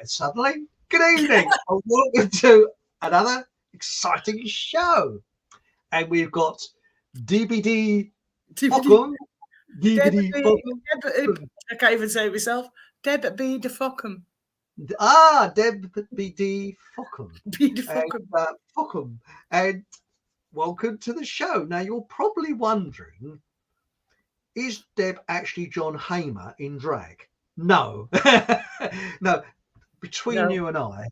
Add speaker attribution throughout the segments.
Speaker 1: suddenly. Good evening, and welcome to another exciting show. And we've got DBD Falcon, DBD Falcon.
Speaker 2: I can't even say it myself. Deb B. de Fockham.
Speaker 1: DBD Falcon.
Speaker 2: B. de Fockham.
Speaker 1: Falcon. And welcome to the show. Now, you're probably wondering, is Deb actually John Hamer in drag? No. No. Between you and I,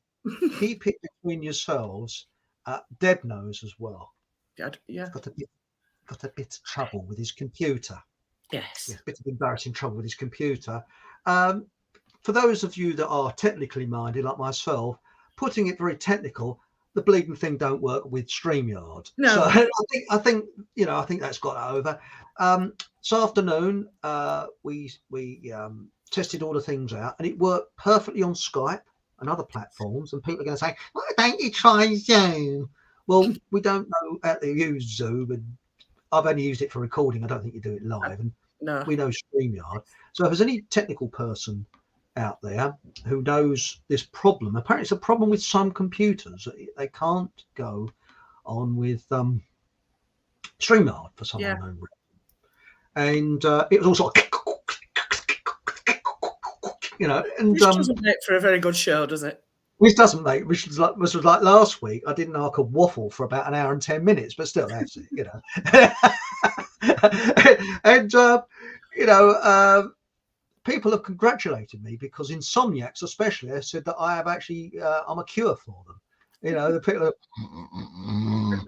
Speaker 1: keep it between yourselves. Deb knows as well.
Speaker 2: Yeah.
Speaker 1: He's got a bit of trouble with his computer.
Speaker 2: Yes.
Speaker 1: A bit of embarrassing trouble with his computer. For those of you that are technically minded, like myself, putting it very technical, the bleeding thing don't work with StreamYard.
Speaker 2: No.
Speaker 1: So I think that's got over. This afternoon, we tested all the things out, and it worked perfectly on Skype and other platforms. And people are going to say, "Why don't you try Zoom?" Well, we don't know how to use Zoom, and I've only used it for recording. I don't think you do it live, and we know StreamYard. So if there's any technical person out there who knows this problem, apparently it's a problem with some computers. They can't go on with StreamYard for some unknown reason. And it was also, and
Speaker 2: this doesn't make for a very good show, does it?
Speaker 1: Which doesn't make, which was like last week. I didn't know I could waffle for about an hour and 10 minutes, but still, that's it, And people have congratulated me because insomniacs, especially, have said that I have actually, I'm a cure for them. The people are,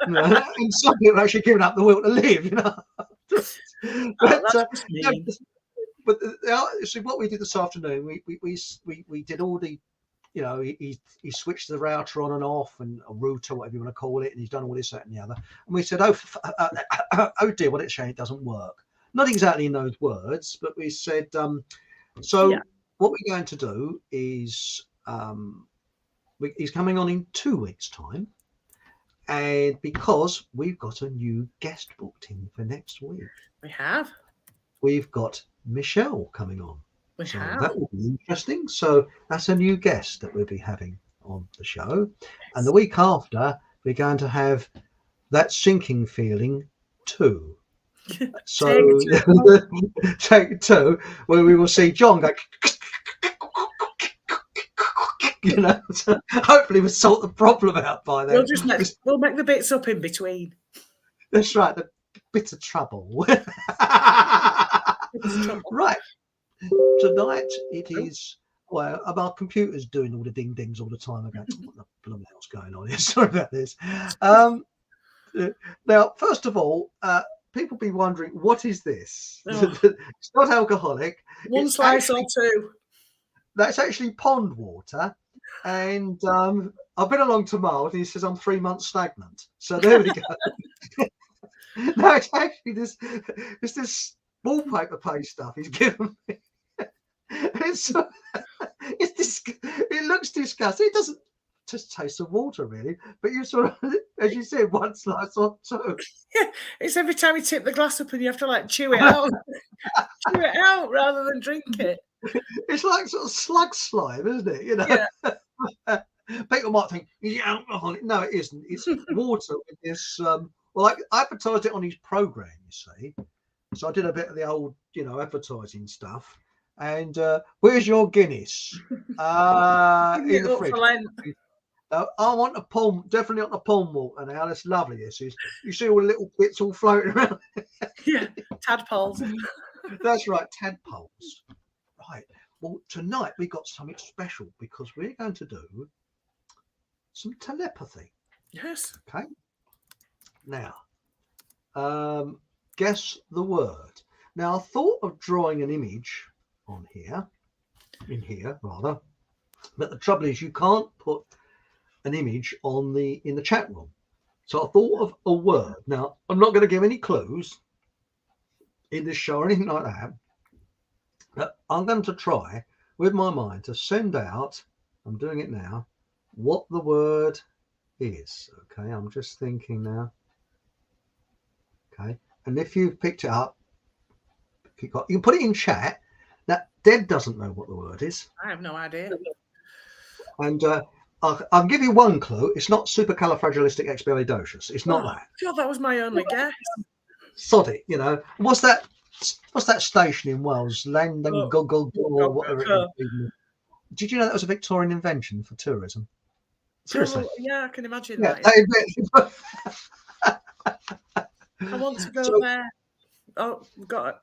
Speaker 1: and some people are actually giving up the will to live. But so what we did this afternoon, we did all the, he switched the router on and off, and a router, whatever you want to call it, and he's done all this, that, and the other. And we said, oh dear, what it's shame it doesn't work. Not exactly in those words, but we said, what we're going to do is, he's coming on in 2 weeks' time, and because we've got a new guest booked in for next week. We've got Michelle coming on. That will be interesting. So that's a new guest that we'll be having on the show. Yes. And the week after, we're going to have That Sinking Feeling 2. So take 2, where we will see John go, so hopefully we'll sort the problem out by then.
Speaker 2: We'll make the bits up in between.
Speaker 1: That's right, the bit of trouble. Right. Tonight it is, well, our computer's doing all the ding dings all the time. I go, what the blooming hell's going on here? Sorry about this. Now, first of all, people be wondering, what is this? It's not alcoholic.
Speaker 2: One slice or two.
Speaker 1: That's actually pond water. And I've been along to Miles, and he says I'm 3 months stagnant. So there we go. No, it's actually this wallpaper paste stuff he's given me. It looks disgusting. It doesn't just taste of water, really. But you sort of, as you said, one slice or two.
Speaker 2: Yeah, it's every time you tip the glass up and you have to chew it out. Chew it out rather than drink it.
Speaker 1: It's like sort of slug slime, isn't it? Yeah. People might think, no, it isn't. It's water with this. I advertised it on his program, you see. So I did a bit of the old, advertising stuff. And where's your Guinness? In the fridge. I want a palm, definitely on the palm water now. That's lovely. This is. You see all the little bits all floating around.
Speaker 2: Tadpoles.
Speaker 1: That's right, tadpoles. Right. Well, tonight we got something special because we're going to do some telepathy.
Speaker 2: Yes.
Speaker 1: Okay. Now, guess the word. Now, I thought of drawing an image on here, in here rather, but the trouble is you can't put an image in the chat room. So I thought of a word. Now, I'm not going to give any clues in this show or anything like that, but I'm going to try with my mind to send out, I'm doing it now, what the word is. Okay, I'm just thinking now. Okay, and if you've picked it up, you can put it in chat. Now, Deb doesn't know what the word is.
Speaker 2: I have no idea.
Speaker 1: And I'll give you one clue. It's not supercalifragilisticexpialidocious. It's not that.
Speaker 2: God, that was my only guess.
Speaker 1: Sod it, you know. What's that station in Wales? London Goggle or whatever it is. Did you know that was a Victorian invention for tourism? Seriously?
Speaker 2: Yeah, I can imagine
Speaker 1: Yeah,
Speaker 2: that. I want to go there. Oh, we've got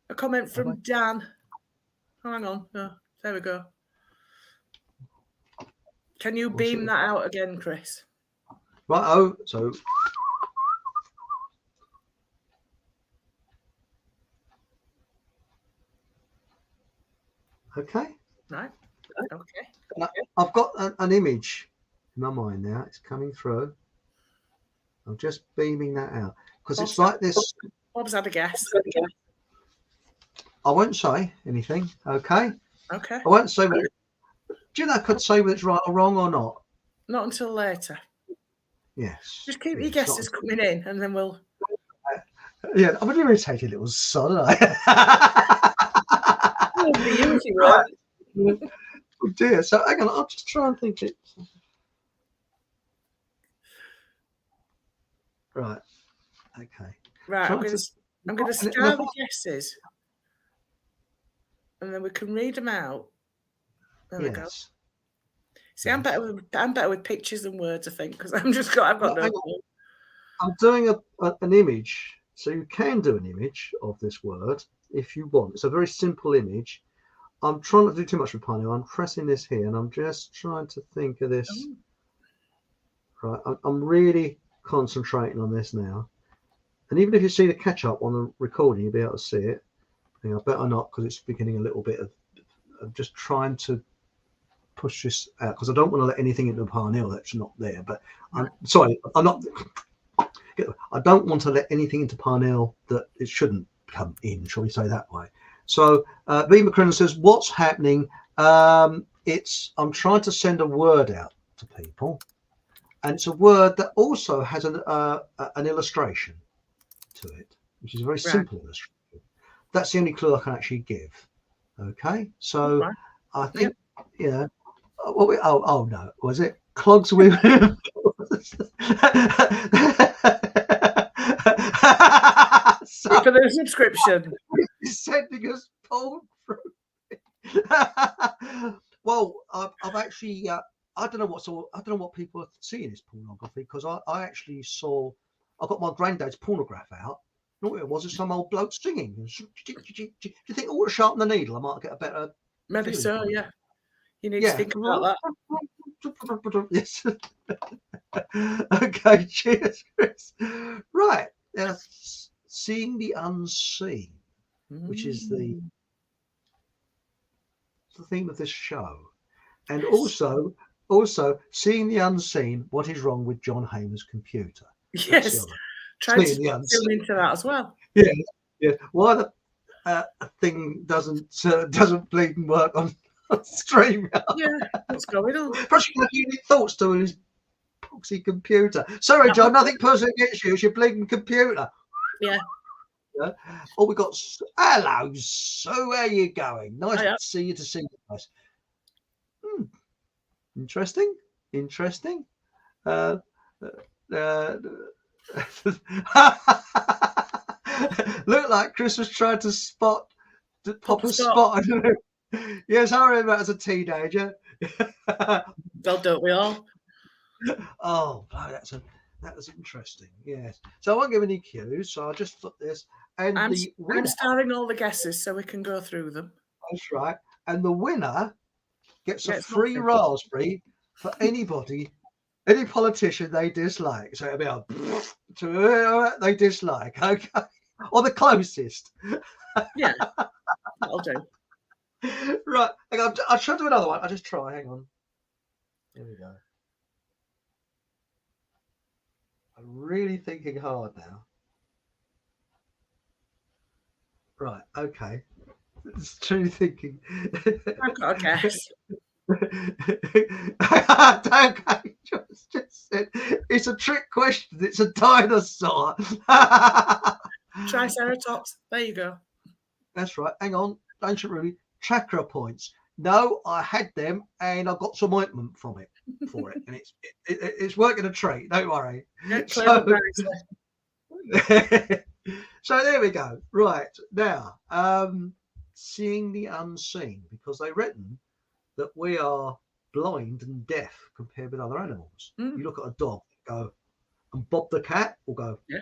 Speaker 2: a comment from Dan. Oh, hang on. No, there we go. Can you beam that out again, Chris?
Speaker 1: Right. Oh, so. Okay.
Speaker 2: Right. Okay.
Speaker 1: I've got an image in my mind now. It's coming through. I'm just beaming that out because it's like this.
Speaker 2: Bob's had a guess.
Speaker 1: I won't say anything. Okay.
Speaker 2: Okay.
Speaker 1: I won't say. Do you know I could say whether it's right or wrong or not?
Speaker 2: Not until later.
Speaker 1: Yes.
Speaker 2: Just keep your guesses coming in, and then we'll.
Speaker 1: Yeah, I'm an irritated little son, aren't I? Oh dear. So hang on, I'll just try and think it. Right. Okay.
Speaker 2: Right. I'm going to scan the guesses, and then we can read them out. There we go. See, I'm better with pictures than words, I think, because I've got no.
Speaker 1: I'm doing an image, so you can do an image of this word if you want. It's a very simple image. I'm trying not to do too much with pineapple. I'm pressing this here, and I'm just trying to think of this. Right, I'm really concentrating on this now. And even if you see the catch up on the recording, you'll be able to see it. I better not, because it's beginning a little bit of. I'm just trying to push this out because I don't want to let anything into the pineal that's not there. But I'm sorry, I'm not. I don't want to let anything into pineal that it shouldn't come in. Shall we say that way? So V. McCrinnan says, "What's happening? I'm trying to send a word out to people, and it's a word that also has an illustration to it, which is a very simple illustration. That's the only clue I can actually give. Okay, so I think Oh no, was it clogs with?
Speaker 2: For the subscription.
Speaker 1: He's sending us porn through. Well, I've actually I don't know what people are seeing as pornography, because I actually saw, I got my granddad's pornograph out. You know what it was? Some old bloke singing. Do you think I ought to sharpen the needle? I might get a better.
Speaker 2: Maybe so, yeah. You need to think about
Speaker 1: that. Yes. Okay, cheers, Chris. Right. Seeing the unseen, which is the theme of this show. And also seeing the unseen, what is wrong with John Hamer's computer.
Speaker 2: Yes. Try to zoom into that as well.
Speaker 1: Yeah. Why the thing doesn't bleed and work on stream.
Speaker 2: Yeah, what's going on?
Speaker 1: Perhaps you can have unique thoughts to his poxy computer. Sorry, John, nothing personal against you. It's your bleeding computer.
Speaker 2: Yeah.
Speaker 1: Oh, we got hello, so where are you going? Nice to see you. Guys. Interesting. Looked like Chris was trying to pop a spot. Yes, I remember as a teenager.
Speaker 2: Don't we all?
Speaker 1: Oh, that was interesting. Yes. So I won't give any cues. So I'll just put this. And
Speaker 2: I'm
Speaker 1: starring
Speaker 2: all the guesses so we can go through them.
Speaker 1: That's right. And the winner gets a free raspberry for anybody, any politician they dislike. So it'll be they dislike, okay, or the closest.
Speaker 2: Yeah, that'll do.
Speaker 1: Right, hang on. I'll try to do another one. I'll just try. Hang on. Here we go. I'm really thinking hard now. Right, okay. It's true thinking.
Speaker 2: I've got a guess.
Speaker 1: Okay, just said it's a trick question. It's a dinosaur.
Speaker 2: Triceratops. There you go.
Speaker 1: That's right. Hang on. Ancient Ruby. Chakra points. No, I had them and I got some ointment from it for it, and it's working a treat. Don't worry.
Speaker 2: Yeah, cleared
Speaker 1: So,
Speaker 2: up nicely.
Speaker 1: so there we go. Right now, seeing the unseen, because they reckon that we are blind and deaf compared with other animals. You look at a dog, go, and Bob the cat will go,
Speaker 2: Yeah.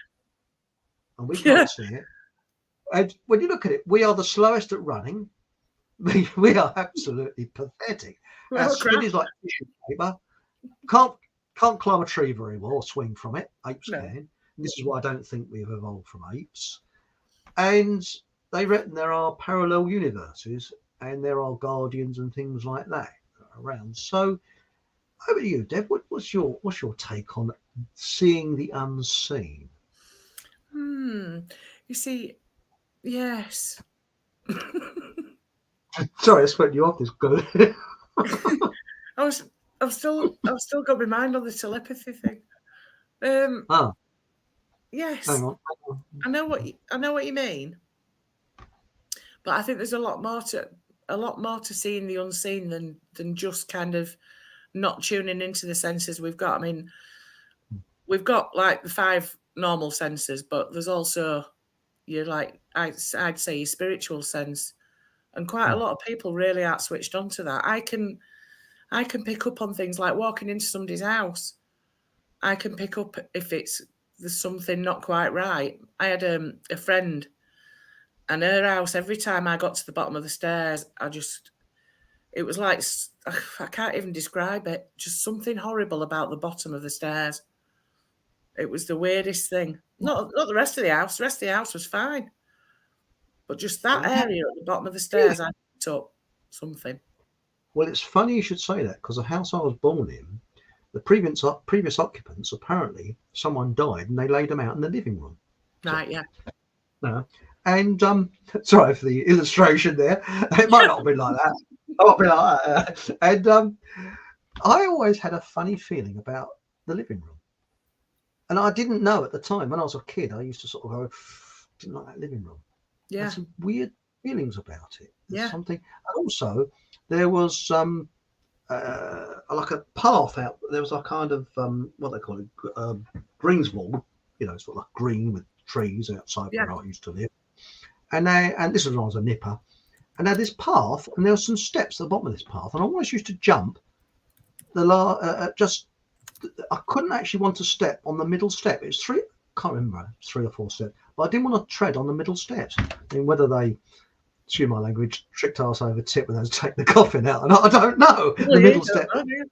Speaker 1: and we can't see it. And when you look at it, we are the slowest at running. We are absolutely pathetic. Our
Speaker 2: Well,
Speaker 1: skin is like tissue paper. Can't climb a tree very well or swing from it. Apes
Speaker 2: No.
Speaker 1: can. And this is why I don't think we've evolved from apes. And they reckon there are parallel universes and there are guardians and things like that around. So over to you, Deb. What's your take on seeing the unseen?
Speaker 2: You see, yes.
Speaker 1: Sorry, I spoke you off this good.
Speaker 2: I've still got my mind on the telepathy thing. Yes,
Speaker 1: Hang on.
Speaker 2: I know what you mean, but I think there's a lot more to seeing the unseen than just kind of not tuning into the senses we've got. I mean, we've got like the 5 normal senses, but there's also I'd say your spiritual sense, and quite a lot of people really aren't switched on to that. I can pick up on things like walking into somebody's house. I can pick up if there's something not quite right. I had a friend, and her house, every time I got to the bottom of the stairs, it was like, I can't even describe it, just something horrible about the bottom of the stairs. It was the weirdest thing. Not the rest of the house. The rest of the house was fine. But just that area at the bottom of the stairs, I picked up something.
Speaker 1: Well, it's funny you should say that, because the house I was born in, the previous occupants, apparently someone died and they laid them out in the living room.
Speaker 2: Right, yeah.
Speaker 1: No. And sorry for the illustration there. It might not have been like that. It might be like that. And I always had a funny feeling about the living room. And I didn't know at the time. When I was a kid, I used to sort of go, didn't like that living room.
Speaker 2: Yeah.
Speaker 1: There's some weird feelings about it. There's
Speaker 2: Yeah.
Speaker 1: something. And also, there was like a path out. There was a kind of what they call it, greenswald. You know, sort of like green with trees outside where I used to live. And this was when I was a nipper. And now this path, and there were some steps at the bottom of this path, and I always used to jump I couldn't actually want to step on the middle step. It was I can't remember, 3 or 4 steps, but I didn't want to tread on the middle steps. I mean, whether they, excuse my language, tricked us over tip when they was taking the coffin out, and I don't know.
Speaker 2: Well,
Speaker 1: the middle step.
Speaker 2: Something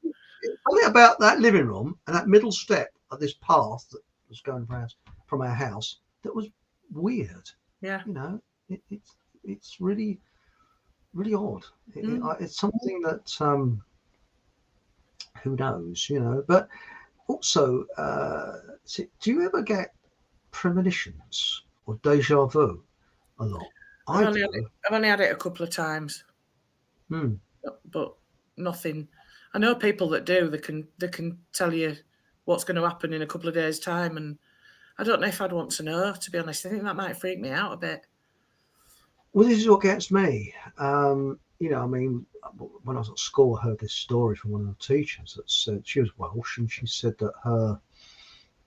Speaker 1: about that living room and that middle step of this path that was going from our house that was weird.
Speaker 2: Yeah.
Speaker 1: You know, it's really, really odd. It's something that who knows, you know. But also, do you ever get premonitions or deja vu a lot?
Speaker 2: I've only had it a couple of times, but nothing. I know people that do. They can tell you what's going to happen in a couple of days' time, and I don't know if I'd want to know. To be honest, I think that might freak me out a bit.
Speaker 1: Well, this is what gets me. You know, I mean, when I was at school, I heard this story from one of the teachers that said she was Welsh, and she said that her,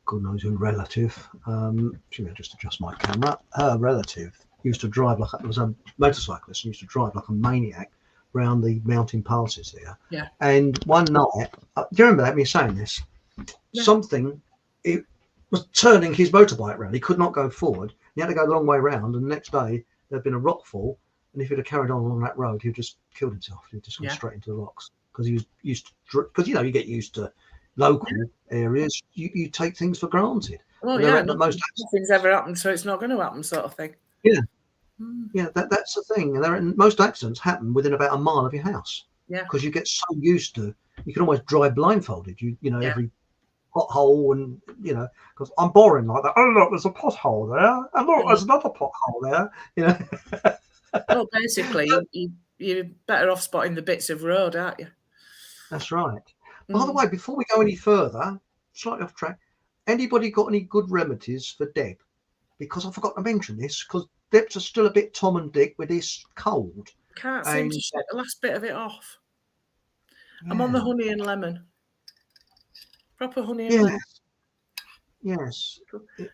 Speaker 1: God knows who relative, she may just adjust my camera, her relative used to drive like, it was a motorcyclist, and used to drive like a maniac around the mountain passes there.
Speaker 2: Yeah.
Speaker 1: And one night, do you remember me saying this? Yeah. Something, it was turning his motorbike around. He could not go forward. He had to go the long way around, and the next day there'd been a rock fall. And if he'd have carried on along that road, he'd just killed himself. He'd just gone straight into the rocks, because he was used to. Because you know, you get used to local areas. You take things for granted.
Speaker 2: Well, nothing's ever happened, so it's not going to happen, sort of thing.
Speaker 1: Yeah, yeah. That's the thing. And most accidents happen within about a mile of your house.
Speaker 2: Yeah.
Speaker 1: Because you get so used to, you can almost drive blindfolded. You know every pothole, and you know, because I'm boring like that. Oh look, there's a pothole there, and look, there's another pothole there. You know.
Speaker 2: Well, basically, you're better off spotting the bits of road, aren't you?
Speaker 1: That's right. By the way, before we go any further, slightly off track, anybody got any good remedies for Deb? Because I forgot to mention this, because Deb's still a bit Tom and Dick with this cold.
Speaker 2: Can't seem
Speaker 1: And
Speaker 2: to shake the last bit of it off. I'm on the honey and lemon. Proper honey and lemon.
Speaker 1: Yes.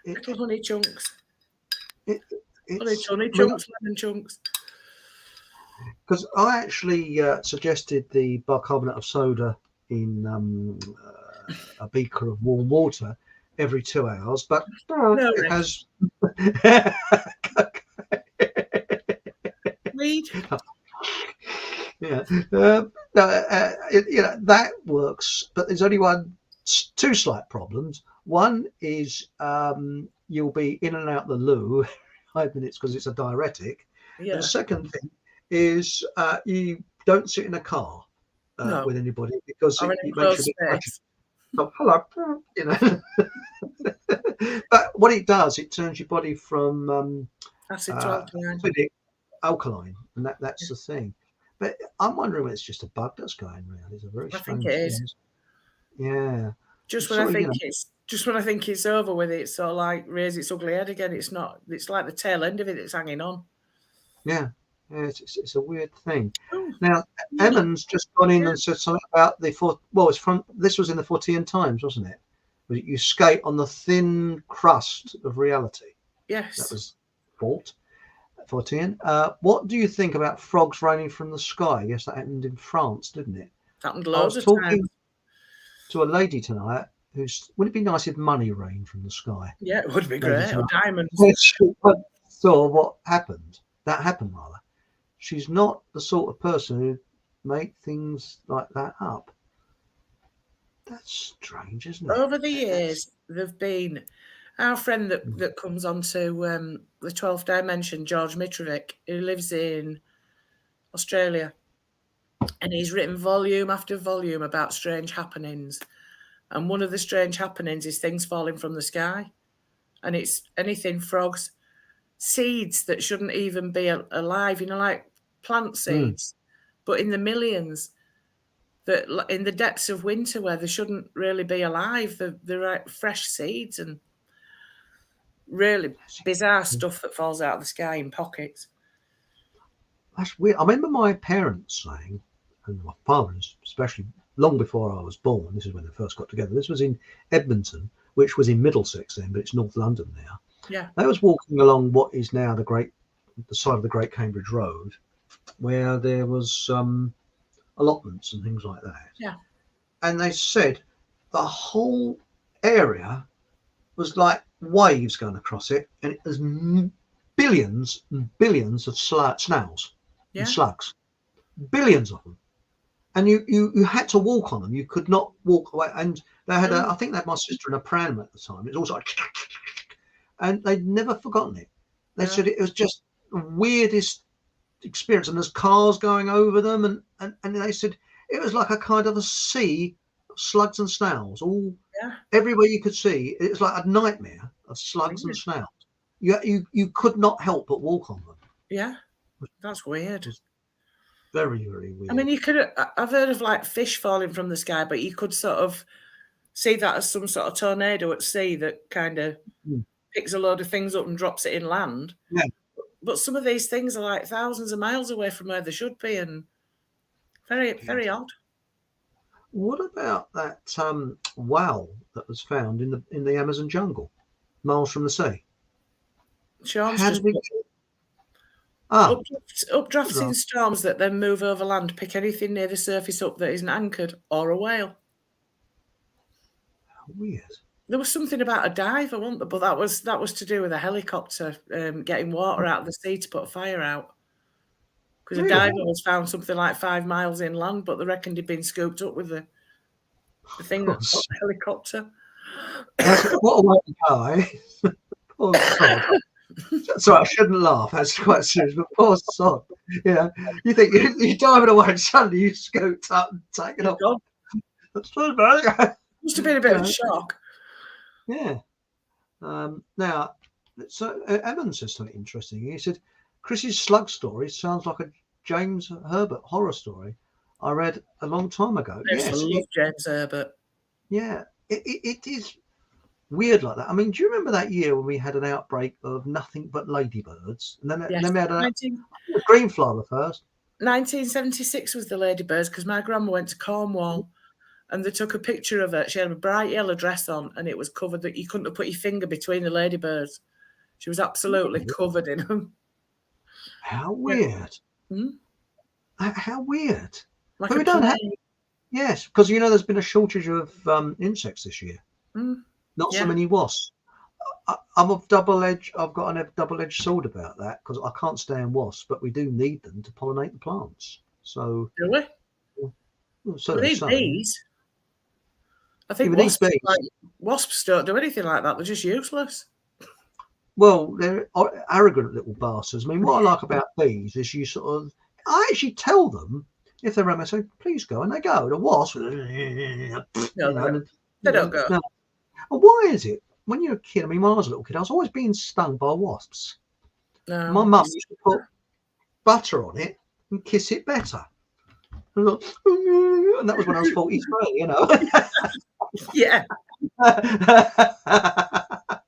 Speaker 2: Little honey chunks.
Speaker 1: It's
Speaker 2: Honey chunks, lemon chunks.
Speaker 1: Because I actually suggested the bicarbonate of soda in a beaker of warm water every 2 hours, but
Speaker 2: No,
Speaker 1: it has.
Speaker 2: Weed.
Speaker 1: Yeah, that works, but there's only two slight problems. One is you'll be in and out the loo 5 minutes because it's a diuretic.
Speaker 2: Yeah.
Speaker 1: And the second thing is you don't sit in a car with anybody because it makes you a bit oh, hello, But what it does, it turns your body from
Speaker 2: acid to alkaline.
Speaker 1: Alkaline, and that's the thing. But I'm wondering whether it's just a bug that's going around. It's a very strange thing. Is. Yeah.
Speaker 2: Just when I think it's over with it, sort of like raise its ugly head again. It's not. It's like the tail end of it that's hanging on.
Speaker 1: Yeah. It's a weird thing. Now, Emmons just gone in and said something about this was in the Fortean Times, wasn't it? You skate on the thin crust of reality.
Speaker 2: Yes.
Speaker 1: That was Fortean. What do you think about frogs raining from the sky? Yes, that happened in France, didn't it?
Speaker 2: Happened loads of times. I was talking
Speaker 1: to a lady tonight wouldn't it be nice if money rained from the sky?
Speaker 2: Yeah, it would be great. Or diamonds.
Speaker 1: Saw what happened. That happened, rather. She's not the sort of person who make things like that up. That's strange, isn't it?
Speaker 2: Over the years, there've been our friend that comes onto the 12th dimension, George Mitrovic, who lives in Australia, and he's written volume after volume about strange happenings. And one of the strange happenings is things falling from the sky, and it's anything frogs, seeds that shouldn't even be alive, like plant seeds, but in the millions, that in the depths of winter where they shouldn't really be alive, they're like fresh seeds and really bizarre stuff that falls out of the sky in pockets.
Speaker 1: That's weird. I remember my parents saying, and my father especially, long before I was born, this is when they first got together, this was in Edmonton, which was in Middlesex then, but it's North London now.
Speaker 2: Yeah.
Speaker 1: They was walking along what is now the side of the Great Cambridge Road, where there was allotments and things like that.
Speaker 2: Yeah.
Speaker 1: And they said the whole area was like waves going across it, and it was billions and billions of snails and slugs, billions of them. And you had to walk on them. You could not walk away. And they had I think they had my sister in a pram at the time. It was also like, and they'd never forgotten it. They said it was just the weirdest experience, and there's cars going over them, and they said it was like a kind of a sea of slugs and snails all everywhere you could see. It was like a nightmare of slugs and snails. You could not help but walk on them.
Speaker 2: Yeah, that's weird.
Speaker 1: Very, very weird.
Speaker 2: I mean, I've heard of like fish falling from the sky, but you could sort of see that as some sort of tornado at sea that kind of picks a load of things up and drops it inland.
Speaker 1: Yeah.
Speaker 2: But some of these things are like thousands of miles away from where they should be, and very, very odd.
Speaker 1: What about that whale that was found in the Amazon jungle, miles from the sea?
Speaker 2: Sean's just updrafts in storms that then move over land, pick anything near the surface up that isn't anchored, or a whale.
Speaker 1: Weird.
Speaker 2: There was something about a diver, wasn't there? But that was to do with a helicopter getting water out of the sea to put a fire out. Because a diver was found something like 5 miles inland, but they reckoned he'd been scooped up with the thing that put the helicopter.
Speaker 1: What a way to die. Poor sod. Sorry, I shouldn't laugh. That's quite serious, but poor sod. Yeah, you think you're diving away and suddenly you scooped up and taken off. That's so bad.
Speaker 2: Must have been a bit of a shock.
Speaker 1: Yeah. Now, so Evan says something interesting. He said, Chris's slug story sounds like a James Herbert horror story I read a long time ago.
Speaker 2: Yes, I love James Herbert.
Speaker 1: Yeah, it is weird like that. I mean, do you remember that year when we had an outbreak of nothing but ladybirds? And then we had a green flower first.
Speaker 2: 1976 was the ladybirds because my grandma went to Cornwall and they took a picture of her. She had a bright yellow dress on and it was covered that you couldn't have put your finger between the ladybirds. She was absolutely covered in them.
Speaker 1: How weird.
Speaker 2: Hmm?
Speaker 1: How weird.
Speaker 2: Like
Speaker 1: But
Speaker 2: a
Speaker 1: we don't have,
Speaker 2: plague.
Speaker 1: yes, because there's been a shortage of insects this year. Not so
Speaker 2: Yeah.
Speaker 1: many wasps. I'm of double-edged. I've got a double-edged sword about that because I can't stand wasps, but we do need them to pollinate the plants. So,
Speaker 2: Do we?
Speaker 1: so
Speaker 2: We
Speaker 1: they
Speaker 2: need
Speaker 1: say.
Speaker 2: bees. I think
Speaker 1: Even these bees.
Speaker 2: wasps don't do anything like that. They're just useless.
Speaker 1: Well, they're arrogant little bastards. I mean, what I like about bees is I actually tell them if they're around, I say, please go, and they go. The wasp,
Speaker 2: No, they don't go.
Speaker 1: No. And why is it? When you're a kid, I mean, when I was a little kid, I was always being stung by wasps.
Speaker 2: No.
Speaker 1: My mum used to put butter on it and kiss it better. And that was when I was 43,
Speaker 2: Yeah.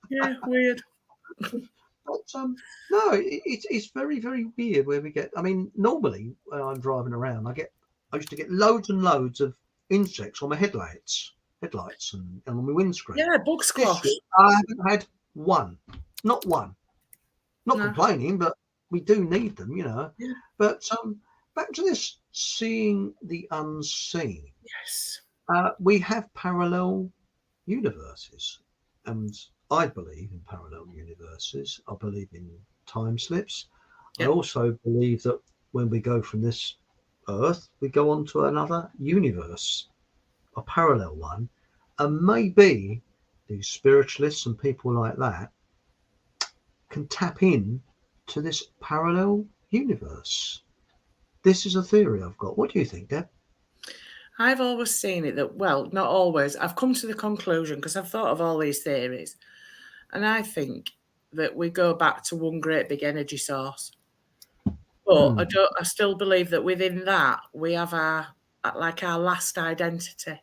Speaker 2: Yeah, weird.
Speaker 1: But no, it's very, very weird where we get. I mean, normally when I'm driving around, I used to get loads and loads of insects on my headlights and on my windscreen.
Speaker 2: Yeah, bug squash.
Speaker 1: I haven't had one, not one. Not complaining, but we do need them,
Speaker 2: Yeah.
Speaker 1: But back to this seeing the unseen.
Speaker 2: Yes.
Speaker 1: We have parallel universes, and I believe in parallel universes. I believe in time slips.
Speaker 2: Yep.
Speaker 1: I also believe that when we go from this Earth, we go on to another universe, a parallel one, and maybe these spiritualists and people like that can tap in to this parallel universe. This is a theory I've got. What do you think, Deb?
Speaker 2: I've always seen it that, well, not always. I've come to the conclusion because I've thought of all these theories, and I think that we go back to one great big energy source. But I still believe that within that we have our last identity.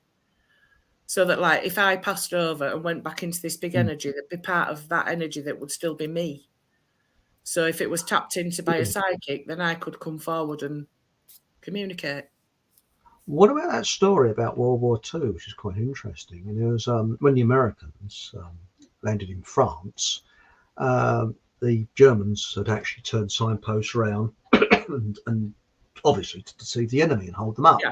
Speaker 2: So that, like, if I passed over and went back into this big energy, there'd be part of that energy that would still be me. So if it was tapped into by a psychic, then I could come forward and communicate.
Speaker 1: What about that story about World War II, which is quite interesting? And it was when the Americans landed in France, the Germans had actually turned signposts around and obviously to deceive the enemy and hold them up.
Speaker 2: Yeah.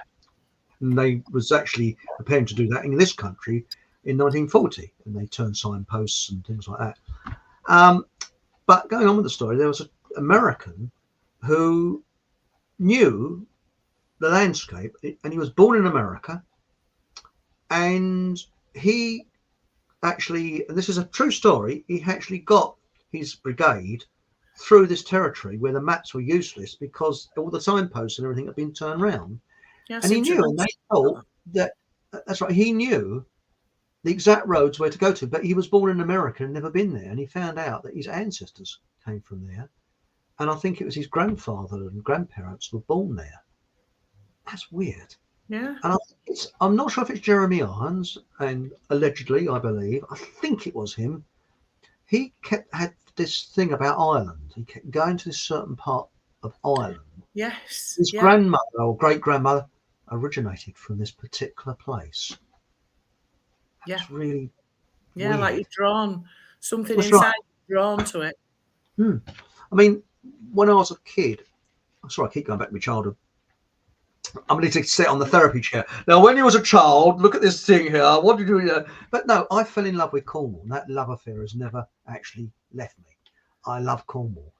Speaker 1: And they was actually preparing to do that in this country in 1940, and they turned signposts and things like that. But going on with the story, there was an American who knew the landscape, and he was born in America, and he actually, and this is a true story, he actually got his brigade through this territory where the maps were useless because all the signposts and everything had been turned around.
Speaker 2: Yeah,
Speaker 1: and he knew, and they thought that, that's right, he knew the exact roads where to go to, but he was born in America and never been there, and he found out that his ancestors came from there, and I think it was his grandfather and grandparents were born there. That's weird.
Speaker 2: Yeah.
Speaker 1: And I'm not sure if it's Jeremy Irons, and allegedly, I believe, I think it was him. He had this thing about Ireland. He kept going to this certain part of Ireland.
Speaker 2: Yes.
Speaker 1: His grandmother or great grandmother originated from this particular place. That's really weird.
Speaker 2: Like you're drawn, something inside drawn to it.
Speaker 1: I mean, when I was a kid, I'm sorry, I keep going back to my childhood. I'm going to sit on the therapy chair. Now, when you was a child, look at this thing here. What did you do? But no, I fell in love with Cornwall. And that love affair has never actually left me. I love Cornwall.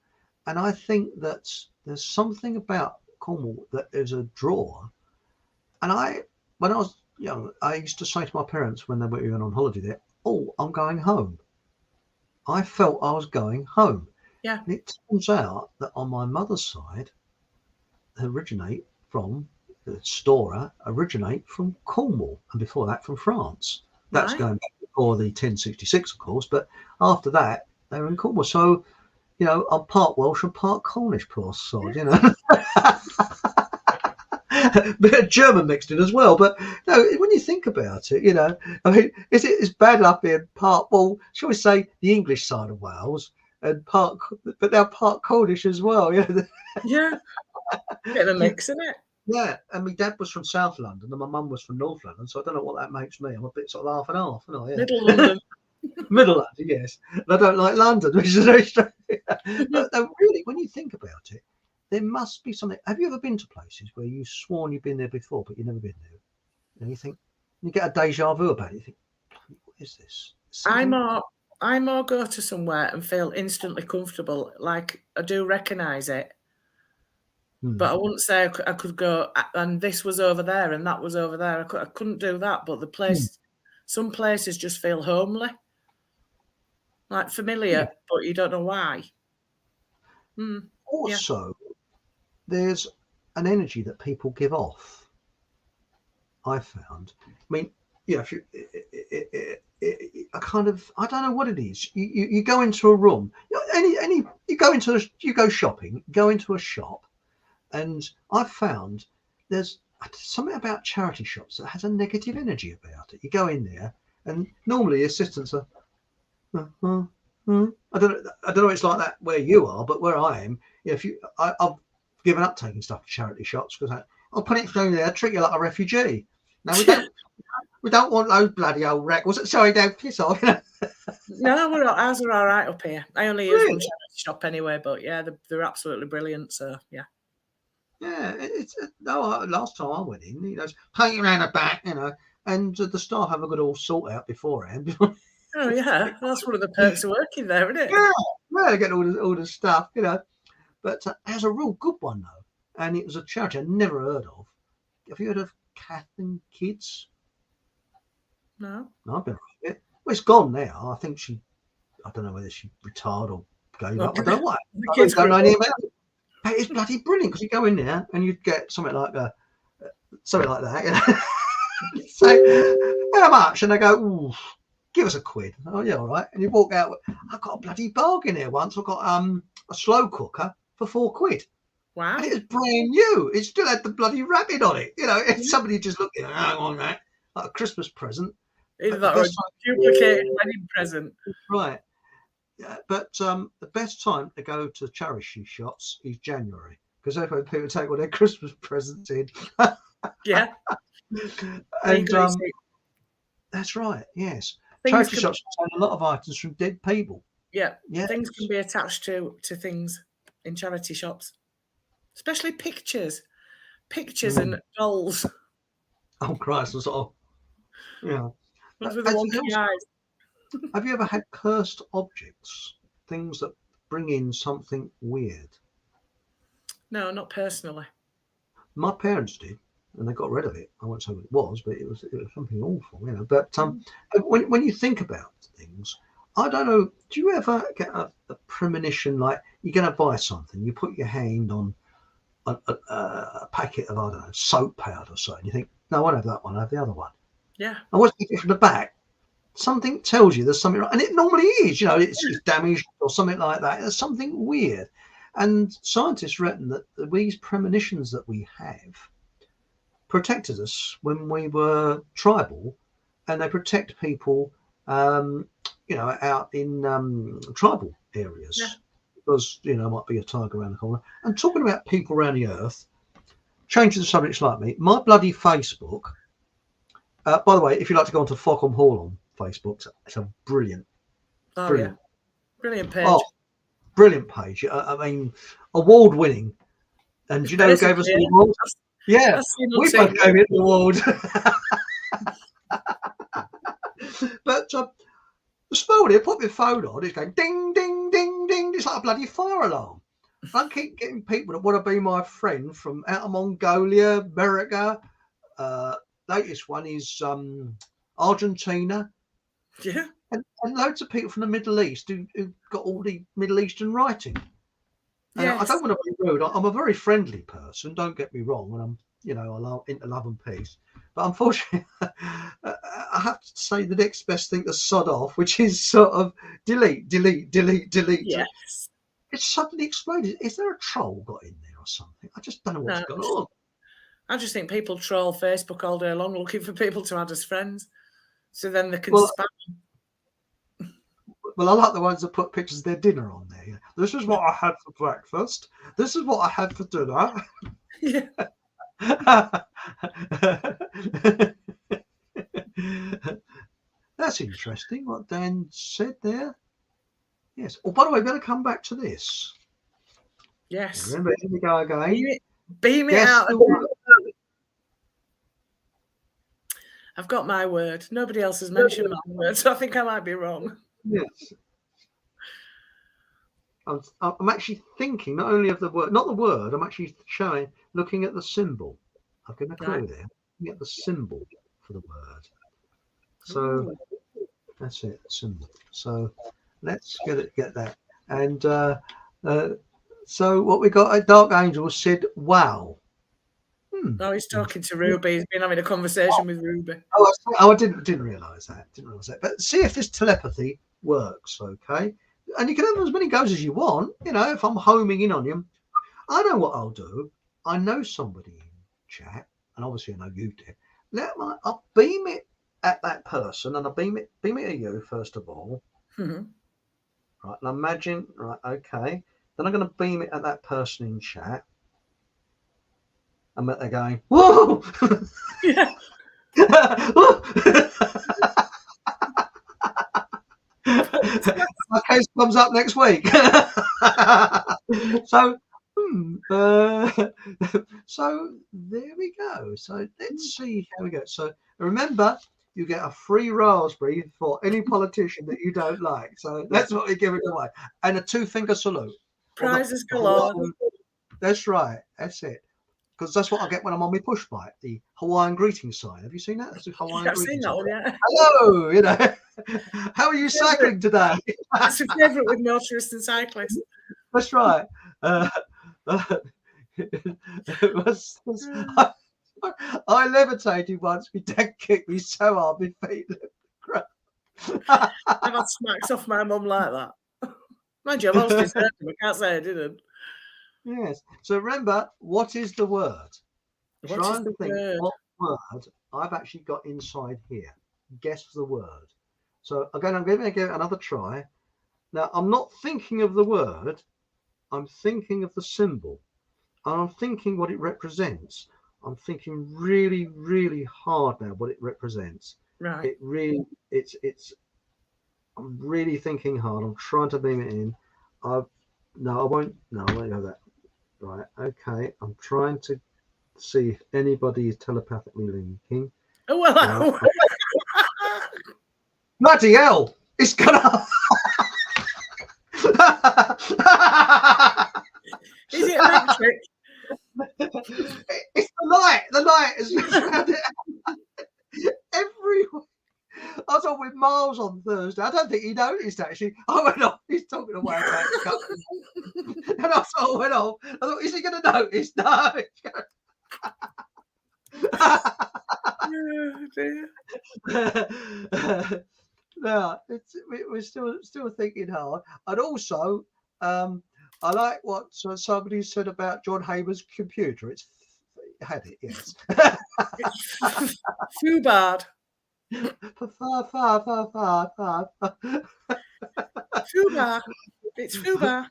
Speaker 1: And I think that there's something about Cornwall that is a draw. And when I was young, I used to say to my parents when they were going on holiday there, oh, I'm going home. I felt I was going home.
Speaker 2: Yeah.
Speaker 1: And it turns out that on my mother's side, they originate from the Storer, originate from Cornwall, and before that from France. That's going back before the 1066, of course, but after that they were in Cornwall. So, I'm part Welsh and part Cornish, poor sod, Bit of German mixed in as well. But no, when you think about it, I mean, it's bad enough being part, well, shall we say, the English side of Wales, and but they're part Cornish as well.
Speaker 2: Yeah. Bit of a mix, isn't it?
Speaker 1: Yeah, and my dad was from South London and my mum was from North London, so I don't know what that makes me. I'm a bit sort of half and half, aren't I? Yeah.
Speaker 2: Middle London.
Speaker 1: Middle London, yes. And I don't like London, which is very strange. But really, when you think about it, there must be something. Have you ever been to places where you've sworn you've been there before, but you've never been there? And you think, you get a deja vu about it. You think, what is this?
Speaker 2: I more go to somewhere and feel instantly comfortable, like I do recognise it. But I wouldn't say I could go, and this was over there and that was over there. I couldn't do that. But the place, some places just feel homely, like familiar, but you don't know why.
Speaker 1: Also, there's an energy that people give off. I found. I mean, if you, I kind of, I don't know what it is. You go into a room, you go shopping, go into a shop. And I've found there's something about charity shops that has a negative energy about it. You go in there, and normally the assistants are, I don't know. It's like that where you are, but where I am, I've given up taking stuff to charity shops because I'll put it through there, treat you like a refugee. Now we don't want those bloody old records. Sorry, don't piss off.
Speaker 2: No, ours are all right up here. I only use one charity shop anyway, but yeah, they're absolutely brilliant. So yeah.
Speaker 1: Yeah, last time I went in, he goes, take you around the back, and the staff have a good all sort out beforehand.
Speaker 2: Oh yeah, that's one of the perks of working there, isn't it?
Speaker 1: Yeah, I get all the stuff, But there's a real good one though, and it was a charity I'd never heard of. Have you heard of Kath and Kids?
Speaker 2: No,
Speaker 1: I've never heard of it. Well, it's gone now. I think I don't know whether she retired or gave up. I don't know what. I don't know anything about it. But it's bloody brilliant because you go in there and you'd get something like that. So how much? And they go, ooh, give us a quid. Oh yeah, all right. And you walk out. I got a bloody bargain here once. I got a slow cooker for £4.
Speaker 2: Wow.
Speaker 1: And it was brand new. It still had the bloody rabbit on it. It's somebody just looking on that like a Christmas present.
Speaker 2: Either that or a duplicated wedding present.
Speaker 1: Right. Yeah, but the best time to go to charity shops is January because that's when people take all their Christmas presents in.
Speaker 2: Yeah.
Speaker 1: And that's right. Yes. Charity shops contain a lot of items from dead people.
Speaker 2: Yeah. Things can be attached to things in charity shops, especially pictures and dolls.
Speaker 1: Oh Christ! Sort of. Yeah.
Speaker 2: Ones with the wonky eyes.
Speaker 1: Have you ever had cursed objects, things that bring in something weird?
Speaker 2: No, not personally.
Speaker 1: My parents did, and they got rid of it. I won't say what it was, but it was something awful, But when you think about things, I don't know. Do you ever get a premonition like you're going to buy something? You put your hand on a packet of, I don't know, soap powder or so, and you think, no, I won't have that one. I have the other one.
Speaker 2: Yeah.
Speaker 1: And once you get from the back, something tells you there's something wrong, and it normally is, it's damaged or something like that. There's something weird, and scientists reckon that these premonitions that we have protected us when we were tribal, and they protect people, out in tribal areas because might be a tiger around the corner. And talking about people around the earth, changing the subject slightly, my bloody Facebook. By the way, if you'd like to go onto Falcon Hall on Facebook, it's a brilliant
Speaker 2: page.
Speaker 1: Oh, brilliant page. I mean, award-winning. And do you know who gave us the award? Yeah, we both gave it the award. But this morning, I put my phone on. It's going ding, ding, ding, ding. It's like a bloody fire alarm. I keep getting people that want to be my friend from out of Mongolia, America. Latest one is Argentina.
Speaker 2: Yeah.
Speaker 1: And loads of people from the Middle East who've got all the Middle Eastern writing. And I don't want to be rude. I'm a very friendly person. Don't get me wrong. And I'm, I'm into love and peace. But unfortunately, I have to say the next best thing to sod off, which is sort of delete.
Speaker 2: Yes.
Speaker 1: It's suddenly exploded. Is there a troll got in there or something? I just don't know what's going on.
Speaker 2: I just think people troll Facebook all day long looking for people to add as friends. So then they can spam.
Speaker 1: Well, I like the ones that put pictures of their dinner on there. This is what I had for breakfast. This is what I had for dinner.
Speaker 2: Yeah.
Speaker 1: That's interesting what Dan said there. Yes. Oh, by the way, we better come back to this.
Speaker 2: Yes.
Speaker 1: Remember, here we go again.
Speaker 2: Beam it
Speaker 1: Guess
Speaker 2: out.
Speaker 1: the word.
Speaker 2: I've got my word. Nobody else has mentioned my word, so I think I might be wrong.
Speaker 1: Yes. I'm actually thinking not only of the word, not the word. I'm actually looking at the symbol. I've got a clue there. Looking at the symbol for the word. So
Speaker 2: Ooh.
Speaker 1: that's it, symbol. So let's get that. And so what we got at Dark Angel said, "Wow."
Speaker 2: Oh, he's talking to Ruby. He's been having a conversation with Ruby.
Speaker 1: I didn't realise that. But see if this telepathy works, okay? And you can have as many goes as you want. You know, if I'm homing in on you, I know what I'll do. I know somebody in chat, and obviously I know you did. I'll beam it at that person, and I'll beam it at you first of all.
Speaker 2: Mm-hmm.
Speaker 1: Right, and imagine, right, okay. Then I'm going to beam it at that person in chat. And they're going, whoa!
Speaker 2: Yeah.
Speaker 1: My case comes up next week. So there we go. So let's see how we go. So remember, you get a free raspberry for any politician that you don't like. So that's what we're giving away. And a 2-finger salute.
Speaker 2: Prizes galore.
Speaker 1: That's right. That's it. Because that's what I get when I'm on my push bike, the Hawaiian greeting sign. Have you seen that? That's a Hawaiian
Speaker 2: I've
Speaker 1: greeting
Speaker 2: seen that one, yeah.
Speaker 1: Hello, you know. How are you cycling today?
Speaker 2: It's a favourite with motorists and cyclists.
Speaker 1: That's right. I levitated once. My dad kicked me so hard, my feet.
Speaker 2: I've had smacks off my mum like that. Mind you, I've always deserved them. I can't say I didn't.
Speaker 1: Yes. So remember, what is the word? Try and think what word I've actually got inside here. Guess the word. So again, I'm going to give it another try. Now, I'm not thinking of the word. I'm thinking of the symbol. And I'm thinking what it represents. I'm thinking really, really hard now what it represents.
Speaker 2: Right.
Speaker 1: It really, I'm really thinking hard. I'm trying to beam it in. I won't go that. Right. Okay. I'm trying to see if anybody is telepathically linking.
Speaker 2: Oh, well.
Speaker 1: Bloody hell! It's gonna.
Speaker 2: Is it electric?
Speaker 1: It's the light. The light is around it everywhere. I was on with Miles on Thursday. I don't think he noticed actually. I went off. He's talking away about it. And I sort of went off. I thought, is he going to notice? No.
Speaker 2: Oh, dear.
Speaker 1: No, we're still thinking hard. And also, I like what somebody said about John Haber's computer. It had it, yes.
Speaker 2: Too bad. Fubar. It's Fubar.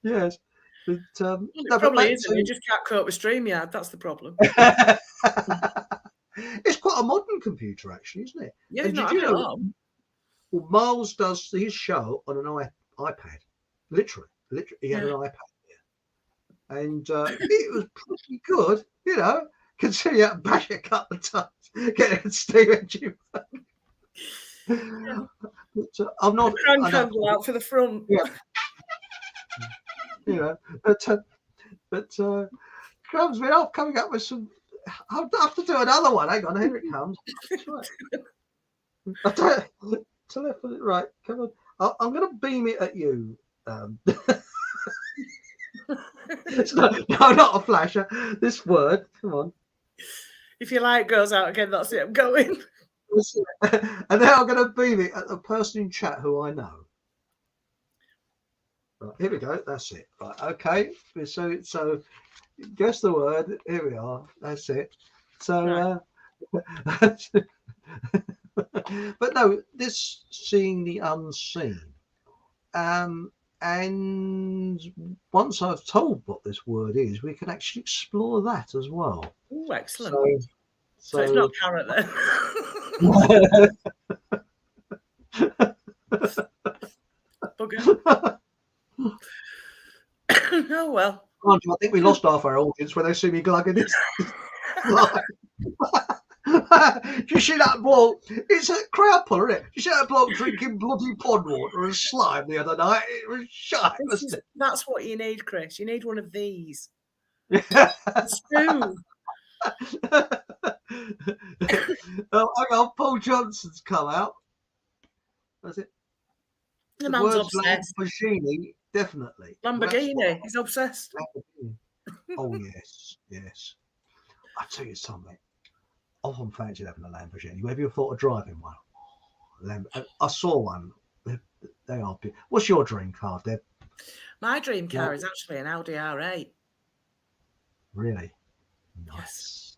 Speaker 1: Yes. But,
Speaker 2: it probably isn't. You just can't cope with StreamYard. That's the problem.
Speaker 1: It's quite a modern computer, actually, isn't it?
Speaker 2: Yeah,
Speaker 1: and did you know? Well, Miles does his show on an iPad. Literally, he had an iPad there, and it was pretty good. You know, considering you had to bash it a couple of times, get a steam engine. But, I'm not.
Speaker 2: Crank handle out for the front.
Speaker 1: Yeah. You know, but Crumb's been off coming up with some. I'll have to do another one. Hang on, here it comes. Right, come on. I'm going to beam it at you. No, not a flasher. This word. Come on.
Speaker 2: If your light goes out again, that's it. I'm going.
Speaker 1: And then I'm going to beam it at the person in chat who I know. Right, here we go. That's it. Right, okay. So guess the word. Here we are. That's it. So, but no, this seeing the unseen. And once I've told what this word is, we can actually explore that as well.
Speaker 2: Oh, excellent. So it's not carrot then. Bugger. Oh well.
Speaker 1: I think we lost half our audience when they see me glugging this. Do you see that bloke? It's a crowd puller, isn't it? Do you see that bloke drinking bloody pond water and slime the other night? It was shite, wasn't it?
Speaker 2: That's what you need, Chris. You need one of these.
Speaker 1: A
Speaker 2: spoon.
Speaker 1: Oh, hang on, Paul Johnson's come out. That's it.
Speaker 2: The man's obsessed.
Speaker 1: Lamborghini, definitely.
Speaker 2: Lamborghini. He's obsessed.
Speaker 1: Lamborghini. Oh yes, yes. I tell you something. I often fancied having a Lamborghini. Have you thought of driving one? I saw one. They are big. What's your dream car, Deb?
Speaker 2: My dream car is actually an Audi R8.
Speaker 1: Really?
Speaker 2: Nice.
Speaker 1: Yes.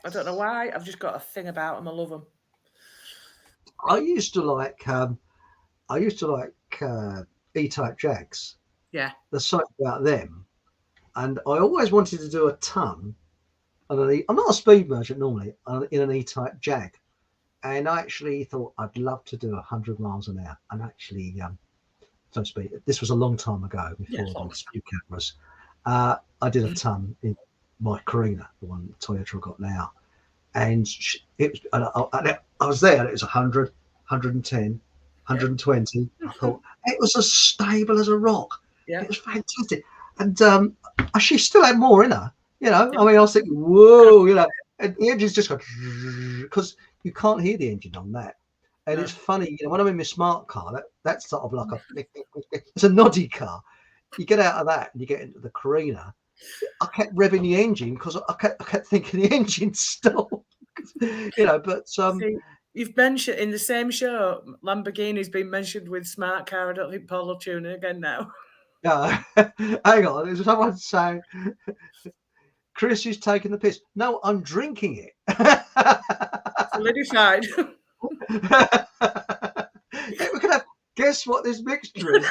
Speaker 2: I don't know why. I've just got a thing about them. I love them.
Speaker 1: I used to like E-type Jags.
Speaker 2: Yeah.
Speaker 1: There's something about them, and I always wanted to do a ton. I'm not a speed merchant normally in an E-type Jag, and I actually thought I'd love to do 100 miles an hour. And actually, so to speak, this was a long time ago before there was few cameras. I did a ton in my Carina, the one Toyota I've got now, and I was there. And it was 100, 110, 120. I thought it was as stable as a rock.
Speaker 2: Yeah.
Speaker 1: It was fantastic, and she still had more in her. You know, I mean, I was thinking, whoa, you know, and the engine's just go because you can't hear the engine on that. And it's funny, you know, when I'm in my smart car, that's sort of like it's a noddy car. You get out of that and you get into the Carina. I kept revving the engine because I kept thinking the engine stalled. You know, but
Speaker 2: See, you've mentioned in the same show, Lamborghini's been mentioned with smart car. I don't think Paul will tune in again now.
Speaker 1: Yeah, hang on. There's someone saying Chris is taking the piss. No, I'm drinking it.
Speaker 2: Solidified.
Speaker 1: Yeah, we could have guess what this mixture is.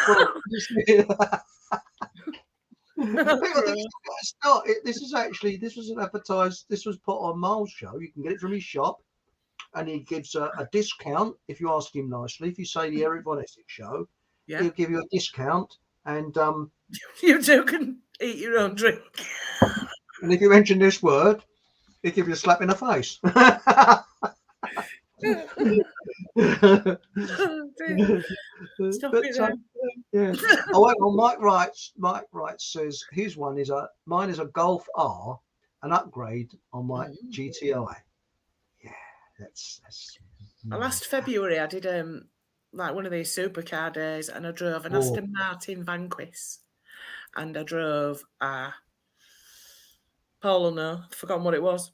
Speaker 1: This was an advertised. This was put on Miles' show. You can get it from his shop, and he gives a discount if you ask him nicely. If you say the Eric Von Essex show, he'll give you a discount, and
Speaker 2: you two can eat your own drink.
Speaker 1: And if you mention this word, he'll give you a slap in the face. Yeah. Oh, well, Mike writes says his one is mine is a Golf R, an upgrade on my GTI. Yeah, that's
Speaker 2: last February I did like one of these supercar days, and I drove an Aston Martin Vanquish, and I drove Paul will know, I've forgotten what it was.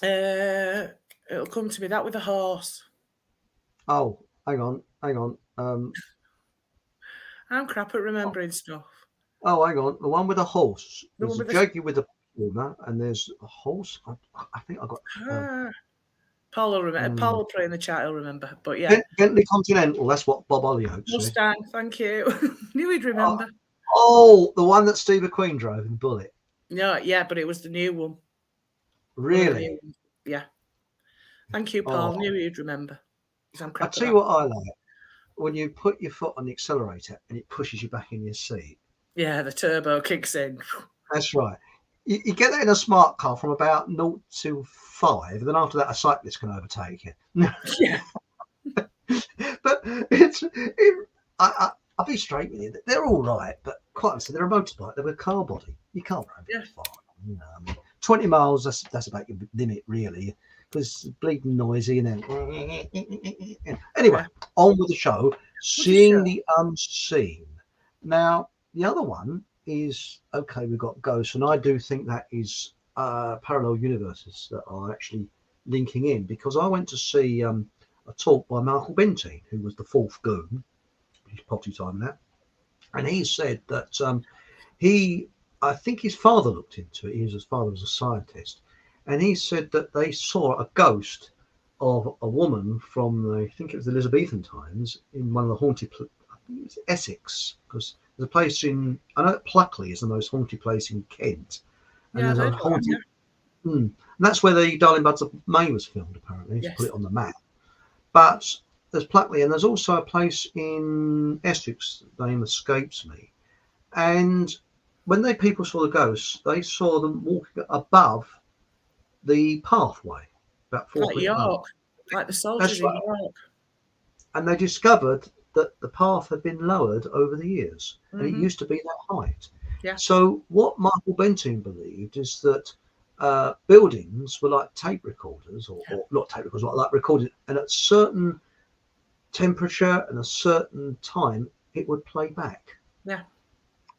Speaker 2: It'll come to me, that with a horse.
Speaker 1: Oh, hang on.
Speaker 2: I'm crap at remembering stuff.
Speaker 1: Oh, hang on. The one with a horse. There's a jockey with a puma, and there's a horse. I think I got.
Speaker 2: Paul will remember. Paul will put it in the chat. He'll remember. But yeah,
Speaker 1: Bentley Continental. That's what Bob Hollyoaks said.
Speaker 2: Mustang. Thank you. Knew he'd remember.
Speaker 1: Oh, the one that Steve McQueen drove in Bullet.
Speaker 2: No, yeah, but it was the new one.
Speaker 1: Really?
Speaker 2: Yeah. Thank you, Paul. Knew you'd remember.
Speaker 1: I'll tell you what I like. When you put your foot on the accelerator and it pushes you back in your seat.
Speaker 2: Yeah, the turbo kicks in.
Speaker 1: That's right. You get that in a smart car from about 0 to 5. Then after that, a cyclist can overtake you.
Speaker 2: Yeah.
Speaker 1: But I'll be straight with you. They're all right, but quite honestly, they're a motorbike. They're a car body. You can't run very far. You know, I mean, 20 miles, that's about your limit, really. Because it's bleeding noisy and then anyway, on with the show. Seeing the unseen. Now, the other one is we've got ghosts, and I do think that is parallel universes that are actually linking in, because I went to see a talk by Michael Bentine, who was the fourth goon. He's potty time now, and he said that I think his father looked into it. His father was a scientist. And he said that they saw a ghost of a woman from I think it was the Elizabethan times in one of the haunted. it's Essex, because there's a place in, I know Pluckley is the most haunted place in Kent, and
Speaker 2: Yeah, I've
Speaker 1: there's a
Speaker 2: heard of that,
Speaker 1: haunted.
Speaker 2: yeah.
Speaker 1: And that's where the Darling Buds of May was filmed, apparently, to
Speaker 2: Yes.
Speaker 1: put it on the map. But there's Pluckley, and there's also a place in Essex, the name escapes me. And when people saw the ghosts, they saw them walking above the pathway, about 4
Speaker 2: Like
Speaker 1: feet above.
Speaker 2: York, like the soldiers
Speaker 1: That's
Speaker 2: in
Speaker 1: right.
Speaker 2: York.
Speaker 1: And they discovered that the path had been lowered over the years, and it used to be that height.
Speaker 2: Yeah.
Speaker 1: So what Michael Benting believed is that buildings were like tape recorders, or not tape recorders, like recorded, and at a certain temperature and a certain time, it would play back.
Speaker 2: Yeah.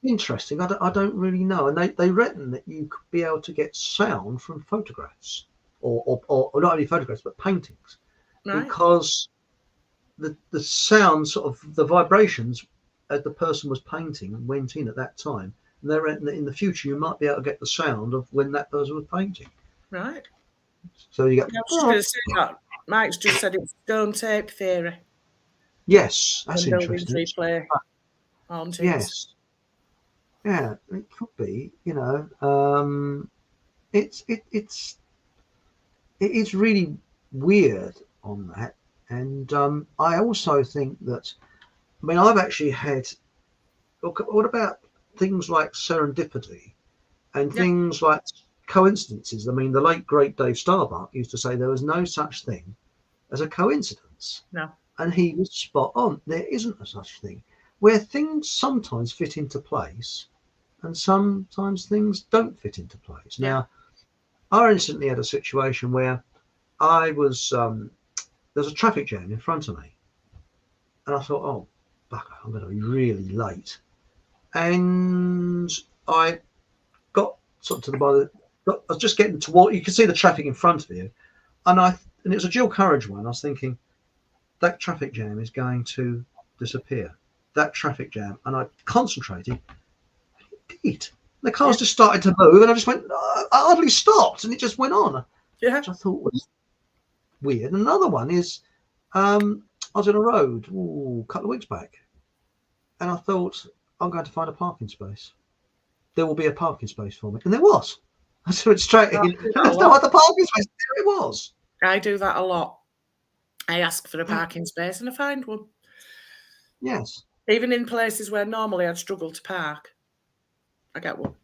Speaker 1: Interesting. I don't really know. And they reckon that you could be able to get sound from photographs, or not only photographs, but paintings,
Speaker 2: Right.
Speaker 1: because the sound, sort of the vibrations as the person was painting went in at that time. And they reckon that in the future you might be able to get the sound of when that person was painting.
Speaker 2: Right.
Speaker 1: So you get.
Speaker 2: I was just going to say that. Mike's just said it's stone tape theory.
Speaker 1: Yes, that's
Speaker 2: and buildings
Speaker 1: interesting.
Speaker 2: replay hauntings.
Speaker 1: Yes. Yeah, it could be. You know, it is really weird on that. And I also think that, I mean, I've actually had, what about things like serendipity and things like coincidences? I mean, the late, great Dave Starbuck used to say there was no such thing as a coincidence.
Speaker 2: No.
Speaker 1: And he was spot on. There isn't a such thing, where things sometimes fit into place and sometimes things don't fit into place.
Speaker 2: Yeah.
Speaker 1: Now, I recently had a situation where I was, there's a traffic jam in front of me. And I thought, oh, bugger, I'm going to be really late. And I got sort of to the by I was just getting toward, you can see the traffic in front of you. And it was a dual carriage one. I was thinking, that traffic jam is going to disappear. That traffic jam. And I concentrated. It did. The cars just started to move, and I just went, I hardly stopped, and it just went on.
Speaker 2: Yeah.
Speaker 1: Which I thought was weird. And another one is, I was on a road a couple of weeks back, and I thought, I'm going to find a parking space. There will be a parking space for me. And there was. I went straight in. There's no other parking space. There it was.
Speaker 2: I do that a lot. I ask for a parking space and I find one.
Speaker 1: Yes.
Speaker 2: Even in places where normally I'd struggle to park, I get one.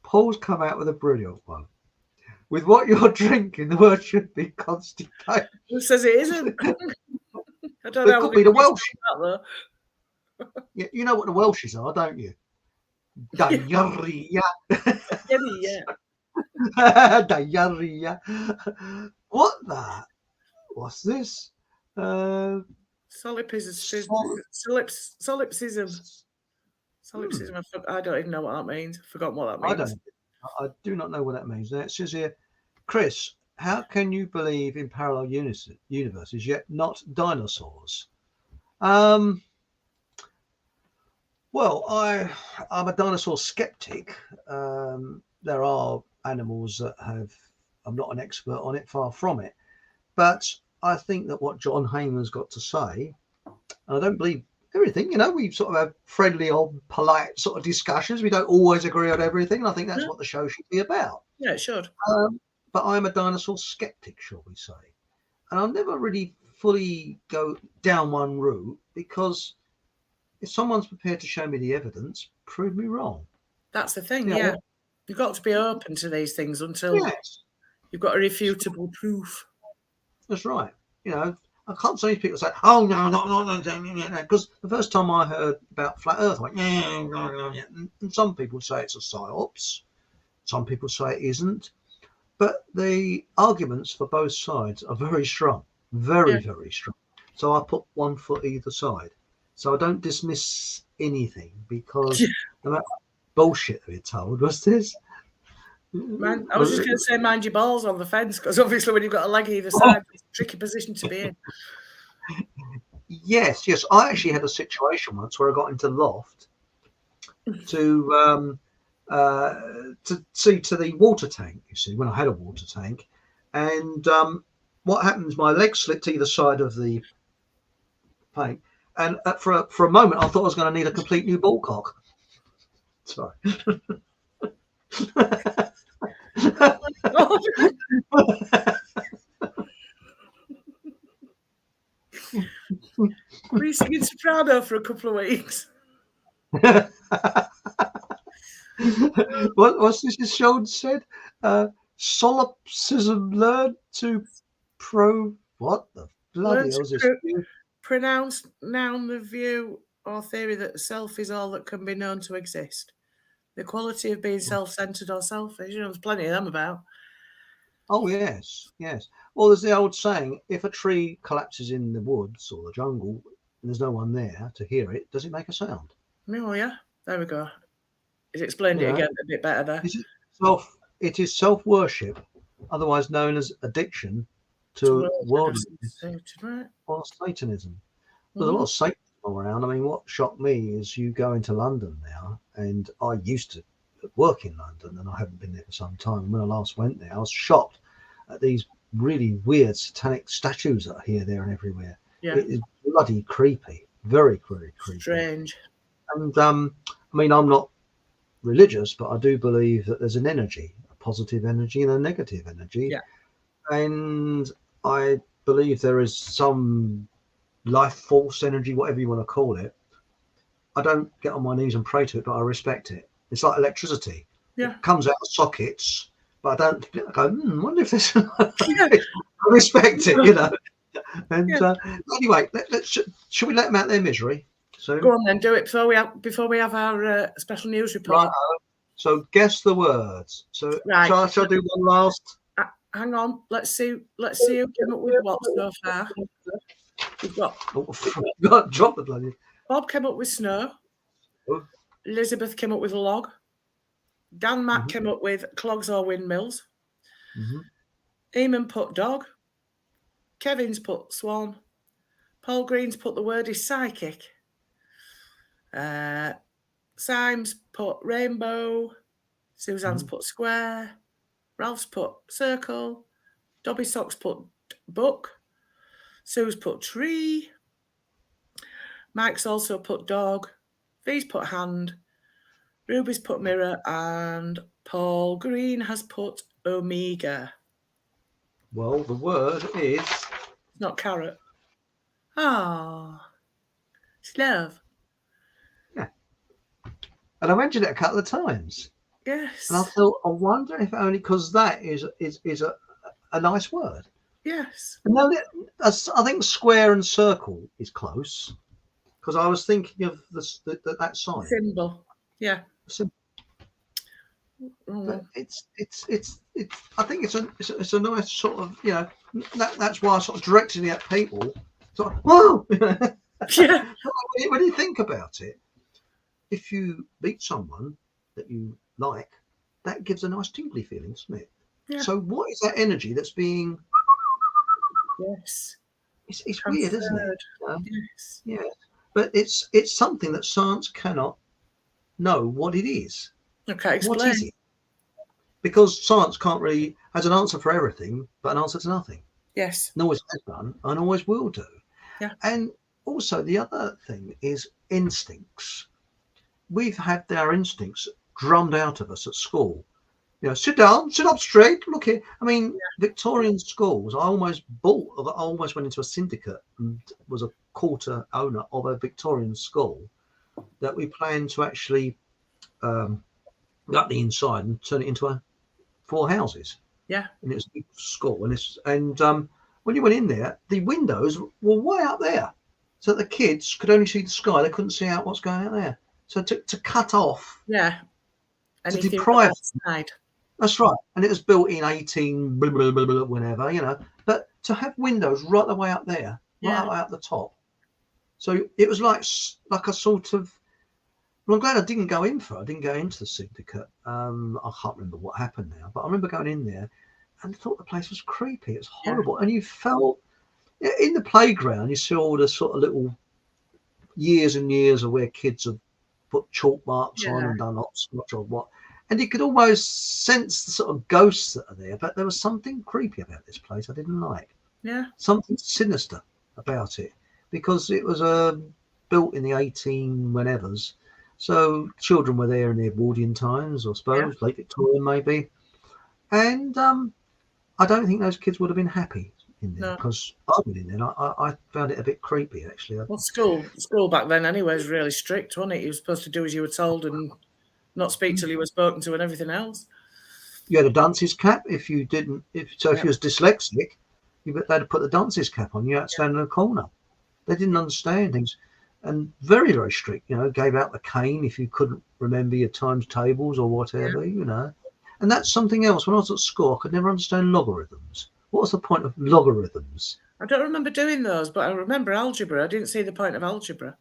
Speaker 1: Paul's come out with a brilliant one. With what you're drinking, the word should be constipation.
Speaker 2: Who says it isn't? I don't know.
Speaker 1: It could be the Welsh.
Speaker 2: That,
Speaker 1: yeah, you know what the Welshes are, don't you? Diarrhea. Diarrhea. What that? What's this?
Speaker 2: Solipsism. Solipsism. I don't even know what that means. I've forgotten what that means.
Speaker 1: I do not know what that means. Now it says here, Chris, how can you believe in parallel universes yet not dinosaurs? Well, I'm a dinosaur skeptic. There are animals that I'm not an expert on it, far from it. But I think that what John Heyman's got to say, and I don't believe everything, we sort of have friendly, old, polite sort of discussions. We don't always agree on everything. And I think that's what the show should be about.
Speaker 2: Yeah, it should.
Speaker 1: But I'm a dinosaur skeptic, shall we say. And I'll never really fully go down one route, because if someone's prepared to show me the evidence, prove me wrong.
Speaker 2: That's the thing, yeah. You've got to be open to these things until you've got irrefutable proof. That's
Speaker 1: right. I can't say people say, oh, no, because the first time I heard about flat Earth, I went, and some people say it's a psyops. Some people say it isn't. But the arguments for both sides are very strong, very strong. So I put one foot either side. So I don't dismiss anything, because no matter what bullshit we're told, was this?
Speaker 2: Man, I was just going to say, mind your balls on the fence, because obviously when you've got a leg either side, it's a tricky position to be in.
Speaker 1: Yes. I actually had a situation once where I got into loft to see to the water tank, you see, when I had a water tank. And what happens, my legs slipped either side of the tank, And for a moment, I thought I was going to need a complete new ball cock. Sorry.
Speaker 2: Oh, were you singing soprano for a couple of weeks?
Speaker 1: What's this Sean said? Solipsism learned to what the bloody hell is this?
Speaker 2: Pronounce noun the view or theory that the self is all that can be known to exist. The quality of being self-centered or selfish. You know, there's plenty of them about.
Speaker 1: Oh yes, yes. Well, there's the old saying: if a tree collapses in the woods or the jungle and there's no one there to hear it, does it make a sound?
Speaker 2: Oh yeah, there we go. He's explained it again a bit better there.
Speaker 1: It is self-worship, otherwise known as addiction to worldliness or Satanism. There's a lot of Satanism around. I mean, what shocked me is you go into London now, and I used to work in London, and I haven't been there for some time. And when I last went there, I was shocked at these really weird satanic statues that are here, there, and everywhere.
Speaker 2: Yeah.
Speaker 1: It is bloody creepy, very, very creepy.
Speaker 2: Strange.
Speaker 1: And I mean, I'm not religious, but I do believe that there's an energy, a positive energy and a negative energy.
Speaker 2: Yeah.
Speaker 1: And I believe there is some life force energy, whatever you want to call it. I don't get on my knees and pray to it, but I respect it. It's like electricity.
Speaker 2: Yeah.
Speaker 1: It comes out of sockets, but I don't go, I wonder if this. I respect it, you know. And anyway, should we let them out their misery? So
Speaker 2: go on then, do it before we have our special news report.
Speaker 1: Right. So guess the words. So shall I do one last?
Speaker 2: Hang on. Let's see who came up with what so far. We've got
Speaker 1: drop the bloody.
Speaker 2: Bob came up with snow.
Speaker 1: Oh.
Speaker 2: Elizabeth came up with log. Dan Matt came up with clogs or windmills. Eamon put dog. Kevin's put swan. Paul Green's put the word is psychic. Symes put rainbow. Suzanne's put square. Ralph's put circle. Dobby Socks put book. Sue's put tree. Mike's also put dog. V's put hand. Ruby's put mirror. And Paul Green has put omega.
Speaker 1: Well, the word is...
Speaker 2: It's not carrot. Ah. It's love.
Speaker 1: Yeah. And I mentioned it a couple of times.
Speaker 2: Yes.
Speaker 1: And I thought, I wonder if only because that is a nice word.
Speaker 2: Yes.
Speaker 1: And then I think square and circle is close because I was thinking of that sign.
Speaker 2: Symbol. Yeah.
Speaker 1: Symbol. But it's I think it's a nice sort of, you know, that's why I sort of directed it at people. So, whoa!
Speaker 2: Yeah.
Speaker 1: When you think about it, if you meet someone that you like, that gives a nice tingly feeling, doesn't it?
Speaker 2: Yeah.
Speaker 1: So what is that energy that's being?
Speaker 2: Yes.
Speaker 1: It's weird, isn't it?
Speaker 2: Yes.
Speaker 1: Yeah. But it's something that science cannot know what it is.
Speaker 2: Okay, explain.
Speaker 1: What is it? Because science can't really has an answer for everything, but an answer to nothing.
Speaker 2: Yes.
Speaker 1: And always has done, and always will do.
Speaker 2: Yeah.
Speaker 1: And also the other thing is instincts. We've had our instincts drummed out of us at school. You know, sit down, sit up straight, look here. I mean, Victorian schools, I almost went into a syndicate and was a quarter owner of a Victorian school that we planned to actually gut the inside and turn it into 4 houses.
Speaker 2: Yeah.
Speaker 1: And it was a big school. And when you went in there, the windows were way up there. So the kids could only see the sky. They couldn't see out what's going out there. So to cut off.
Speaker 2: Yeah.
Speaker 1: To deprive. That's right. And it was built in 18 blah, blah, blah, blah, whenever, you know. But to have windows right the way up there, right out the top. So it was like a sort of. Well, I'm glad I didn't go into the syndicate. I can't remember what happened now, but I remember going in there and thought the place was creepy. It was horrible. And you felt in the playground, you see all the sort of little years and years of where kids have put chalk marks on and done hopscotch or what. And you could almost sense the sort of ghosts that are there, but there was something creepy about this place I didn't like.
Speaker 2: Yeah.
Speaker 1: Something sinister about it because it was built in the 18 whenevers. So children were there in the Edwardian times, I suppose, late Victorian maybe. And I don't think those kids would have been happy in there because I went in there and I found it a bit creepy, actually.
Speaker 2: Well, school back then anyway was really strict, wasn't it? You were supposed to do as you were told and not speak till you were spoken to and everything else.
Speaker 1: You had a dunce's cap if you didn't. If you was dyslexic, they had to put the dunce's cap on. You had to stand in a corner. They didn't understand things, and very, very strict. Gave out the cane if you couldn't remember your times tables or whatever. And that's something else. When I was at school, I could never understand logarithms. What was the point of logarithms?
Speaker 2: I don't remember doing those, but I remember algebra. I didn't see the point of algebra.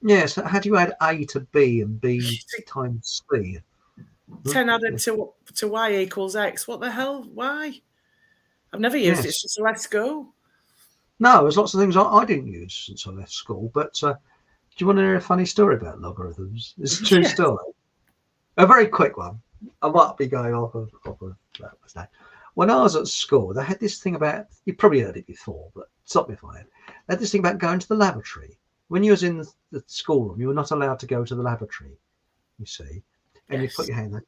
Speaker 1: Yes, had you add A to B and B times C?
Speaker 2: 10 added to y equals x. What the hell? Why? I've never used it since I left school.
Speaker 1: No, there's lots of things I didn't use since I left school. But do you want to hear a funny story about logarithms? It's a true story. A very quick one. I might be going off of that. When I was at school, they had this thing about, you probably heard it before, but stop me if I have. They had this thing about going to the lavatory. When you was in the schoolroom, you were not allowed to go to the lavatory, you see. And you put your hand there.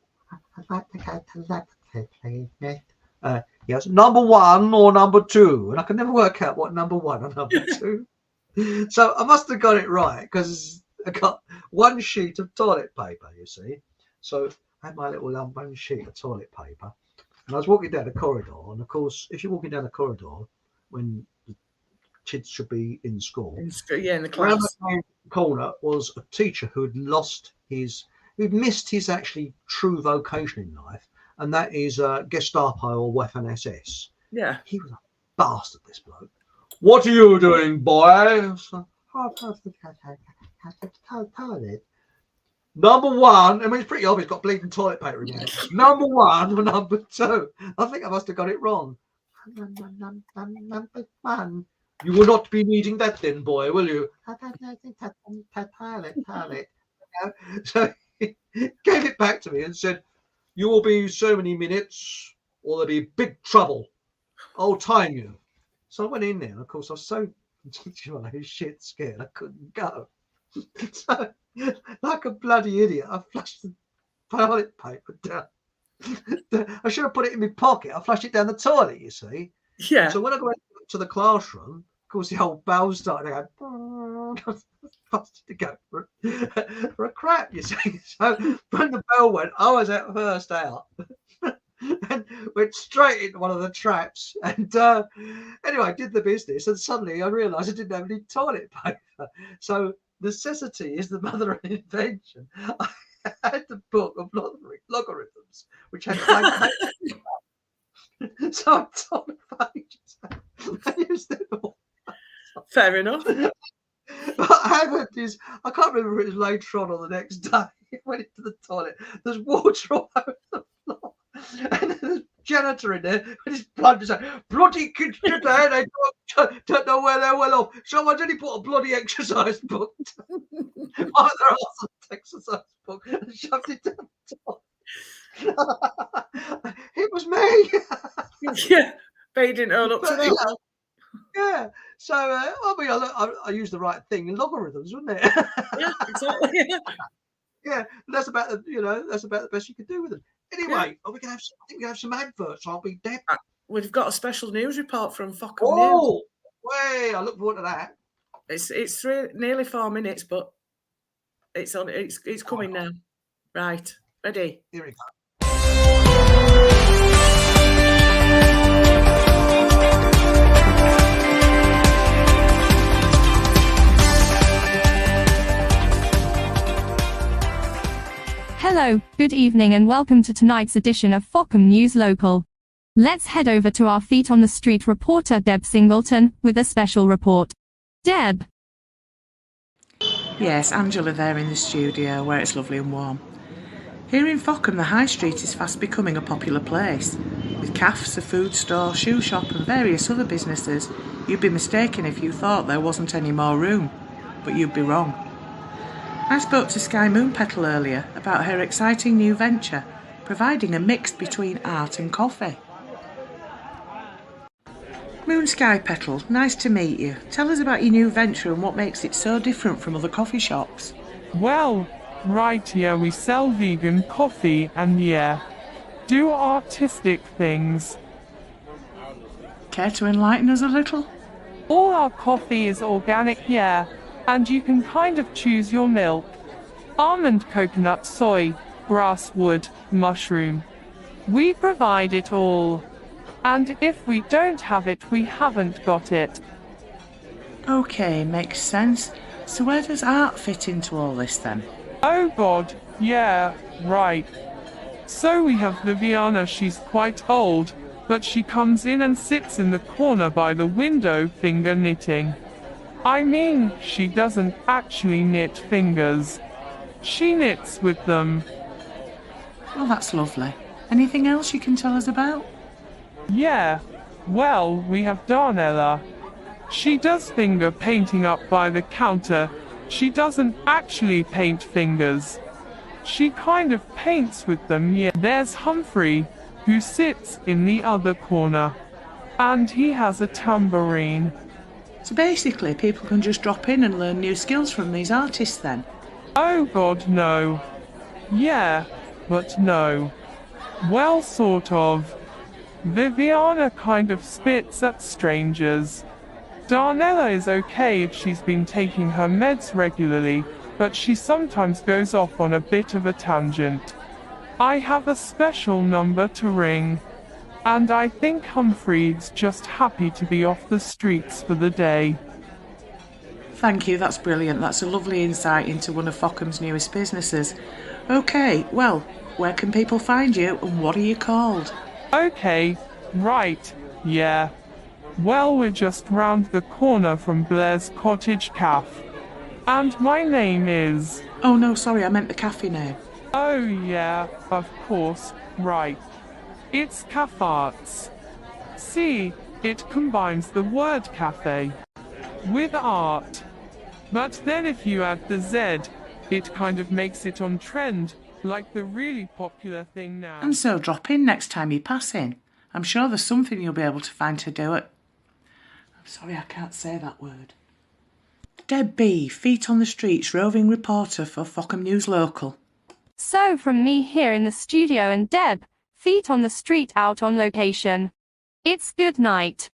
Speaker 1: I'd like to go to the lavatory, please. Yes, number 1 or number 2. And I could never work out what number 1 or number 2. So I must have got it right because I got one sheet of toilet paper, you see. So I had my little one sheet of toilet paper. And I was walking down the corridor. And of course, if you're walking down the corridor when the kids should be in school.
Speaker 2: In the class.
Speaker 1: Around the corner was a teacher who'd missed his actually true vocation in life, and that is Gestapo or Waffen SS.
Speaker 2: Yeah.
Speaker 1: He was a bastard, this bloke. What are you doing, boy? Toilet. Number 1, I mean, it's pretty obvious, got bleeding toilet paper in there. Number 1 or number 2? I think I must have got it wrong. Number 1. You will not be needing that then, boy, will you? Toilet. So he gave it back to me and said, you will be so many minutes or there'll be big trouble. I'll time you. So I went in there, and of course I was so shit scared I couldn't go. So, like a bloody idiot, I flushed the toilet paper down. I should have put it in my pocket. I flushed it down the toilet, you see.
Speaker 2: Yeah.
Speaker 1: So when I went to the classroom, of course the old bell started going, to go for a crap, you see. So when the bell went, I was at first out and went straight into one of the traps. And anyway, I did the business, and suddenly I realised I didn't have any toilet paper. So necessity is the mother of invention. I had the book of logarithms, which had blank paper. So I tore the pages. I used them all.
Speaker 2: Fair enough.
Speaker 1: What happened is, I can't remember if it was later on or the next day. It went into the toilet. There's water all over the floor. And there's a janitor in there with his blood. Like, bloody kids today, they don't know where they're well off. Someone's only put a bloody exercise book. Either else exercise book and shoved it down the toilet. It was me.
Speaker 2: Yeah, but you didn't own up to that.
Speaker 1: Yeah, so I used the right thing in logarithms, wasn't it?
Speaker 2: Yeah, exactly.
Speaker 1: Yeah, that's about the best you could do with them. Anyway, I think we can have some adverts. I'll be dead.
Speaker 2: We've got a special news report from Falcon.
Speaker 1: Oh, way! I look forward to that.
Speaker 2: It's nearly 4 minutes, but it's on. It's coming now. Right, ready?
Speaker 1: Here we go.
Speaker 3: Hello, good evening and welcome to tonight's edition of Falcon News Local. Let's head over to our feet on the street reporter Deb Singleton with a special report. Deb.
Speaker 2: Yes, Angela there in the studio where it's lovely and warm. Here in Falcon, the high street is fast becoming a popular place. With cafes, a food store, shoe shop and various other businesses, you'd be mistaken if you thought there wasn't any more room. But you'd be wrong. I spoke to Sky Moon Petal earlier about her exciting new venture, providing a mix between art and coffee. Moon Sky Petal, nice to meet you. Tell us about your new venture and what makes it so different from other coffee shops.
Speaker 4: Well, right, yeah, we sell vegan coffee and do artistic things.
Speaker 2: Care to enlighten us a little?
Speaker 4: All our coffee is organic, and you can kind of choose your milk. Almond, coconut, soy, grass, wood, mushroom. We provide it all. And if we don't have it, we haven't got it.
Speaker 2: Okay, makes sense. So where does art fit into all this then?
Speaker 4: Oh God, yeah, right. So we have Viviana, she's quite old, but she comes in and sits in the corner by the window finger knitting. I mean, she doesn't actually knit fingers. She knits with them.
Speaker 2: Well, that's lovely. Anything else you can tell us about?
Speaker 4: Yeah, well, we have Darnella. She does finger painting up by the counter. She doesn't actually paint fingers. She kind of paints with them, There's Humphrey, who sits in the other corner. And he has a tambourine.
Speaker 2: So basically, people can just drop in and learn new skills from these artists then?
Speaker 4: Oh God, no. Yeah, but no. Well, sort of. Viviana kind of spits at strangers. Darnella is okay if she's been taking her meds regularly, but she sometimes goes off on a bit of a tangent. I have a special number to ring. And I think Humphrey's just happy to be off the streets for the day.
Speaker 2: Thank you, that's brilliant. That's a lovely insight into one of Falcon's newest businesses. Okay, well, where can people find you and what are you called?
Speaker 4: Okay, right, Well, we're just round the corner from Blair's Cottage Cafe. And my name is...
Speaker 2: Oh no, sorry, I meant the cafe name.
Speaker 4: Oh yeah, of course, right. It's Cafarts. See, it combines the word cafe with art. But then if you add the Z, it kind of makes it on trend, like the really popular thing now.
Speaker 2: And so drop in next time you pass in. I'm sure there's something you'll be able to find to do it. I'm sorry, I can't say that word. Deb B, feet on the streets, roving reporter for Falcon News Local.
Speaker 3: So from me here in the studio and Deb, feet on the street out on location. It's good night.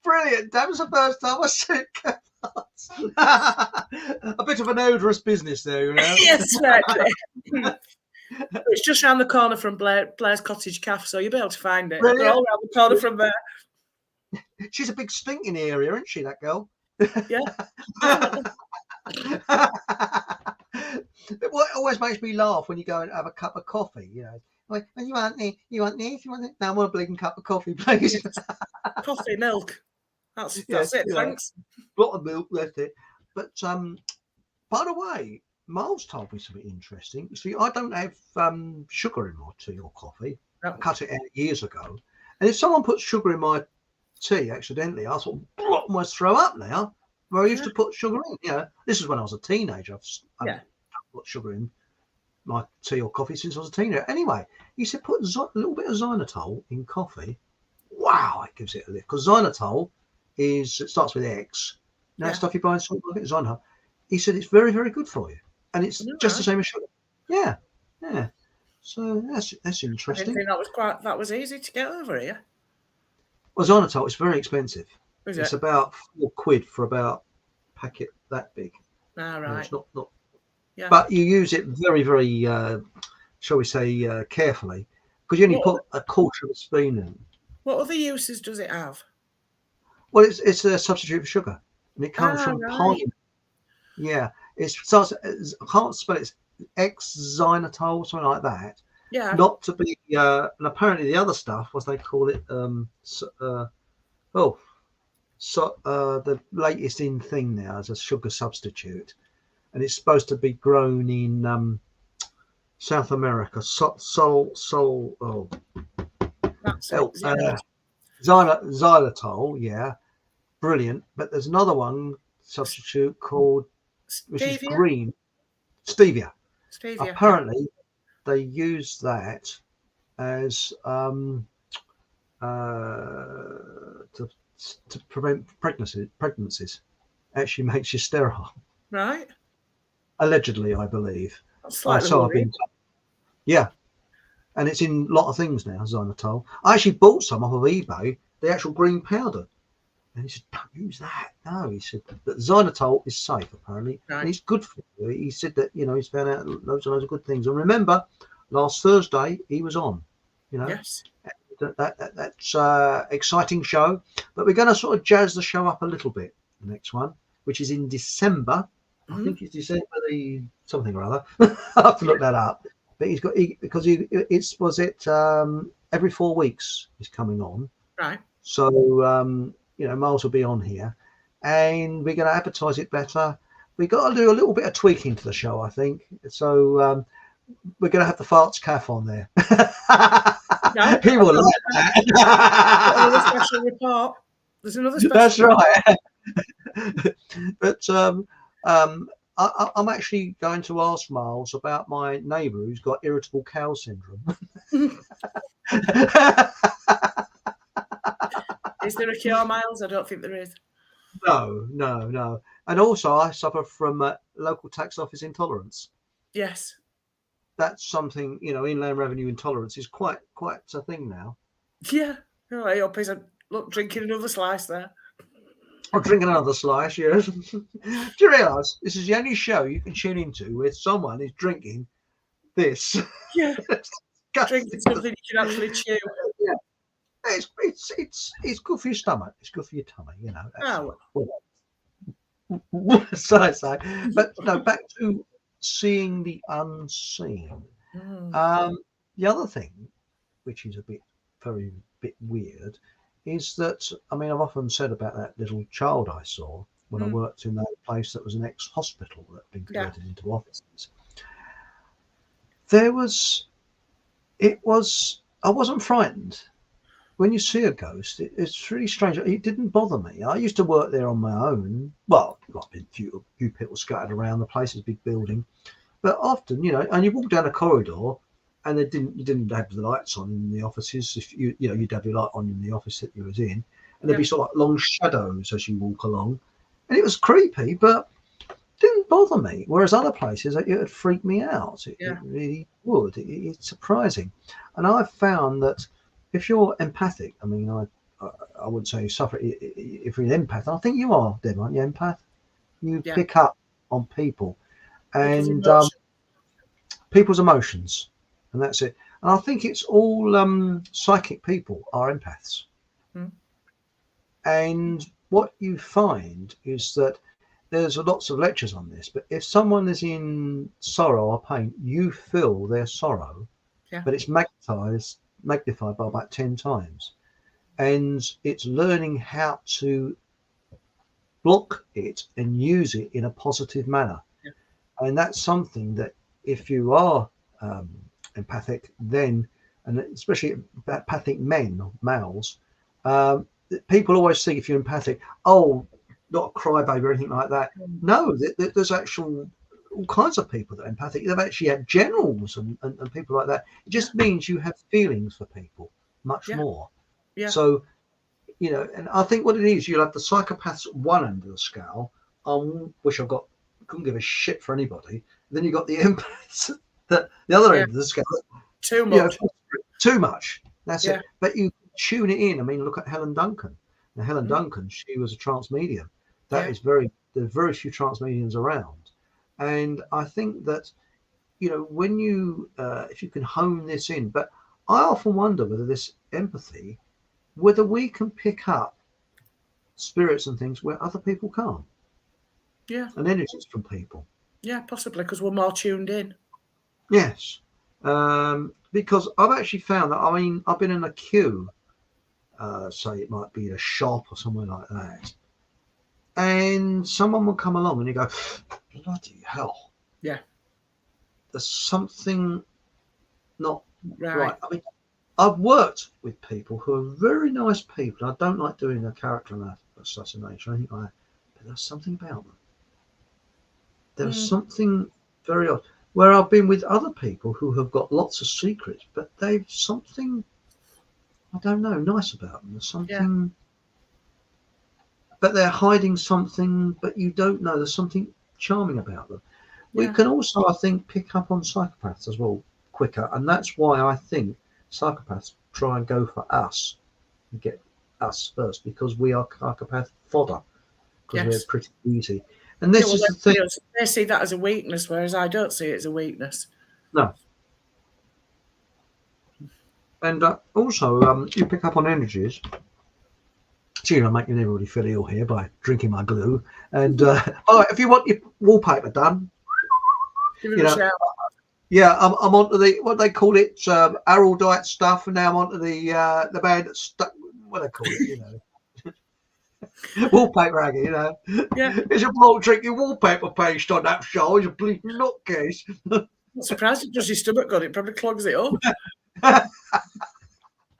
Speaker 1: Brilliant. That was the first time I said Cafarts. A bit of an odorous business there, you know.
Speaker 2: Yes, right. It's just round the corner from Blair's Cottage Cafe, so you'll be able to find it.
Speaker 1: Brilliant.
Speaker 2: They're all round the corner from there.
Speaker 1: She's a big stinking area, isn't she, that girl?
Speaker 2: Yeah.
Speaker 1: What always makes me laugh when you go and have a cup of coffee, you know. Like, you want this? You want this? No, I want a bleeding cup of coffee, please.
Speaker 2: Coffee, milk. That's it, thanks.
Speaker 1: Lot of milk, that's it. But by the way, Miles told me something interesting. You see, I don't have sugar in my tea or coffee.
Speaker 2: No.
Speaker 1: I cut it out years ago. And if someone puts sugar in my tea accidentally, I sort of almost throw up now. Where I used to put sugar in. You know, this is when I was a teenager. I've put sugar in my tea or coffee since I was a teenager. Anyway, he said put a little bit of xylitol in coffee. Wow, it gives it a lift. Because xylitol it starts with X. Now stuff you buy in supermarket is xylitol. He said it's very, very good for you. And it's just the same as sugar. Yeah. So that's interesting.
Speaker 2: I didn't think that was easy to get over here.
Speaker 1: Well, xylitol is very expensive.
Speaker 2: Is
Speaker 1: it's
Speaker 2: it?
Speaker 1: about £4 for about a packet that big.
Speaker 2: Ah, right.
Speaker 1: It's not. But you use it very, very, shall we say, carefully, because you only put a quarter of a spoon in.
Speaker 2: What other uses does it have?
Speaker 1: Well, it's a substitute for sugar, and it comes from pine. Yeah, I can't spell it. It's X-xylitol, something like that.
Speaker 2: Yeah.
Speaker 1: Not to be, and apparently the other stuff, what they call it, the latest in thing now is a sugar substitute, and it's supposed to be grown in South America. Xylitol, yeah, brilliant. But there's another one substitute called, which is
Speaker 2: Stevia?
Speaker 1: green, stevia.
Speaker 2: Stevia.
Speaker 1: Apparently, they use that as to prevent pregnancies. Actually makes you sterile.
Speaker 2: Right.
Speaker 1: Allegedly, I believe.
Speaker 2: That's slightly
Speaker 1: So I've been. Yeah, and it's in a lot of things now. Xylitol. I actually bought some off of eBay. The actual green powder. And he said, "Don't use that." No, he said that xylitol is safe apparently,
Speaker 2: Right.
Speaker 1: and it's good for you. He said that he's found out loads of good things. And remember, last Thursday he was on.
Speaker 2: Yes.
Speaker 1: That's exciting show. But we're going to sort of jazz the show up a little bit. The next one, which is in December. I think it's December the something or other. I have to look that up. But every 4 weeks he's coming on.
Speaker 2: Right.
Speaker 1: So Miles will be on here, and we're going to advertise it better. We got to do a little bit of tweaking to the show, I think. So we're going to have the Farts Caff on there.
Speaker 2: No,
Speaker 1: he will like that.
Speaker 2: Another special report. There's another special.
Speaker 1: That's right. But I'm actually going to ask Miles about my neighbour who's got irritable cow syndrome.
Speaker 2: Is there a cure, Miles? I don't think there is.
Speaker 1: No. And also, I suffer from local tax office intolerance.
Speaker 2: Yes.
Speaker 1: That's something, Inland Revenue intolerance is quite a thing now.
Speaker 2: Yeah. Oh, I hope he's drinking another slice there.
Speaker 1: Or drinking another slice, yes. Do you realise this is the only show you can tune into where someone is drinking this?
Speaker 2: Yeah. Drinking something you can actually chew.
Speaker 1: Yeah. It's good for your stomach. It's good for your tummy, So I say. But no, back to seeing the unseen. The other thing, which is a very bit weird, is that I've often said about that little child I saw when I worked in that place that was an ex-hospital that had been converted into offices. I wasn't frightened. When you see a ghost, it's really strange. It didn't bother me. I used to work there on my own. Well, got a few people scattered around the place, it's a big building. But often, and you walk down a corridor and you didn't have the lights on in the offices. If you'd have your light on in the office that you was in, and there'd be sort of like long shadows as you walk along. And it was creepy, but didn't bother me. Whereas other places, it would freak me out. It really would. It's surprising. And I've found that if you're empathic, I wouldn't say you suffer if you're an empath. I think you are, Deb, aren't you? Empath. You pick up on people and people's emotions, and that's it. And I think it's all psychic people are empaths. And what you find is that there's lots of lectures on this, but if someone is in sorrow or pain, you feel their sorrow, but it's magnified by about 10 times. And it's learning how to block it and use it in a positive manner. And that's something that if you are empathic, then, and especially empathic males, people always think if you're empathic, not a crybaby or anything like that. No, there's all kinds of people that are empathic. They've actually had generals and people like that. It just means you have feelings for people much more. Yeah. So, and I think what it is, you'll have the psychopaths at one end of the scale, which couldn't give a shit for anybody. Then you've got the empaths at the other end of the scale.
Speaker 2: Too much.
Speaker 1: Too much. That's it. But you tune it in. Look at Helen Duncan. Now, Helen Duncan, she was a trance medium. There's very few trance mediums around. And I think that, when you, if you can hone this in, but I often wonder whether this empathy, whether we can pick up spirits and things where other people can't. Yeah. And energies from people.
Speaker 2: Yeah, possibly, because we're more tuned in.
Speaker 1: Yes. Because I've actually found that, I've been in a queue, say it might be a shop or somewhere like that. And someone will come along and you go, bloody hell. Yeah. There's something not right. I've worked with people who are very nice people. I don't like doing their character enough. assassination. I think but there's something about them. There's something very odd. Where I've been with other people who have got lots of secrets, but they've something, I don't know, nice about them. There's something, but they're hiding something, but you don't know. There's something charming about them. We can also, I think, pick up on psychopaths as well quicker, and that's why I think psychopaths try and go for us and get us first, because we are psychopath fodder, because we're pretty easy. And this is the thing.
Speaker 2: They see that as a weakness, whereas I don't see it as a weakness.
Speaker 1: No. And also, you pick up on energies. Gee, I'm making everybody feel ill here by drinking my glue. And if you want your wallpaper done,
Speaker 2: give it a shout.
Speaker 1: Yeah, I'm onto the, what they call it, Araldite stuff, and now I'm onto the band that's stuck. What they call it, wallpaper aggie,
Speaker 2: Yeah.
Speaker 1: There's a bloke drinking wallpaper paste on that show. He's a bleeding nutcase.
Speaker 2: I'm surprised it does your stomach good. It probably clogs it up.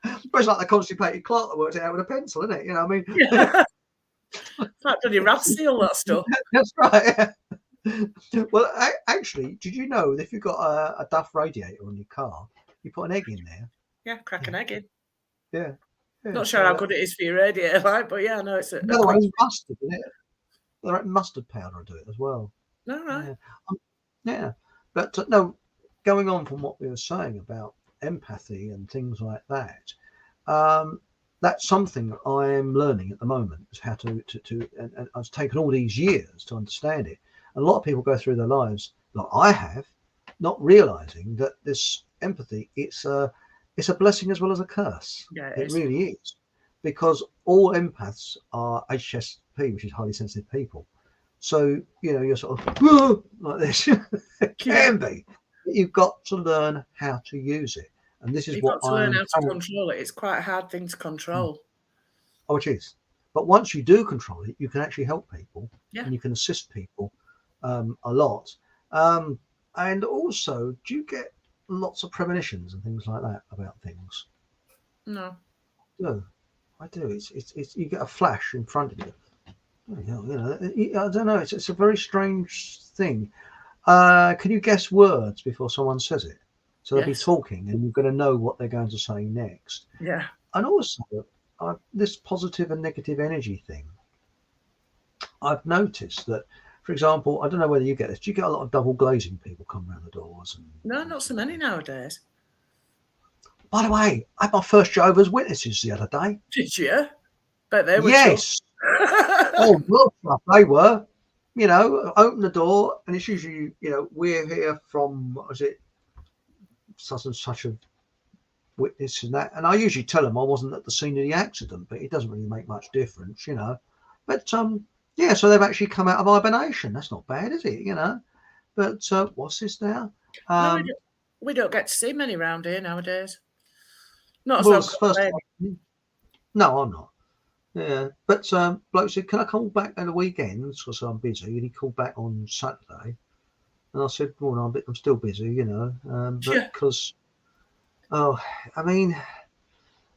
Speaker 1: It's like the constipated clerk that worked it out with a pencil, isn't it? You know what I mean?
Speaker 2: Yeah. It's like bloody rat seal, that stuff.
Speaker 1: That's right. Yeah. Well, actually, did you know that if you've got a Duff radiator on your car, you put an egg in there?
Speaker 2: Yeah, crack an egg in.
Speaker 1: Yeah.
Speaker 2: Not sure how good it is for your radiator, right? But yeah, no, it's a
Speaker 1: another one is mustard, isn't it? The mustard powder will do it as well.
Speaker 2: All right.
Speaker 1: Yeah. But no, going on from what we were saying about empathy and things like that, that's something I am learning at the moment, is how to and it's taken all these years to understand it. And a lot of people go through their lives, like I have, not realizing that this empathy, it's a blessing as well as a curse.
Speaker 2: Yeah,
Speaker 1: it really is, because all empaths are HSP, which is highly sensitive people. So you're sort of like this. It can be. You've got to learn how to use it, and this is
Speaker 2: You've
Speaker 1: what
Speaker 2: got to learn how to control it. It's quite a hard thing to control.
Speaker 1: Oh, it is. But once you do control it, you can actually help people, and you can assist people a lot. And also, do you get lots of premonitions and things like that about things?
Speaker 2: No.
Speaker 1: No, I do. It's you get a flash in front of you. I don't know. It's a very strange thing. Can you guess words before someone says it? So they'll be talking, and you're going to know what they're going to say next.
Speaker 2: Yeah.
Speaker 1: And also, this positive and negative energy thing. I've noticed that, for example, I don't know whether you get this. Do you get a lot of double glazing people come around the doors?
Speaker 2: No, not so many nowadays.
Speaker 1: By the way, I had my first Jehovah's Witnesses the other day.
Speaker 2: Did you? Bet they were.
Speaker 1: Yes. Oh, well, they were. Open the door, and it's usually, we're here from, what was it, such and such a witness and that. And I usually tell them I wasn't at the scene of the accident, but it doesn't really make much difference, But, so they've actually come out of hibernation. That's not bad, is it, But what's this now?
Speaker 2: No, we don't get to see many around here nowadays. Not as
Speaker 1: No, I'm not. Yeah, but bloke said, "Can I call back at the weekends? Because I'm busy." And he called back on Saturday, and I said, "Well, no, I'm still busy, but because, I mean,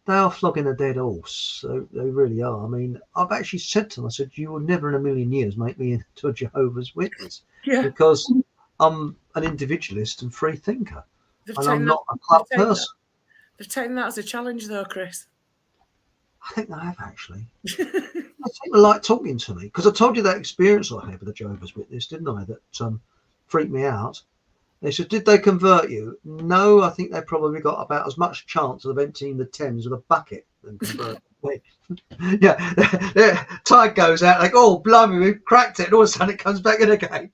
Speaker 1: they are flogging a dead horse. So they really are. I mean, I've actually said to them, I said, you will never in a million years make me into a Jehovah's Witness, because I'm an individualist and free thinker, and I'm not a club person."
Speaker 2: They've taken that as a challenge, though, Chris.
Speaker 1: I think they have, actually. I think they like talking to me, because I told you that experience I had with the Jehovah's Witness, didn't I? That freaked me out. They said, "Did they convert you?" No, I think they probably got about as much chance of emptying the Thames with a bucket than converting me. Yeah, tide goes out, like, "Oh, blimey, we've cracked it," and all of a sudden it comes back in again.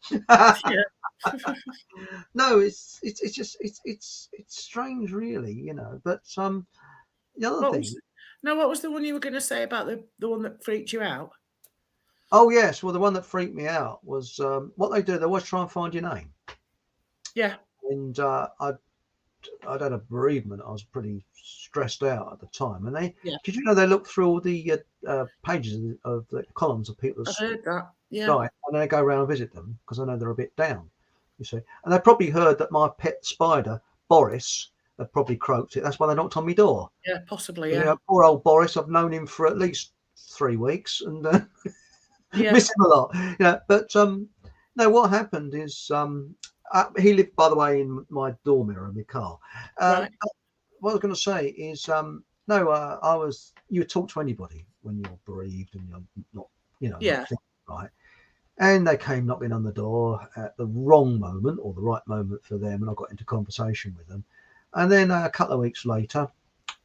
Speaker 1: No, it's strange, really, But the other thing.
Speaker 2: What was the one you were going to say about the one that freaked you out?
Speaker 1: Oh yes, well, the one that freaked me out was what they do. They always try and find your name.
Speaker 2: Yeah.
Speaker 1: And I'd had a bereavement. I was pretty stressed out at the time, and did you know they look through all the pages of the columns of people that
Speaker 2: I heard that. Yeah.
Speaker 1: died, and they go around and visit them because I know they're a bit down. You see, and they probably heard that my pet spider Boris had probably croaked it. That's why they knocked on my door.
Speaker 2: Yeah, possibly. Yeah.
Speaker 1: Poor old Boris. I've known him for at least 3 weeks and
Speaker 2: Yeah.
Speaker 1: miss him a lot. Yeah, but no, what happened is he lived, by the way, in my door mirror in my car.
Speaker 2: Right.
Speaker 1: What I was going to say is no, you talk to anybody when you're bereaved and you're not, not
Speaker 2: Yeah.
Speaker 1: thinking right. And they came knocking on the door at the wrong moment or the right moment for them, and I got into conversation with them. And then a couple of weeks later,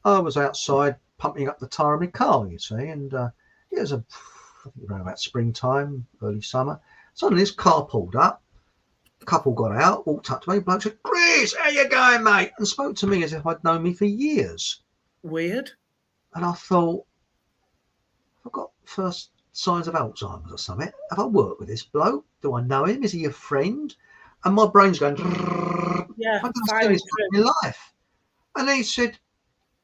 Speaker 1: I was outside pumping up the tyre of my car, you see, and it was I think around about springtime, early summer. Suddenly this car pulled up, a couple got out, walked up to me, bloke said, "Chris, how you going, mate?" and spoke to me as if I'd known me for years.
Speaker 2: Weird.
Speaker 1: And I thought, I've got first signs of Alzheimer's or something. Have I worked with this bloke? Do I know him? Is he a friend? And my brain's going,
Speaker 2: Yeah.
Speaker 1: I've never seen
Speaker 2: Firing
Speaker 1: this
Speaker 2: through.
Speaker 1: in my life. And he said,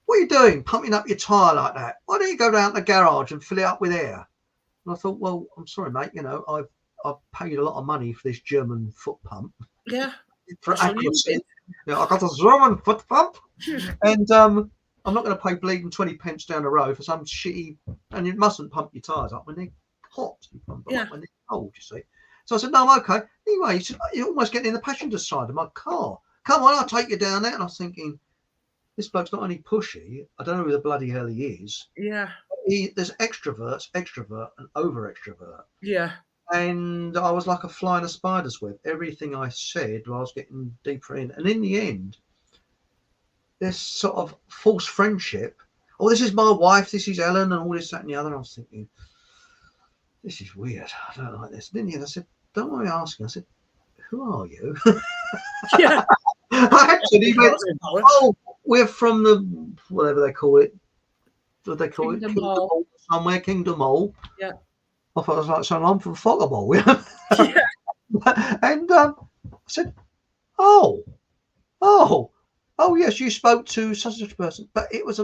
Speaker 1: "What are you doing, pumping up your tyre like that? Why don't you go down to the garage and fill it up with air?" And I thought, well, I'm sorry, mate. I've paid a lot of money for this German foot pump
Speaker 2: Yeah.
Speaker 1: for
Speaker 2: I shall use
Speaker 1: accuracy.
Speaker 2: it.
Speaker 1: I got a German foot pump, and I'm not going to pay bleeding 20 pence down the road for some shitty. And you mustn't pump your tyres up when they're hot. You pump them up when they're cold. You see. So I said, "No, I'm okay." Anyway, he said, "You're almost getting in the passenger side of my car. Come on, I'll take you down there." And I was thinking, this bloke's not only pushy, I don't know who the bloody hell he is.
Speaker 2: Yeah.
Speaker 1: There's extrovert, and over extrovert.
Speaker 2: Yeah.
Speaker 1: And I was like a fly in a spider's web. Everything I said, I was getting deeper in. And in the end, this sort of false friendship. Oh, this is my wife, this is Ellen, and all this, that, and the other. And I was thinking, this is weird. I don't like this. And I said, "Don't worry asking." I said, "Who are you?"
Speaker 2: Yeah.
Speaker 1: Actually, he went, "Oh, we're from the whatever they call it. What they call
Speaker 2: Kingdom
Speaker 1: it? Kingdom
Speaker 2: Hall.
Speaker 1: Hall somewhere. Kingdom Hall."
Speaker 2: Yeah.
Speaker 1: I thought I was like saying, "I'm from Falcon."
Speaker 2: Yeah.
Speaker 1: And I said, "Oh, yes, you spoke to such and such a person," but it was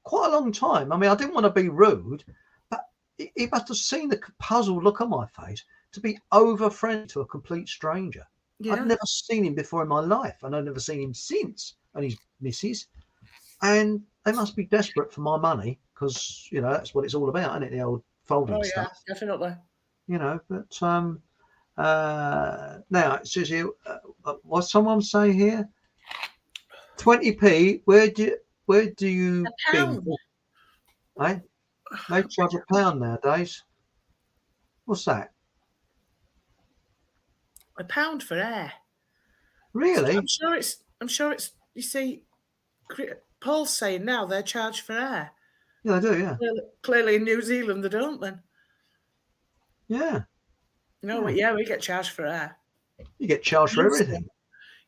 Speaker 1: quite a long time. I mean, I didn't want to be rude, but he must have seen the puzzled look on my face to be over friendly to a complete stranger.
Speaker 2: Yeah.
Speaker 1: I'd never seen him before in my life, and I've never seen him since. And his missus, and they must be desperate for my money because that's what it's all about, isn't it? The old folding
Speaker 2: Oh yeah,
Speaker 1: stuff,
Speaker 2: definitely.
Speaker 1: But now it says here, what someone say here, 20p. Where do you
Speaker 2: A pound.
Speaker 1: Eh? They charge £1 nowadays. What's that?
Speaker 2: £1 for air.
Speaker 1: Really?
Speaker 2: I'm sure it's. You see, Paul's saying now they're charged for air.
Speaker 1: Yeah, they do. Yeah.
Speaker 2: Clearly, in New Zealand they don't. Then.
Speaker 1: Yeah.
Speaker 2: No, yeah, we get charged for air.
Speaker 1: You get charged for everything.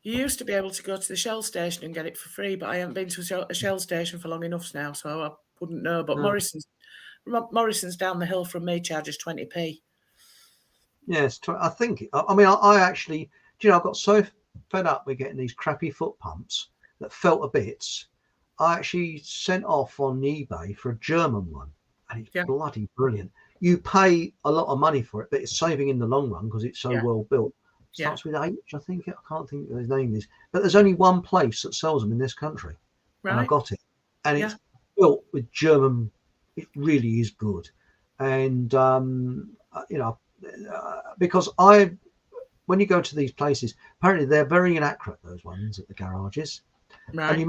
Speaker 2: You used to be able to go to the Shell station and get it for free, but I haven't been to a Shell station for long enough now, so I wouldn't know. But
Speaker 1: No.
Speaker 2: Morrison's down the hill from me charges 20p.
Speaker 1: Yes, I think. I mean, I actually, I got so fed up with getting these crappy foot pumps that felt a bits. I actually sent off on eBay for a German one, and it's bloody brilliant. You pay a lot of money for it, but it's saving in the long run because it's so well built. Starts with H, I think. I can't think what his name is, but there's only one place that sells them in this country, and I got it, and it's built with German. It really is good, and because when you go to these places, apparently they're very inaccurate, those ones at the garages, and you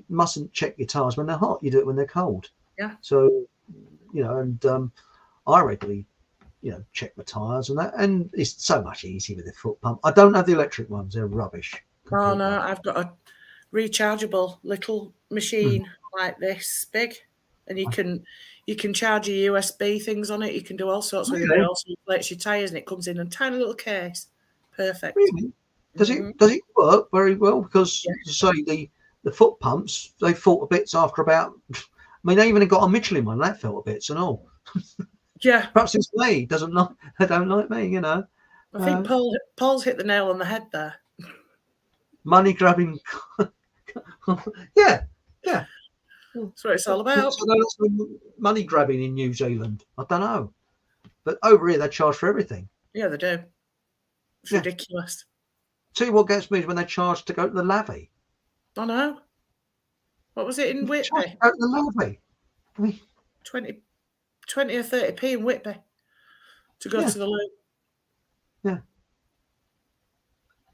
Speaker 1: mustn't check your tires when they're hot. You do it when they're cold.
Speaker 2: Yeah.
Speaker 1: So, and I regularly, check my tires and that, and it's so much easier with the foot pump. I don't have the electric ones; they're rubbish.
Speaker 2: Oh no, I've got a rechargeable little machine like this big, and you can charge your USB things on it. You can do all sorts with it. It also inflates your tires, and it comes in a tiny little case. Perfect.
Speaker 1: Really? Does it work very well? Because say the foot pumps, they filter bits after about. I mean, they even got a Michelin one that filter bits and all.
Speaker 2: Yeah.
Speaker 1: Perhaps it's me. They don't like me. I
Speaker 2: think Paul's hit the nail on the head there.
Speaker 1: Money grabbing. Yeah.
Speaker 2: That's what it's all about.
Speaker 1: Money grabbing in New Zealand. I don't know, but over here they charge for everything.
Speaker 2: Yeah, they do. It's ridiculous.
Speaker 1: Tell you what gets me is when they charge to go to the lavvy.
Speaker 2: I know. What was it in Whitby?
Speaker 1: Go to the lavvy. I mean,
Speaker 2: 20. 20 or 30p in Whitby to go to the loo.
Speaker 1: Yeah.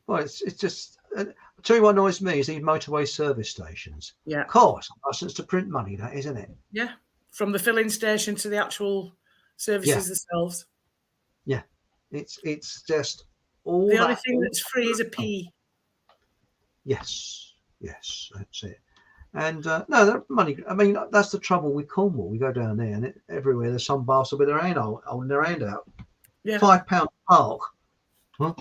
Speaker 1: Well, it's just. I'll tell you what annoys me is these motorway service stations.
Speaker 2: Yeah.
Speaker 1: Of course, license to print money, that isn't it?
Speaker 2: Yeah. From the filling station to the actual services themselves.
Speaker 1: Yeah. It's just all
Speaker 2: the
Speaker 1: that.
Speaker 2: only thing that's free is a P.
Speaker 1: Yes, that's it. And no, that money. I mean, that's the trouble with Cornwall. We go down there, and everywhere there's some bastard with their hand holding their hand out.
Speaker 2: Yeah.
Speaker 1: £5 park. Huh?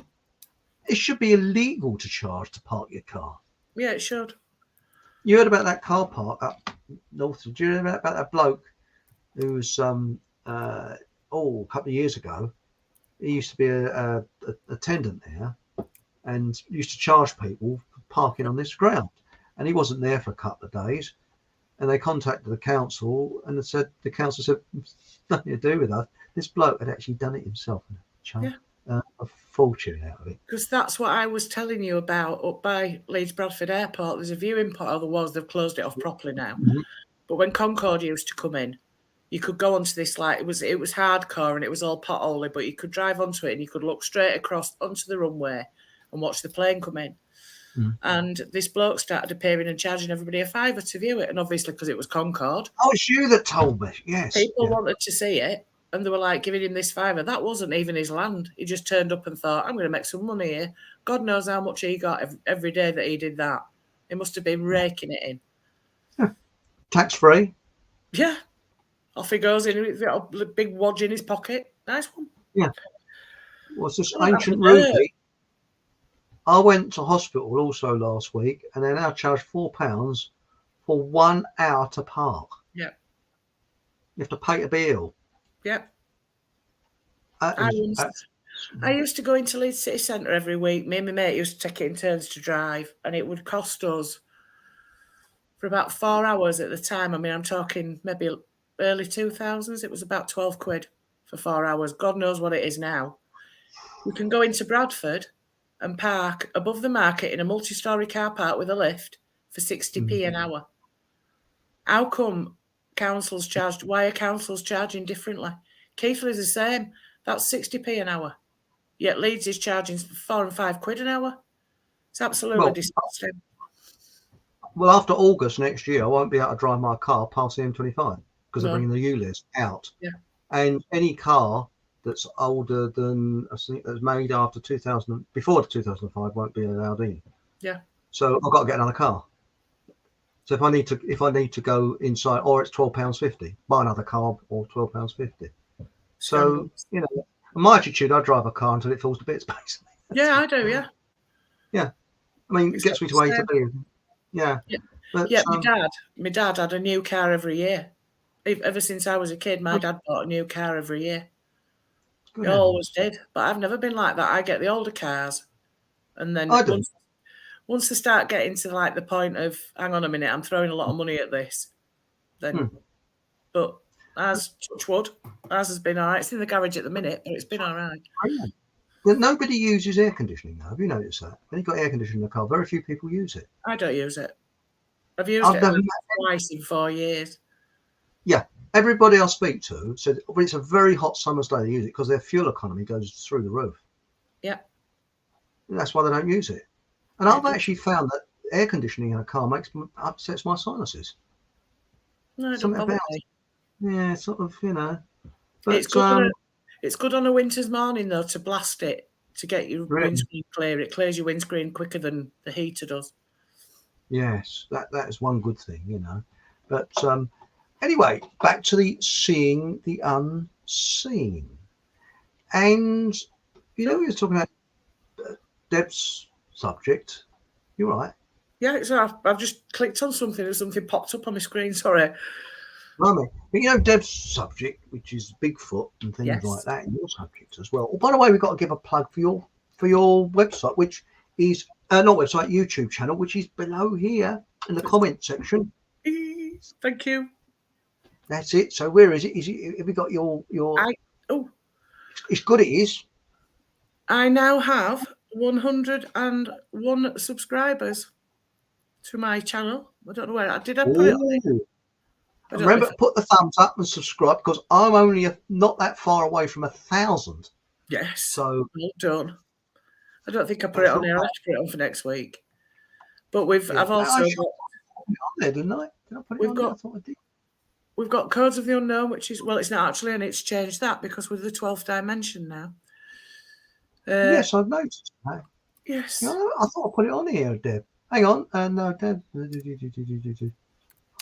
Speaker 1: It should be illegal to charge to park your car.
Speaker 2: Yeah, it should.
Speaker 1: You heard about that car park up north? Do you remember about that bloke who was a couple of years ago? He used to be a attendant there, and used to charge people for parking on this ground. And he wasn't there for a couple of days, and they contacted the council, and the council said, nothing to do with us. This bloke had actually done it himself and charged a fortune out of it.
Speaker 2: Because that's what I was telling you about up by Leeds Bradford Airport. There's a viewing point. Oh, there was. They've closed it off properly now.
Speaker 1: Mm-hmm.
Speaker 2: But when Concorde used to come in, you could go onto this, like, it was hardcore and it was all potholey, but you could drive onto it and you could look straight across onto the runway and watch the plane come in.
Speaker 1: Mm.
Speaker 2: And this bloke started appearing and charging everybody a £5 to view it. And obviously, because it was Concorde.
Speaker 1: Oh, it's you that told me. Yes.
Speaker 2: People wanted to see it, and they were like giving him this £5. That wasn't even his land. He just turned up and thought, I'm going to make some money here. God knows how much he got every day that he did that. He must have been raking it in.
Speaker 1: Yeah. Tax free.
Speaker 2: Yeah. Off he goes in with a big wodge in his pocket. Nice one.
Speaker 1: Yeah. What's this ancient Ruby? I went to hospital also last week, and they now charge £4 for 1 hour to park.
Speaker 2: Yeah.
Speaker 1: You have to pay a bill.
Speaker 2: Yeah. I used to go into Leeds City Centre every week. Me and my mate used to take it in turns to drive, and it would cost us for about 4 hours at the time. I mean, I'm talking maybe early 2000s. It was about £12 for 4 hours. God knows what it is now. You can go into Bradford and park above the market in a multi-storey car park with a lift for 60p an hour. How come councils charged? Why are councils charging differently? Keighley is the same. That's 60p an hour. Yet Leeds is charging £4 and £5 an hour. It's absolutely disgusting.
Speaker 1: Well, after August next year, I won't be able to drive my car past the M25 because they're bringing the U-list out. Yeah. And any car that's older than, I think, that's made after 2000, before 2005, won't be allowed in.
Speaker 2: Yeah.
Speaker 1: So I've got to get another car. So if I need to go inside, or it's £12.50, buy another car, or £12.50. So you know, my attitude, I drive a car until it falls to bits, basically.
Speaker 2: Yeah, I do. Yeah.
Speaker 1: Yeah. I mean, it gets me to A to B. Yeah. But,
Speaker 2: my dad had a new car every year. Ever since I was a kid, my dad bought a new car every year. He always did. But I've never been like that. I get the older cars, and then once they start getting to like the point of, hang on a minute, I'm throwing a lot of money at this, then. But as touch wood, ours has been all right. It's in the garage at the minute, but it's been all right.
Speaker 1: Well, nobody uses air conditioning now. Have you noticed that? When you've got air conditioning in the car, very few people use it.
Speaker 2: I don't use it. I've used it twice in 4 years. Yeah.
Speaker 1: Everybody I speak to said, but it's a very hot summer's day to use it because their fuel economy goes through the roof.
Speaker 2: Yeah.
Speaker 1: And that's why they don't use it. And I've actually found that air conditioning in a car upsets my sinuses.
Speaker 2: No, it don't bother me.
Speaker 1: Yeah, sort of, you know. But,
Speaker 2: it's good on a winter's morning, though, to blast it, to get your windscreen clear. It clears your windscreen quicker than the heater does. Yes,
Speaker 1: that is one good thing, you know. But anyway, back to the seeing the unseen. And, you know, we were talking about Deb's subject. You're right.
Speaker 2: Yeah, so I've just clicked on something and something popped up on my screen. Sorry.
Speaker 1: But you know Deb's subject, which is Bigfoot and things like that, and your subject as well. Oh, by the way, we've got to give a plug for your website, which is not website, YouTube channel, which is below here in the comment section.
Speaker 2: Thank you.
Speaker 1: That's it. So where is it? Have we got your? It's good. It is.
Speaker 2: I now have 101 subscribers to my channel. I don't know where. Did I put it on?
Speaker 1: Remember, put the thumbs up and subscribe because I'm only not that far away from 1,000.
Speaker 2: Yes.
Speaker 1: So
Speaker 2: well done. I don't think I put it on here. I'll have to put it on for next week. But I've also got
Speaker 1: on there, didn't I? Did I put it on there? I thought I did.
Speaker 2: We've got Codes of the Unknown, which is, well, it's not actually, and it's changed that because we're the 12th dimension now.
Speaker 1: Yes, I've noticed that.
Speaker 2: Yes.
Speaker 1: Yeah, I thought I put it on here, Deb. Hang on. No, Deb. I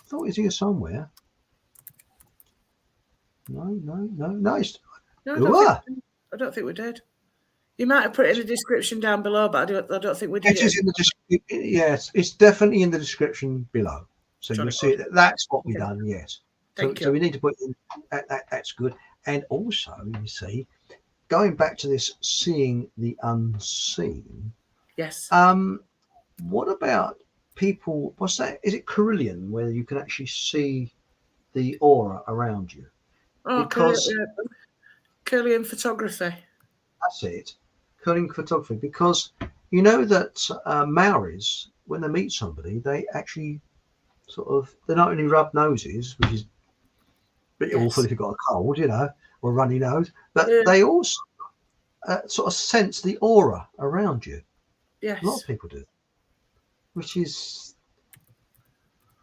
Speaker 1: thought it was here somewhere. No.
Speaker 2: I don't think we did. You might have put it in the description down below, but I don't think we did.
Speaker 1: It is in the description. Yes, it's definitely in the description below. So you'll see it. That's what we've done, yes. So we need to put in that's good. And also, you see, going back to this seeing the unseen.
Speaker 2: Yes.
Speaker 1: What about people? What's that? Is it Carillion where you can actually see the aura around you?
Speaker 2: Oh, because Carillion photography.
Speaker 1: That's it. Carillion photography. Because you know that Maoris, when they meet somebody, they actually they not only rub noses, which is a bit awful if you've got a cold, or runny nose, but they also sort of sense the aura around you.
Speaker 2: Yes.
Speaker 1: A lot of people do, which is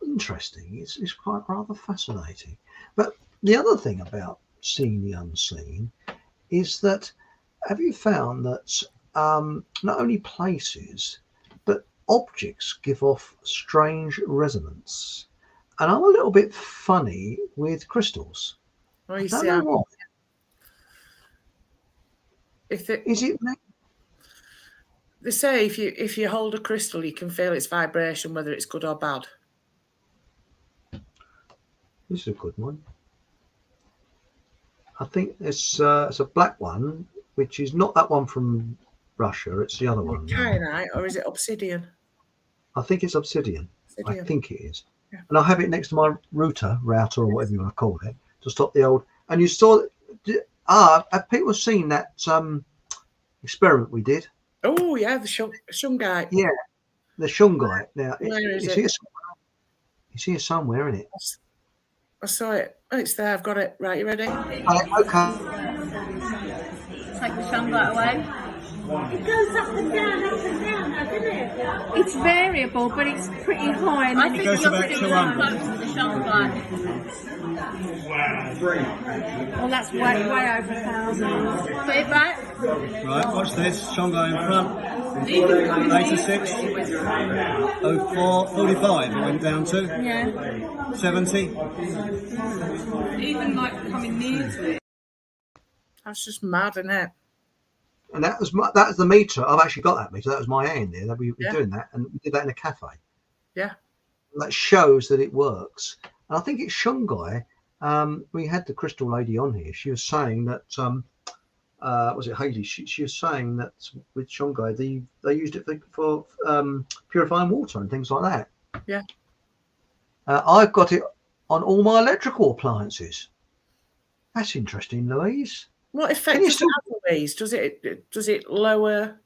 Speaker 1: interesting. It's quite rather fascinating. But the other thing about seeing the unseen is that, have you found that not only places, but objects give off strange resonance? And I'm a little bit funny with crystals.
Speaker 2: Oh,
Speaker 1: I don't know why. Is it?
Speaker 2: They say if you hold a crystal, you can feel its vibration, whether it's good or bad.
Speaker 1: This is a good one. I think it's a black one, which is not that one from Russia. It's the other one.
Speaker 2: Kyanite, or is it obsidian?
Speaker 1: I think it's obsidian. I think it is.
Speaker 2: Yeah.
Speaker 1: And I have it next to my router, or whatever you want to call it, to stop the old. And you saw, have people seen that experiment we did?
Speaker 2: Oh yeah, the shungite.
Speaker 1: Yeah, the shungite. Now,
Speaker 2: where is
Speaker 1: it? It's here somewhere, isn't it?
Speaker 2: I saw it. Oh, it's there. I've got it. Right, you ready?
Speaker 1: Okay.
Speaker 5: Take the shungite away. It goes up and down, doesn't it? It's variable, but it's pretty high. And I think
Speaker 6: goes about 200.
Speaker 5: The shungite. Well, that's way over 1,000. Put it back.
Speaker 6: Right, watch this. Shungite in front. 86. 04. 45. It went down to.
Speaker 5: Yeah.
Speaker 6: 70.
Speaker 5: Even like coming near to it.
Speaker 2: That's just mad, isn't it?
Speaker 1: And that was the meter. I've actually got that meter. That was my hand there. That we were doing that, and we did that in a cafe. Yeah. And that shows that it works. And I think it's Shungai. We had the crystal lady on here. She was saying that was it Hayley? She was saying that with Shungai, they used it for purifying water and things like that.
Speaker 2: Yeah.
Speaker 1: I've got it on all my electrical appliances. That's interesting, Louise.
Speaker 2: What effect does it have, Louise? Does it lower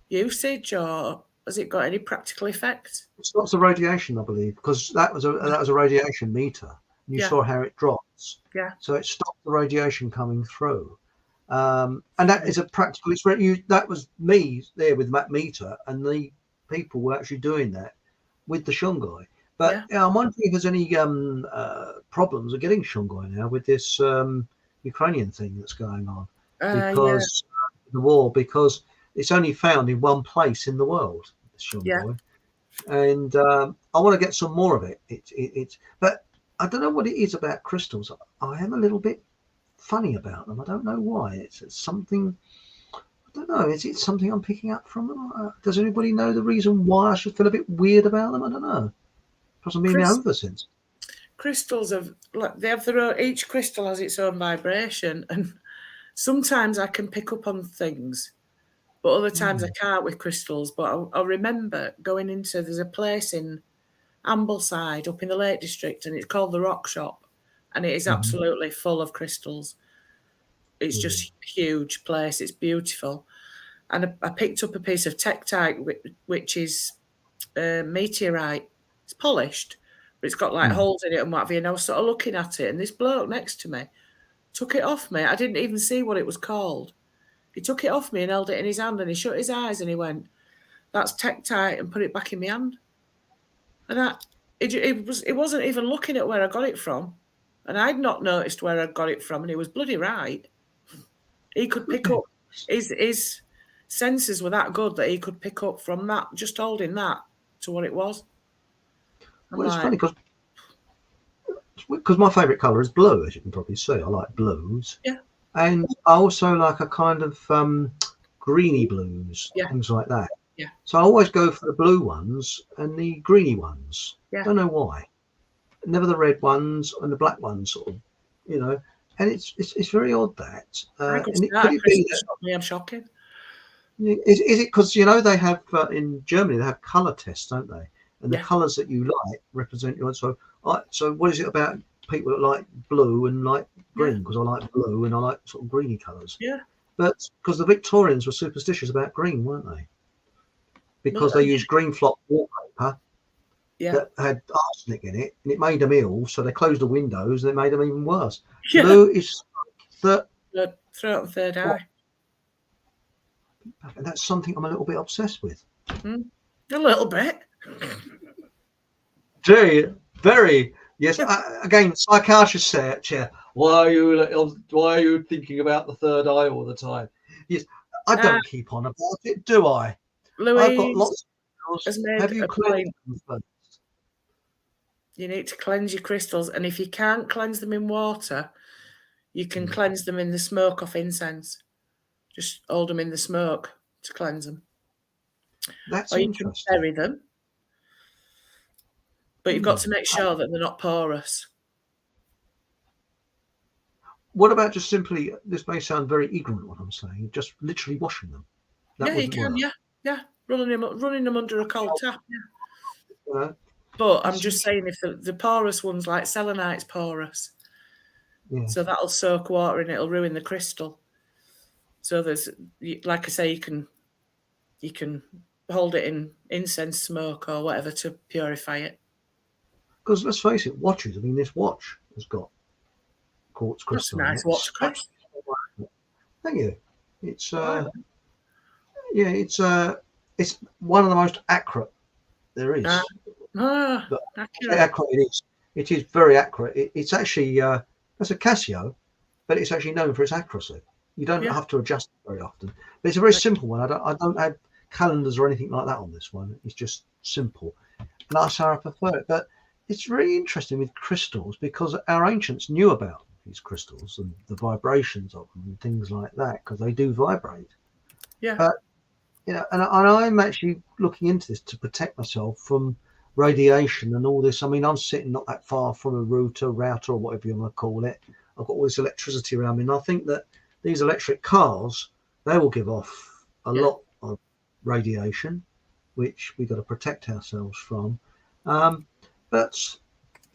Speaker 2: usage, or has it got any practical effect?
Speaker 1: It stops the radiation, I believe, because that was a radiation meter. And you saw how it drops.
Speaker 2: Yeah.
Speaker 1: So it stopped the radiation coming through. And that is a practical experience. That was me there with that meter, and the people were actually doing that with the Shungai. But I'm wondering if there's any problems of getting Shungai now with this Ukrainian thing that's going on because the war, because it's only found in one place in the world, Shungai. And I want to get some more of it. But I don't know what it is about crystals. I am a little bit funny about them. I don't know why. It's something. I don't know. Is it something I'm picking up from them? Does anybody know the reason why I should feel a bit weird about them? I don't know. Because I've been over since.
Speaker 2: Crystals they have their own. Each crystal has its own vibration, and sometimes I can pick up on things, but other times I can't with crystals. But I remember going into, there's a place in Ambleside up in the Lake District, and it's called the Rock Shop, and it is absolutely full of crystals. It's just a huge place. It's beautiful, and I picked up a piece of tektite, which is meteorite. It's polished, But it's got like holes in it and what have you. And I was sort of looking at it, and this bloke next to me took it off me. I didn't even see what it was called. He took it off me and held it in his hand, and he shut his eyes and he went, "That's Tektite," and put it back in my hand. And it wasn't even looking at where I got it from. And I'd not noticed where I got it from, and he was bloody right. He could pick up, his senses were that good that he could pick up from that, just holding that, to what it was.
Speaker 1: Well, it's funny because my favourite colour is blue, as you can probably see. I like blues.
Speaker 2: Yeah.
Speaker 1: And I also like a kind of greeny blues,
Speaker 2: Yeah.
Speaker 1: things like that.
Speaker 2: Yeah.
Speaker 1: So I always go for the blue ones and the greeny ones.
Speaker 2: Yeah.
Speaker 1: Don't know why. Never the red ones and the black ones, sort of, you know. And it's very odd that. And could it be that,
Speaker 2: I'm shocking.
Speaker 1: Is it because, you know, they have in Germany, they have colour tests, don't they? And the colours that you like represent your. So what is it about people that like blue and like green? Because I like blue and I like sort of greeny colours.
Speaker 2: Yeah.
Speaker 1: But because the Victorians were superstitious about green, weren't they? Because they used green flock wallpaper that had arsenic in it, and it made them ill. So they closed the windows, and it made them even worse.
Speaker 2: Yeah.
Speaker 1: Blue is
Speaker 2: throat and third eye.
Speaker 1: And that's something I'm a little bit obsessed with.
Speaker 2: A little bit.
Speaker 1: Very. Yes. Again, psychiatrist chair. Why are you thinking about the third eye all the time? Yes. I don't keep on about it, do I?
Speaker 2: Louise,
Speaker 1: I've got lots of crystals. Have you cleansed them first?
Speaker 2: You need to cleanse your crystals, and if you can't cleanse them in water, you can cleanse them in the smoke of incense. Just hold them in the smoke to cleanse them.
Speaker 1: That's
Speaker 2: or you
Speaker 1: interesting.
Speaker 2: can bury them, but you've got to make sure that they're not porous.
Speaker 1: What about just simply? This may sound very ignorant, what I'm saying. Just literally washing them.
Speaker 2: That you can. Work. Yeah. Running them under a cold tap.
Speaker 1: Yeah.
Speaker 2: But I'm just saying, if the porous ones, like selenite's porous, so that'll soak water and it'll ruin the crystal. So there's, like I say, you can hold it in incense smoke or whatever to purify it.
Speaker 1: Because let's face it, watches. I mean, this watch has got quartz crystal.
Speaker 2: That's a nice watch, Chris.
Speaker 1: Thank you. It's it's one of the most accurate there is. Accurate it is. It is very accurate. It's actually that's a Casio, but it's actually known for its accuracy. You don't have to adjust it very often. But it's a very simple one. I don't have calendars or anything like that on this one. It's just simple, and that's how I prefer it. But it's very interesting with crystals because our ancients knew about these crystals and the vibrations of them and things like that because they do vibrate.
Speaker 2: Yeah.
Speaker 1: But you know, and I'm actually looking into this to protect myself from radiation and all this. I mean, I'm sitting not that far from a router or whatever you want to call it. I've got all this electricity around me, and I think that these electric cars, they will give off a lot of radiation, which we've got to protect ourselves from. But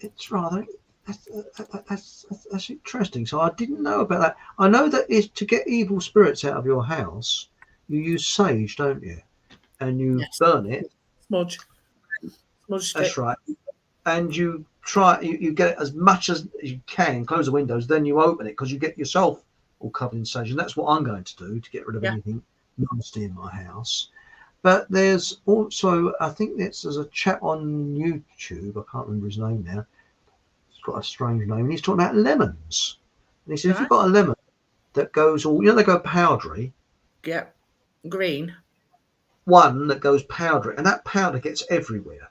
Speaker 1: it's rather that's interesting. So I didn't know about that. I know that is to get evil spirits out of your house, you use sage, don't you? And you burn it.
Speaker 2: Smudge
Speaker 1: That's
Speaker 2: stick.
Speaker 1: right. And you you get it as much as you can, close the windows, then you open it because you get yourself all covered in sage. And that's what I'm going to do to get rid of anything nasty in my house. But there's also, I think there's a chap on YouTube, I can't remember his name now. He's got a strange name, and he's talking about lemons. And he says, if you've got a lemon that goes all, they go powdery.
Speaker 2: Yeah, green.
Speaker 1: One that goes powdery, and that powder gets everywhere.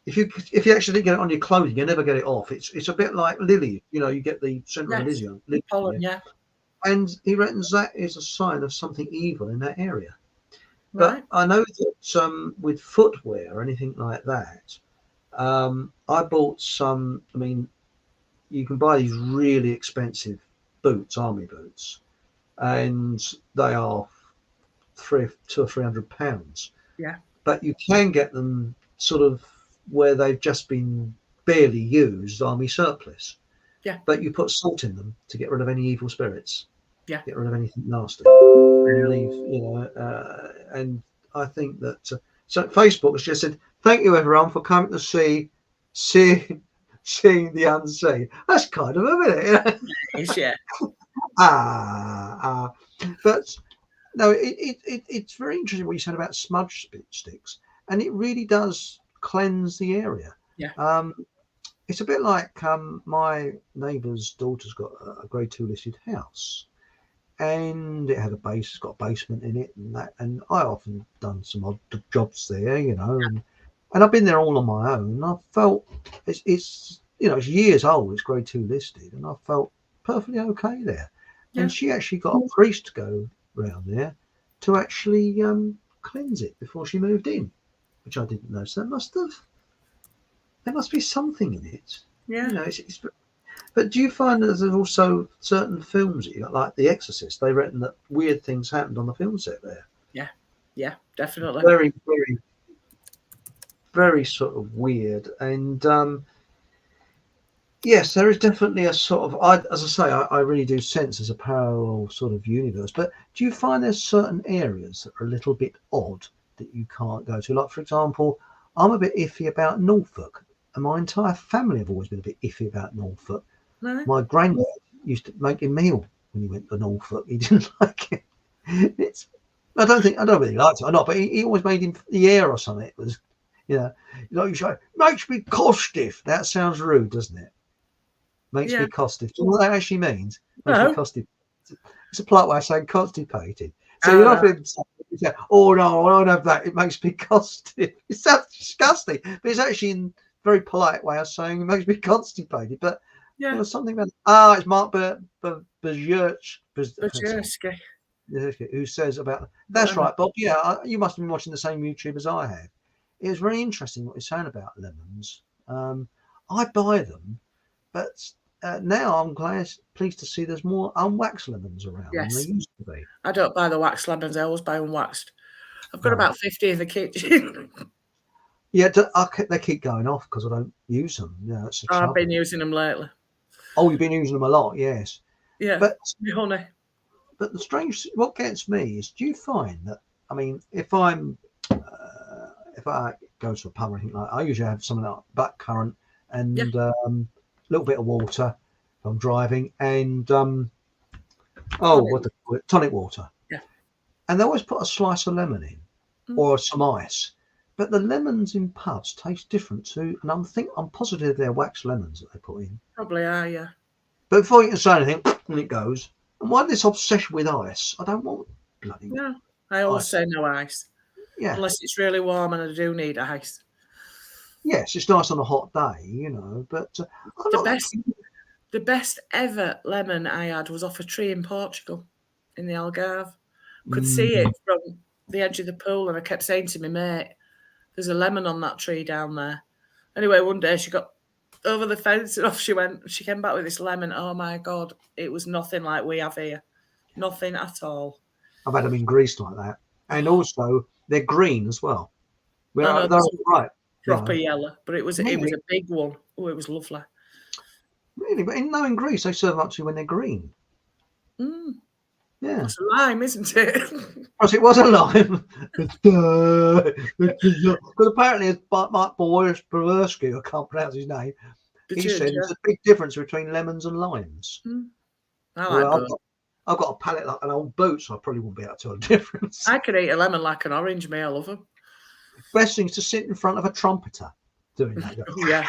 Speaker 1: If you actually get it on your clothing, you never get it off. It's a bit like lily, you get the central lily
Speaker 2: pollen,
Speaker 1: and he reckons that is a sign of something evil in that area.
Speaker 2: Right.
Speaker 1: But I know that with footwear or anything like that, I bought some. I mean, you can buy these really expensive boots, army boots, and they are £200 or £300.
Speaker 2: Yeah.
Speaker 1: But you can get them sort of where they've just been barely used, army surplus.
Speaker 2: Yeah.
Speaker 1: But you put salt in them to get rid of any evil spirits.
Speaker 2: Yeah.
Speaker 1: Get rid of anything nasty. And leave, and I think that so Facebook has just said, thank you everyone for coming to see seeing the unseen. That's kind of a minute.
Speaker 2: Yeah.
Speaker 1: But no, it's very interesting what you said about smudge sticks, and it really does cleanse the area.
Speaker 2: Yeah.
Speaker 1: It's a bit like my neighbour's daughter's got a grade 2 listed house, and it had it's got a basement in it, and I often done some odd jobs there, and I've been there all on my own. And I felt it's years old, it's grade 2 listed, and I felt perfectly okay there.
Speaker 2: Yeah.
Speaker 1: And she actually got a priest to go round there to actually cleanse it before she moved in, which I didn't know. So there must be something in it.
Speaker 2: Yeah.
Speaker 1: But do you find that there's also certain films that you got, like The Exorcist? They reckon that weird things happened on the film set there.
Speaker 2: Yeah, definitely.
Speaker 1: Very, very, very sort of weird. And yes, there is definitely a sort of, as I say, I really do sense there's a parallel sort of universe. But do you find there's certain areas that are a little bit odd that you can't go to? Like, for example, I'm a bit iffy about Norfolk, and my entire family have always been a bit iffy about Norfolk.
Speaker 2: No.
Speaker 1: My granddad used to make him meal when he went to Norfolk. He didn't like it. I don't really liked it or not, but he always made him the air or something. It was, like you say, makes me costive. That sounds rude, doesn't it? Makes me costive. Do you know what that actually means? Makes me costive. It's a polite way of saying constipated. So you're not going to say, oh no, I don't have that. It makes me costive. It sounds disgusting, but it's actually a very polite way of saying it makes me constipated. But there was something about it's Mark Brzezowski who says about that's right, Bob. Yeah, you must have been watching the same YouTube as I have. It was very interesting what he's saying about lemons. I buy them, but now I'm pleased to see there's more unwaxed lemons around than there used to be.
Speaker 2: I don't buy the waxed lemons. I always buy unwaxed. I've got about 50 in the kitchen.
Speaker 1: Yeah, they keep going off because I don't use them. Yeah, that's the trouble.
Speaker 2: I've been using them lately.
Speaker 1: Oh, you've been using them a lot, yes.
Speaker 2: Yeah,
Speaker 1: but
Speaker 2: honey.
Speaker 1: But what gets me is, do you find that? I mean, if I go to a pub or anything like, I usually have something like blackcurrant and a little bit of water if I'm driving, and tonic water. Yeah, and they always put a slice of lemon in or some ice. But the lemons in pubs taste different too, and I'm positive they're wax lemons that they put in.
Speaker 2: Probably are, yeah.
Speaker 1: But before you can say anything, and it goes. And why this obsession with ice? I don't want bloody.
Speaker 2: No, I always say no ice.
Speaker 1: Yeah,
Speaker 2: unless it's really warm and I do need ice.
Speaker 1: Yes, it's nice on a hot day, But
Speaker 2: the best ever lemon I had was off a tree in Portugal, in the Algarve. Could see it from the edge of the pool, and I kept saying to my mate, "There's a lemon on that tree down there." Anyway, one day she got over the fence and off she went. She came back with this lemon. Oh my God, it was nothing like we have here. Nothing at all.
Speaker 1: I've had them in Greece like that. And also, they're green as well.
Speaker 2: They're
Speaker 1: right.
Speaker 2: Proper yellow, but it was a big one. Oh, it was lovely.
Speaker 1: Really? But in Greece, they serve them up to you when they're green. Yeah.
Speaker 2: It's a lime, isn't it?
Speaker 1: Yes, it was a lime. Because apparently, Mike Boyersky, I can't pronounce his name, he said there's a big difference between lemons and limes. I've got a palate like an old boot, so I probably won't be able to tell the difference.
Speaker 2: I could eat a lemon like an orange, I love them.
Speaker 1: Best thing is to sit in front of a trumpeter doing that.
Speaker 2: Yeah.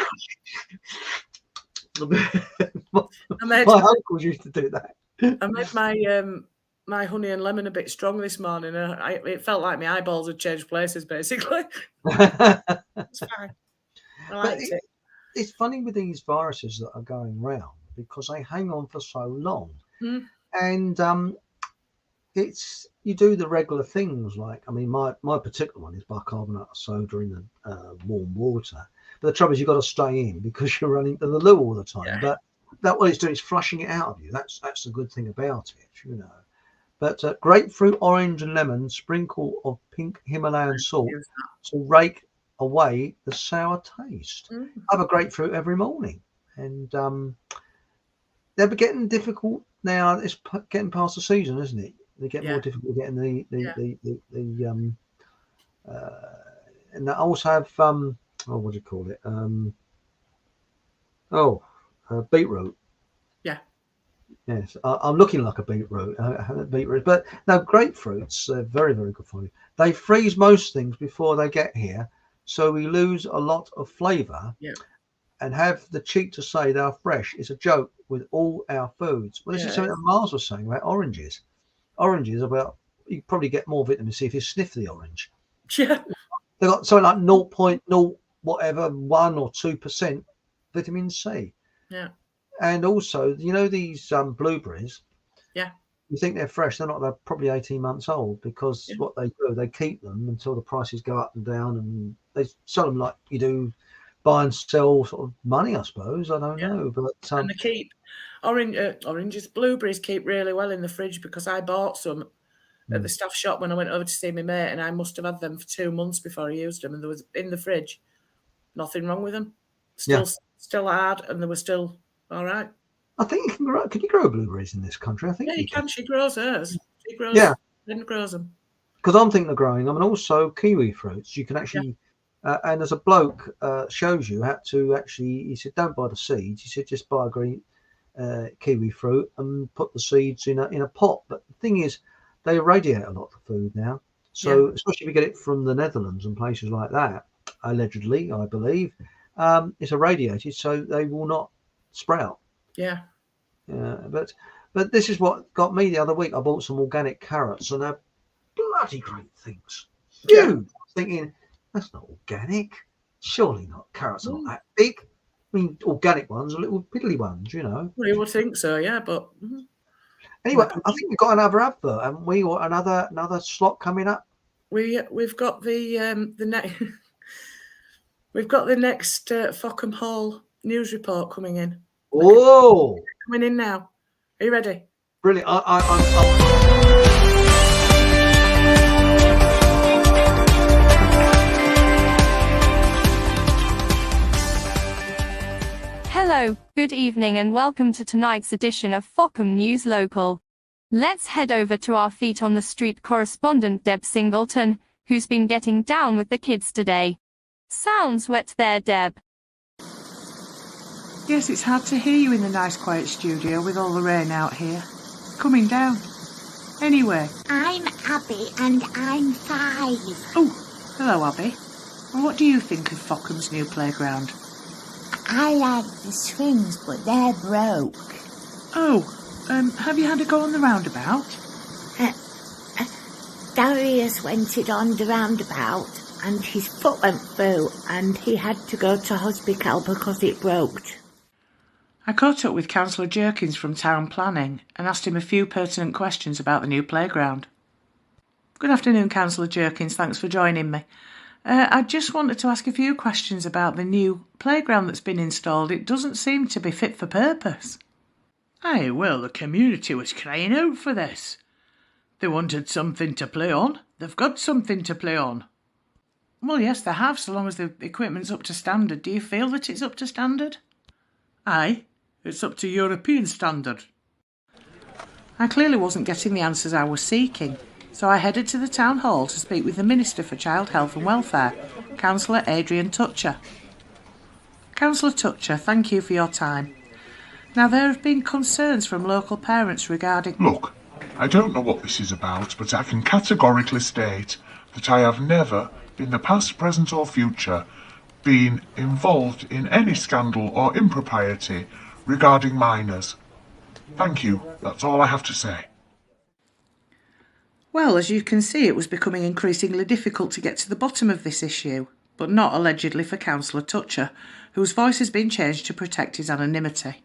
Speaker 1: My uncles used to do that.
Speaker 2: I made my honey and lemon a bit strong this morning. It felt like my eyeballs had changed places, basically. It's fine. I liked it.
Speaker 1: It's funny with these viruses that are going round because they hang on for so long. And you do the regular things like, I mean, my particular one is bicarbonate of soda in the warm water. But the trouble is you've got to stay in because you're running to the loo all the time. Yeah. But what it's doing is flushing it out of you. That's the good thing about it, But grapefruit, orange and lemon, sprinkle of pink Himalayan salt to rake away the sour taste. I have a grapefruit every morning. And they're getting difficult now. It's getting past the season, isn't it? They get more difficult getting and they also have what do you call it? Oh, beetroot.
Speaker 2: Yeah.
Speaker 1: Yes, I'm looking like a beetroot. Beetroot, but no, grapefruits. They're very, very good for you. They freeze most things before they get here, so we lose a lot of flavour.
Speaker 2: Yeah.
Speaker 1: And have the cheek to say they are fresh is a joke with all our foods. Well, this is something that Mars was saying about oranges. Oranges, about you probably get more vitamin C if you sniff the orange.
Speaker 2: Yeah.
Speaker 1: They got something like 0.0 whatever 1 or 2% vitamin C.
Speaker 2: Yeah.
Speaker 1: And also, you know these blueberries.
Speaker 2: Yeah.
Speaker 1: You think they're fresh? They're not. They're probably 18 months old because what they do, they keep them until the prices go up and down, and they sell them like you do. Buy and sell sort of money, I suppose. I don't know, but
Speaker 2: and they keep oranges, blueberries keep really well in the fridge because I bought some at the staff shop when I went over to see my mate, and I must have had them for 2 months before I used them, and there was in the fridge nothing wrong with them. Still hard, and they were still all right.
Speaker 1: I think you can grow. Can you grow blueberries in this country? I think
Speaker 2: you can. She grows hers. She grows. Then grows them.
Speaker 1: Because I'm thinking of growing them, and also kiwi fruits. You can actually. And as a bloke shows you how to actually, he said, don't buy the seeds. He said, just buy a green kiwi fruit and put the seeds in a pot. But the thing is, they irradiate a lot of food now. So especially if you get it from the Netherlands and places like that, allegedly, I believe, it's irradiated, so they will not sprout.
Speaker 2: Yeah.
Speaker 1: But this is what got me the other week. I bought some organic carrots, and they're bloody great things. Huge. Thinking, that's not organic. Surely not. Carrots are not that big. I mean, organic ones are little piddly ones, you know.
Speaker 2: Well, you would think so, yeah, but
Speaker 1: anyway, I think we've got another advert, haven't we? Or another slot coming up.
Speaker 2: We've got the next we've got the next Falcon Hall news report coming in.
Speaker 1: Oh,
Speaker 2: coming in now. Are you ready?
Speaker 1: Brilliant. I'm
Speaker 3: Hello, good evening and welcome to tonight's edition of Falcon News Local. Let's head over to our feet on the street correspondent Deb Singleton, who's been getting down with the kids today. Sounds wet there, Deb.
Speaker 7: Yes, it's hard to hear you in the nice quiet studio with all the rain out here. Coming down. Anyway.
Speaker 5: I'm Abby and I'm 5.
Speaker 7: Oh, hello Abby. Well, what do you think of Falcon's new playground?
Speaker 5: I like the swings, but they're broke.
Speaker 7: Oh, have you had a go on the roundabout?
Speaker 5: Darius went it on the roundabout and his foot went through and he had to go to hospital because it broke.
Speaker 7: I caught up with Councillor Jerkins from Town Planning and asked him a few pertinent questions about the new playground. Good afternoon, Councillor Jerkins. Thanks for joining me. I just wanted to ask a few questions about the new playground that's been installed. It doesn't seem to be fit for purpose. Aye, well, the community was crying out for this. They wanted something to play on. They've got something to play on. Well, yes, they have, so long as the equipment's up to standard. Do you feel that it's up to standard? Aye, it's up to European standard. I clearly wasn't getting the answers I was seeking, so I headed to the town hall to speak with the Minister for Child Health and Welfare, Councillor Adrian Toucher. Councillor Toucher, thank you for your time. Now, there have been concerns from local parents regarding...
Speaker 8: Look, I don't know what this is about, but I can categorically state that I have never, in the past, present or future, been involved in any scandal or impropriety regarding minors. Thank you, that's all I have to say.
Speaker 7: Well, as you can see, it was becoming increasingly difficult to get to the bottom of this issue, but not allegedly for Councillor Toucher, whose voice has been changed to protect his anonymity.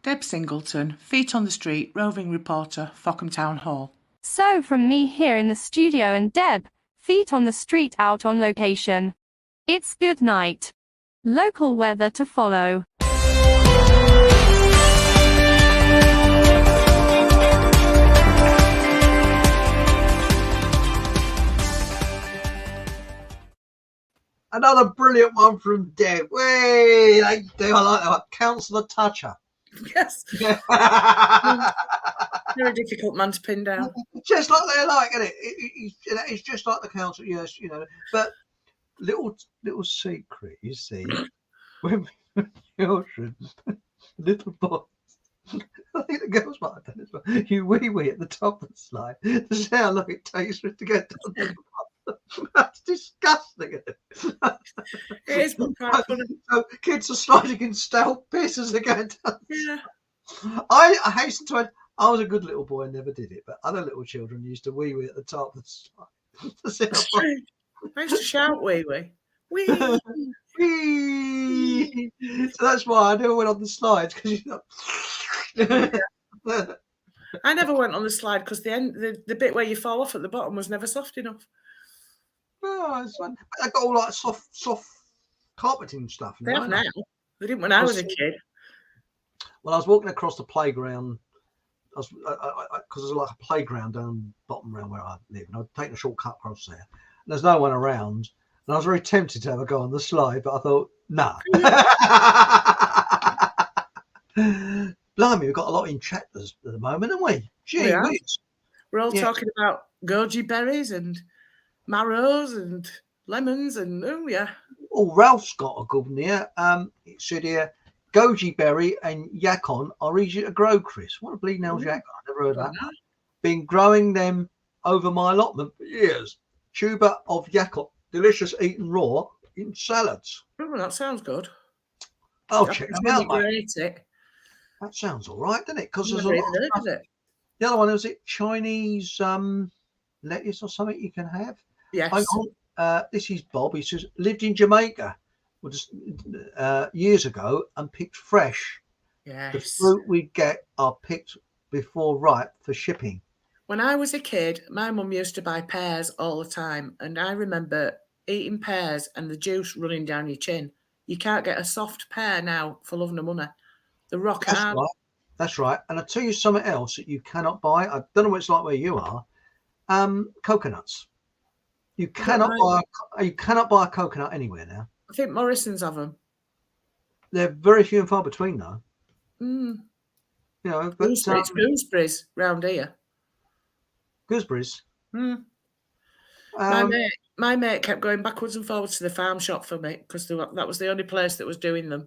Speaker 7: Deb Singleton, feet on the street, roving reporter, Falcon Town Hall.
Speaker 3: So from me here in the studio and Deb, feet on the street out on location. It's good night. Local weather to follow.
Speaker 1: Another brilliant one from Deb. Way, I like that one. Councillor Toucher.
Speaker 2: Yes. Very difficult man to pin down.
Speaker 1: Just like they like, isn't it? It's just like the council, yes, you know. But little secret, you see, when children, little boys. I think the girls might have done as well. You wee at the top of the slide to see how long it takes for it to get down to the bottom. That's disgusting.
Speaker 2: It is, but quite funny.
Speaker 1: So kids are sliding in stout piss as they go down.
Speaker 2: Yeah.
Speaker 1: I hasten to add, I was a good little boy and never did it, but other little children used to wee at the top of the slide. To see how
Speaker 2: That's
Speaker 1: far-
Speaker 2: true. I used to shout wee. Wee.
Speaker 1: Whee! So that's why I never went on the slides because
Speaker 2: I never went on the slide because the bit where you fall off at the bottom was never soft enough.
Speaker 1: Oh, it's fun. But they've got all like soft carpeting stuff.
Speaker 2: They have
Speaker 1: don't
Speaker 2: now. They didn't when I was a kid.
Speaker 1: Well, I was walking across the playground. I was because there's like a playground down bottom around where I live, and I'd taken a shortcut across there. And there's no one around, and I was very tempted to have a go on the slide, but I thought, nah. Blimey, we've got a lot in chat at the moment, haven't we? Gee whiz.
Speaker 2: We're all talking about goji berries and marrows and lemons and
Speaker 1: Oh, Ralph's got a good one here. It said here, goji berry and yakon are easy to grow, Chris. What a bleeding hell's yakon? I never heard that. Been growing them over my allotment for years. Tuber of yakon, delicious eaten raw in salads.
Speaker 2: Oh, that sounds good.
Speaker 1: I'll check them out, mate.
Speaker 2: Grate it.
Speaker 1: That sounds all right, doesn't it? Because there's a
Speaker 2: Never
Speaker 1: lot
Speaker 2: even
Speaker 1: of
Speaker 2: heard
Speaker 1: stuff.
Speaker 2: of it.
Speaker 1: The other one, was it Chinese lettuce or something you can have?
Speaker 2: Yes.
Speaker 1: This is Bob. He says, lived in Jamaica years ago and picked fresh.
Speaker 2: Yes.
Speaker 1: The fruit we get are picked before ripe for shipping.
Speaker 2: When I was a kid, my mum used to buy pears all the time, and I remember eating pears and the juice running down your chin. You can't get a soft pear now for love nor money. The rock hard.
Speaker 1: Right. That's right. And I'll tell you something else that you cannot buy. I don't know what it's like where you are. Coconuts. You cannot buy a coconut anywhere now.
Speaker 2: I think Morrison's have them.
Speaker 1: They're very few and far between, though.
Speaker 2: Mm.
Speaker 1: You know, but
Speaker 2: gooseberries round here.
Speaker 1: Gooseberries.
Speaker 2: Mm. My mate kept going backwards and forwards to the farm shop for me because that was the only place that was doing them.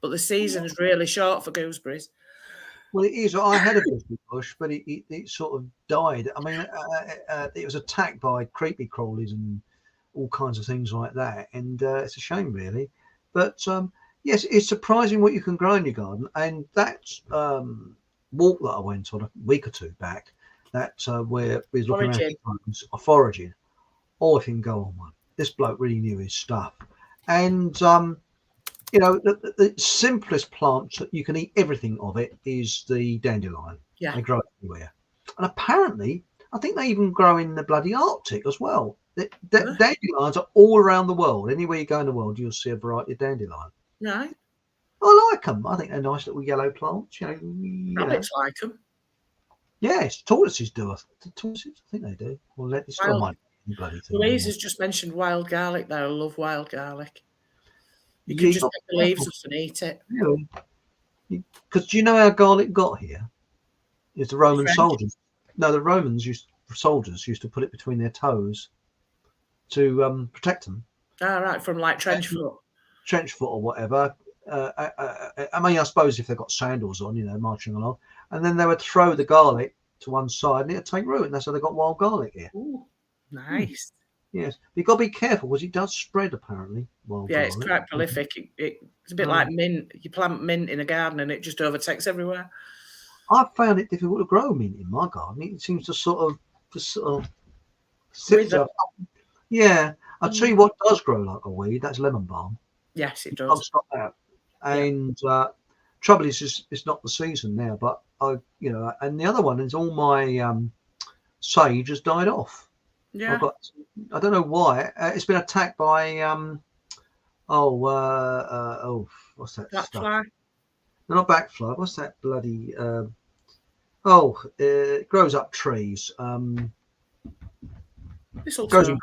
Speaker 2: But the season's really short for gooseberries.
Speaker 1: Well, it is. I had a gooseberry bush, but it sort of died. I mean, it was attacked by creepy crawlies and all kinds of things like that. And it's a shame, really. But yes, it's surprising what you can grow in your garden. And that walk that I went on a week or two back, that where we was looking around foraging. Oh, if you can go on one. This bloke really knew his stuff. And you know, the simplest plants that you can eat everything of it is the dandelion.
Speaker 2: Yeah.
Speaker 1: They grow everywhere. And apparently, I think they even grow in the bloody Arctic as well. Dandelions are all around the world. Anywhere you go in the world, you'll see a variety of dandelion.
Speaker 2: Right.
Speaker 1: I like them. I think they're nice little yellow plants.
Speaker 2: Rabbits like them.
Speaker 1: Yes, tortoises do. Tortoises, I think they do. Well, let's go on. Bloody thing.
Speaker 2: Louise has just mentioned wild garlic there. I love wild garlic. You can just take the leaves off and eat it.
Speaker 1: Because do you know how garlic got here? It's the Roman soldiers. No, the Romans soldiers used to put it between their toes to protect them.
Speaker 2: Right, from like trench foot.
Speaker 1: Trench foot or whatever. I mean, I suppose if they've got sandals on, you know, marching along, and then they would throw the garlic to one side and it'd take root, and that's how they got wild garlic here.
Speaker 2: Ooh, nice.
Speaker 1: Yes, you've got to be careful because it does spread apparently. Wild garlic.
Speaker 2: It's quite prolific. It's a bit like mint. You plant mint in a garden and it just overtakes everywhere.
Speaker 1: I found it difficult to grow mint in my garden. It seems to sort of sit there. Yeah, I'll tell you what does grow like a weed. That's lemon balm.
Speaker 2: Yes, it does.
Speaker 1: I'll stop that. And trouble is, it's not the season now. But and the other one is all my sage has died off.
Speaker 2: Yeah.
Speaker 1: I don't know why. It's been attacked by what's that
Speaker 2: Black
Speaker 1: stuff?
Speaker 2: fly.
Speaker 1: No, not backfly. What's that bloody? It grows up trees. Grows in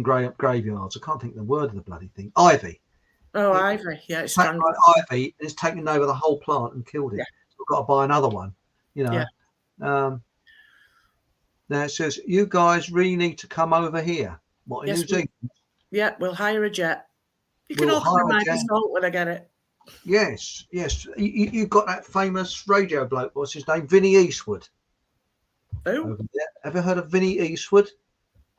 Speaker 1: graveyards. I can't think of the word of the bloody thing. Ivy.
Speaker 2: Oh, ivy. Yeah, it's
Speaker 1: attacked by ivy. And it's taken over the whole plant and killed it.
Speaker 2: Yeah.
Speaker 1: So I've got to buy another one. You know.
Speaker 2: Yeah.
Speaker 1: Now it says you guys really need to come over here. What in New Zealand?
Speaker 2: Yeah, we'll hire a jet. You can
Speaker 1: We'll
Speaker 2: all call
Speaker 1: hire
Speaker 2: me
Speaker 1: a
Speaker 2: Michael
Speaker 1: gang.
Speaker 2: Salt when I get it.
Speaker 1: Yes. You got that famous radio bloke. What's his name? Vinnie Eastwood.
Speaker 2: Who?
Speaker 1: Over there. Ever heard of Vinnie Eastwood?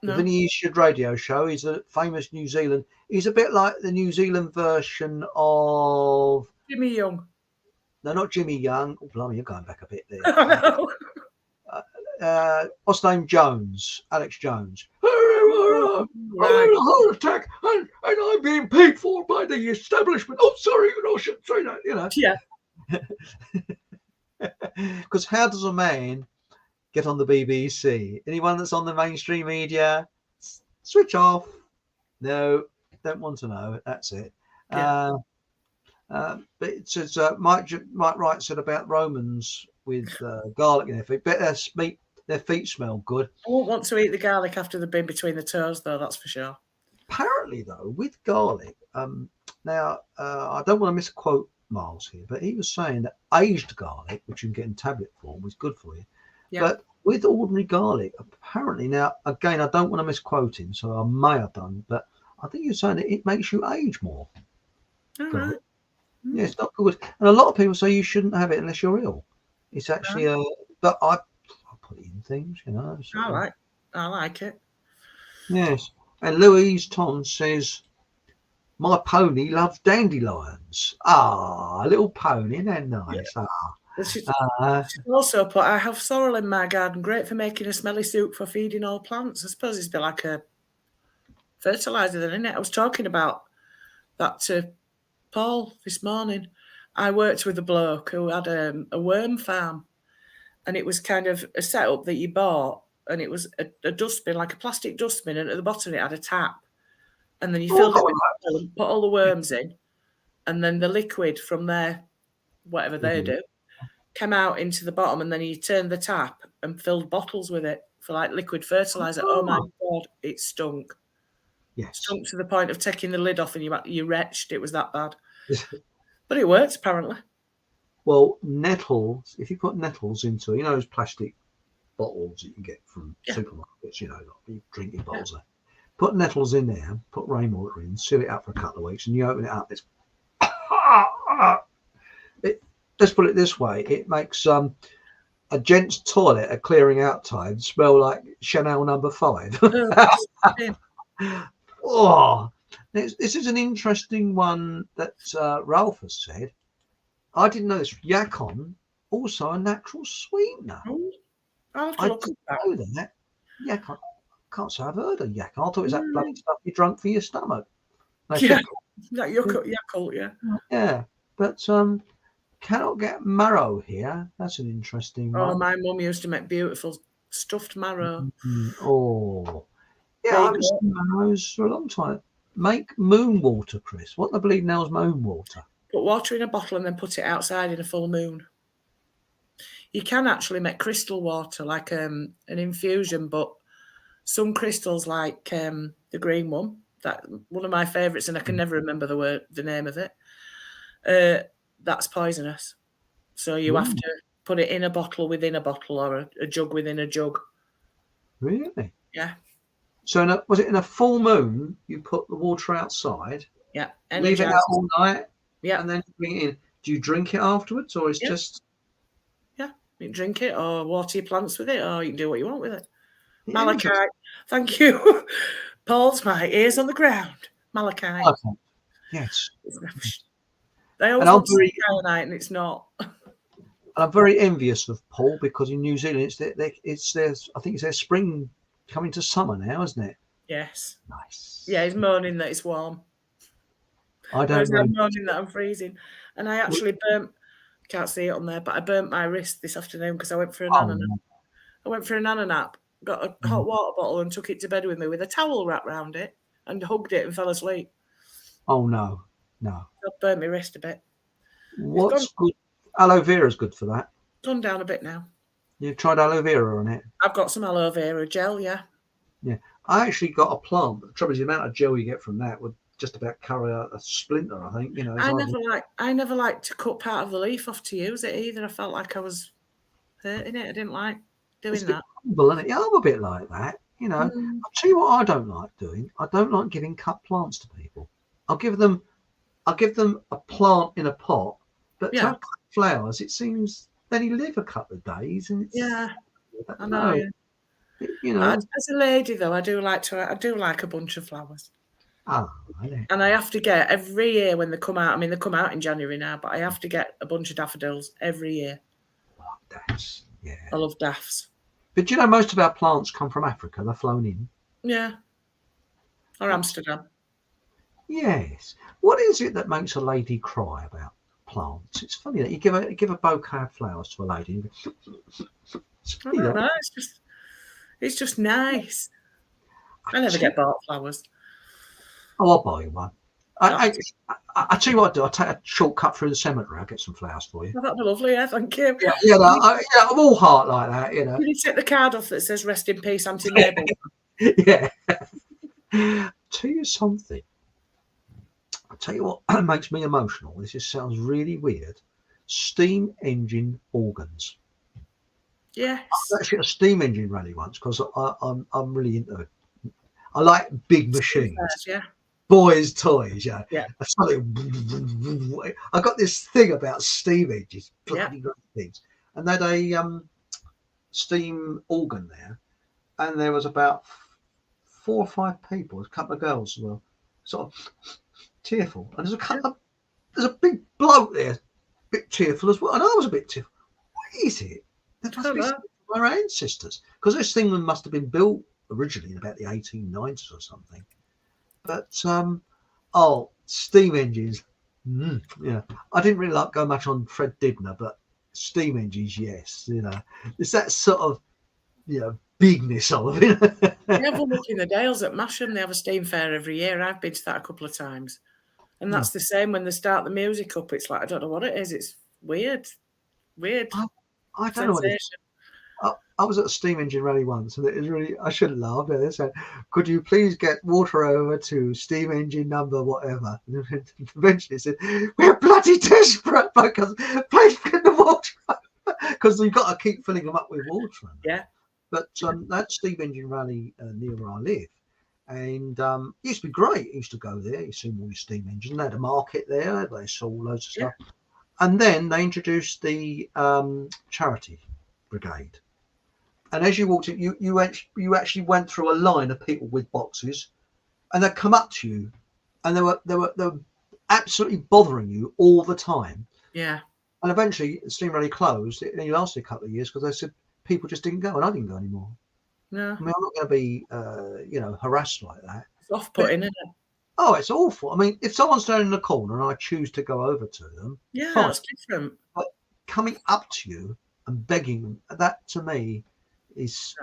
Speaker 1: The
Speaker 2: No.
Speaker 1: Vinnie Eastwood radio show. He's a famous New Zealand. He's a bit like the New Zealand version of.
Speaker 2: Jimmy Young.
Speaker 1: No, not Jimmy Young. Oh, blimey, you're going back a bit there.
Speaker 2: No.
Speaker 1: What's his name? Jones. Alex Jones.
Speaker 2: Right.
Speaker 1: I'm having a heart attack and I'm being paid for by the establishment. Oh, sorry, I shouldn't say that,
Speaker 2: Yeah.
Speaker 1: Because how does a man get on the BBC? Anyone that's on the mainstream media, switch off. No, don't want to know. That's it.
Speaker 2: Yeah.
Speaker 1: But it says Mike Wright said about Romans with garlic in their feet. But their feet smell good.
Speaker 2: I won't want to eat the garlic after they've been between the toes, though. That's for sure.
Speaker 1: Apparently, though, with garlic, now I don't want to misquote Miles here, but he was saying that aged garlic, which you can get in tablet form, was good for you.
Speaker 2: Yeah.
Speaker 1: But with ordinary garlic, apparently, now again, I don't want to misquote him, so I may have done, but I think you're saying that it makes you age more.
Speaker 2: All right.
Speaker 1: Yeah, it's not good. And a lot of people say you shouldn't have it unless you're ill. It's actually but I put it in things, So,
Speaker 2: I like it.
Speaker 1: Yes. And Louise Ton says, my pony loves dandelions. Ah, a little pony, isn't that nice?
Speaker 2: Yeah. She also put, I have sorrel in my garden, great for making a smelly soup for feeding all plants. I suppose it's a bit like a fertilizer then, isn't it? I was talking about that to Paul this morning. I worked with a bloke who had a worm farm, and it was kind of a setup that you bought, and it was a dustbin, like a plastic dustbin, and at the bottom it had a tap, and then you filled it with water and put all the worms in, and then the liquid from there, whatever they do, came out into the bottom, and then you turned the tap and filled bottles with it for like liquid fertilizer. Oh my God, it stunk.
Speaker 1: Yes.
Speaker 2: Stunk to the point of taking the lid off and you retched. It was that bad. But it worked, apparently.
Speaker 1: Well, nettles, if you put nettles into, those plastic bottles that you get from supermarkets, like drinking bottles there. Put nettles in there, put rainwater in, seal it up for a couple of weeks, and you open it up, it's let's put it this way, it makes a gent's toilet at clearing out time smell like Chanel number 5. Oh, this is an interesting one that Ralph has said. I didn't know this. Yacon, also a natural sweetener.
Speaker 2: I'll have to look at that.
Speaker 1: I didn't know that. Yacon, can't say I've heard of Yacon. I thought it was that bloody stuff you drunk for your stomach.
Speaker 2: Yeah, that Yakult, yeah.
Speaker 1: Yeah, but cannot get marrow here. That's an interesting one.
Speaker 2: Oh, my mum used to make beautiful stuffed marrow.
Speaker 1: Oh. Yeah, I haven't seen marrows for a long time. Make moon water, Chris. What the bleeding hell's moon water?
Speaker 2: Put water in a bottle and then put it outside in a full moon. You can actually make crystal water, like an infusion, but some crystals, like the green one, that one of my favourites, and I can never remember the name of it. That's poisonous. So you have to put it in a bottle within a bottle, or a jug within a jug.
Speaker 1: Really?
Speaker 2: Yeah.
Speaker 1: So was it in a full moon? You put the water outside.
Speaker 2: Yeah.
Speaker 1: Leave it out all night.
Speaker 2: Yeah.
Speaker 1: And then bring it in. Do you drink it afterwards, or it's just?
Speaker 2: Yeah, you can drink it, or water your plants with it, or you can do what you want with it. Malachite. Thank you. Paul's my ears on the ground. Malachite.
Speaker 1: Okay. Yes.
Speaker 2: They always want cyanide, and it's not.
Speaker 1: I'm very envious of Paul, because in New Zealand it's their I think it's their spring coming to summer now, isn't it?
Speaker 2: Yes.
Speaker 1: Nice.
Speaker 2: Yeah, he's moaning that it's warm.
Speaker 1: I don't know.
Speaker 2: I'm moaning that I'm freezing. And I actually can't see it on there, but I burnt my wrist this afternoon because I went for a nana nap. I went for a nana nap, got a hot water bottle and took it to bed with me with a towel wrapped around it and hugged it and fell asleep.
Speaker 1: Oh, no.
Speaker 2: I burnt my wrist a bit.
Speaker 1: What's good? Aloe vera is good for that.
Speaker 2: Gone down a bit now.
Speaker 1: You've tried aloe vera on it?
Speaker 2: I've got some aloe vera gel, yeah.
Speaker 1: Yeah. I actually got a plant, but the trouble is the amount of gel you get from that would just about carry a splinter, I think.
Speaker 2: I never liked to cut part of the leaf off to use it either. I felt like I was hurting it. I didn't like doing that.
Speaker 1: Humble, isn't it? Yeah, I'm a bit like that. I'll tell you what I don't like doing. I don't like giving cut plants to people. I'll give them a plant in a pot, but to
Speaker 2: Yeah.
Speaker 1: have flowers, it seems they only live a couple of days, and it's,
Speaker 2: Yeah,
Speaker 1: I
Speaker 2: I
Speaker 1: don't
Speaker 2: know.
Speaker 1: know.
Speaker 2: Yeah.
Speaker 1: You know,
Speaker 2: As a lady, though, I do like a bunch of flowers.
Speaker 1: I know.
Speaker 2: And I have to get every year when they come out. I mean, they come out in January now, but I have to get a bunch of daffodils every year.
Speaker 1: That's, yeah.
Speaker 2: I love daffs.
Speaker 1: But you know, most of our plants come from Africa. They're flown in.
Speaker 2: Yeah. Or Amsterdam.
Speaker 1: Yes. What is it that makes a lady cry about plants? It's funny that you give a bouquet of flowers to a lady.
Speaker 2: I don't know. It's just nice. I never get bought flowers.
Speaker 1: Oh, I'll buy you one. I tell you what I do. I'll take a shortcut through the cemetery. I'll get some flowers for you.
Speaker 2: Oh, that'd be lovely. Yeah, thank you.
Speaker 1: Yeah, I'm all heart like that. You know.
Speaker 2: Can you take the card off that says "Rest in peace, Auntie Mabel"?
Speaker 1: Yeah. Tell you something. I'll tell you what makes me emotional. This just sounds really weird. Steam engine organs.
Speaker 2: Yes.
Speaker 1: I was actually at a steam engine rally once because I'm really into it. I like big machines.
Speaker 2: Yeah.
Speaker 1: Boys' toys, yeah.
Speaker 2: Yeah.
Speaker 1: I got this thing about steam engines, bloody great things. And they had a steam organ there, and there was about 4 or 5 people, a couple of girls as well, sort of tearful. And there's a big bloke there, a bit tearful as well. And I was a bit tearful. What is it? That must be our ancestors, because this thing must have been built originally in about the 1890s or something. But steam engines, yeah. I didn't really like going much on Fred Dibner, but steam engines, yes. You know, it's that sort of, you know, bigness of it.
Speaker 2: They have one up in the Dales at Masham. They have a steam fair every year. I've been to that a couple of times, and that's the same when they start the music up. It's like, I don't know what it is. It's weird.
Speaker 1: I don't know what it is. I was at a steam engine rally once, and it was really, I shouldn't laugh. They said, could you please get water over to steam engine number whatever? And eventually said, we're bloody desperate because please get the water because you've got to keep filling them up with water.
Speaker 2: Yeah.
Speaker 1: But that steam engine rally near where I live, and it used to be great. I used to go there, you see all the steam engines. They had a market there, they sold loads of stuff. And then they introduced the charity brigade. And as you walked in, you actually went through a line of people with boxes, and they'd come up to you, and they were absolutely bothering you all the time.
Speaker 2: Yeah. And
Speaker 1: eventually, the steam rally closed. It only lasted a couple of years because they said people just didn't go, and I didn't go anymore.
Speaker 2: No.
Speaker 1: I mean, I'm not going to be, harassed like that.
Speaker 2: It's off-putting, isn't it?
Speaker 1: Oh, it's awful. I mean, if someone's standing in the corner and I choose to go over to them,
Speaker 2: yeah,
Speaker 1: fine.
Speaker 2: That's different.
Speaker 1: But coming up to you and begging them, that to me is,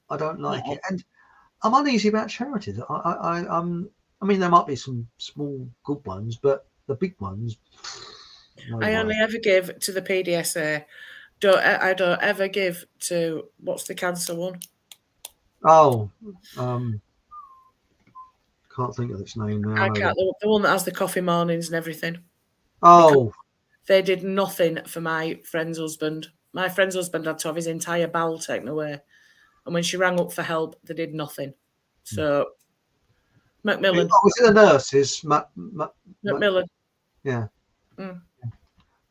Speaker 1: I don't like it. And I'm uneasy about charities. I mean, there might be some small good ones, but the big ones.
Speaker 2: I only ever give to the PDSA. I don't ever give to, what's the cancer one?
Speaker 1: Oh, can't think of its name now.
Speaker 2: I can't. The one that has the coffee mornings and everything.
Speaker 1: Oh.
Speaker 2: Because they did nothing for my friend's husband. My friend's husband had to have his entire bowel taken away. And when she rang up for help, they did nothing. So, Macmillan.
Speaker 1: Oh, was it the nurses?
Speaker 2: Macmillan.
Speaker 1: Yeah.
Speaker 2: Mm.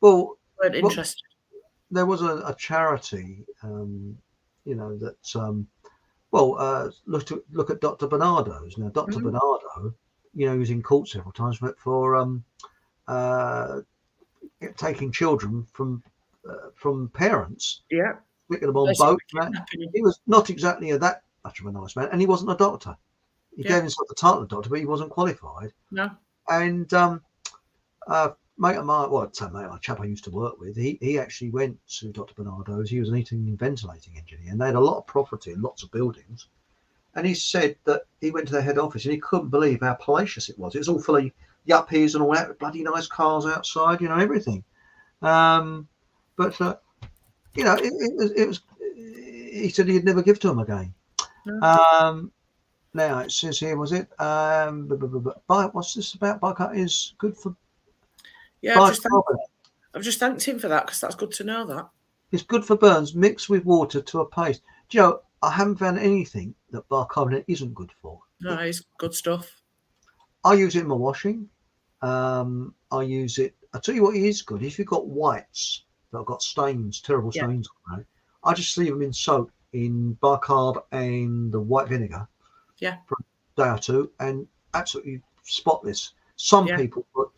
Speaker 1: Well,
Speaker 2: weren't interested.
Speaker 1: There was a charity, that, look at Dr. Bernardo's. Now, Dr. Bernardo, he was in court several times for taking children from parents.
Speaker 2: Yeah.
Speaker 1: Picking them on boats. He was not exactly that much of a nice man, and he wasn't a doctor. He gave himself the title of doctor, but he wasn't qualified.
Speaker 2: No.
Speaker 1: And mate of mine, a chap I used to work with, he actually went to Dr. Bernardo's. He was an heating and ventilating engineer, and they had a lot of property and lots of buildings. And he said that he went to their head office and he couldn't believe how palatious it was. It was all full of yuppies and all that, bloody nice cars outside, everything. It was. He said he'd never give to them again. No. Now it says here, was it? What's this about? Bicart is good for.
Speaker 2: Yeah, I've just thanked him for that because that's good to know that.
Speaker 1: It's good for burns, mixed with water to a paste. Do you know, I haven't found anything that bicarbonate isn't good for.
Speaker 2: No, it's good stuff.
Speaker 1: I use it in my washing. I use it. I tell you what is good. If you've got whites that have got stains, terrible
Speaker 2: Yeah.
Speaker 1: stains on them, I just leave them in soak in bicarb and the white vinegar.
Speaker 2: Yeah.
Speaker 1: For a day or two, and absolutely spotless. Some
Speaker 2: Yeah.
Speaker 1: people put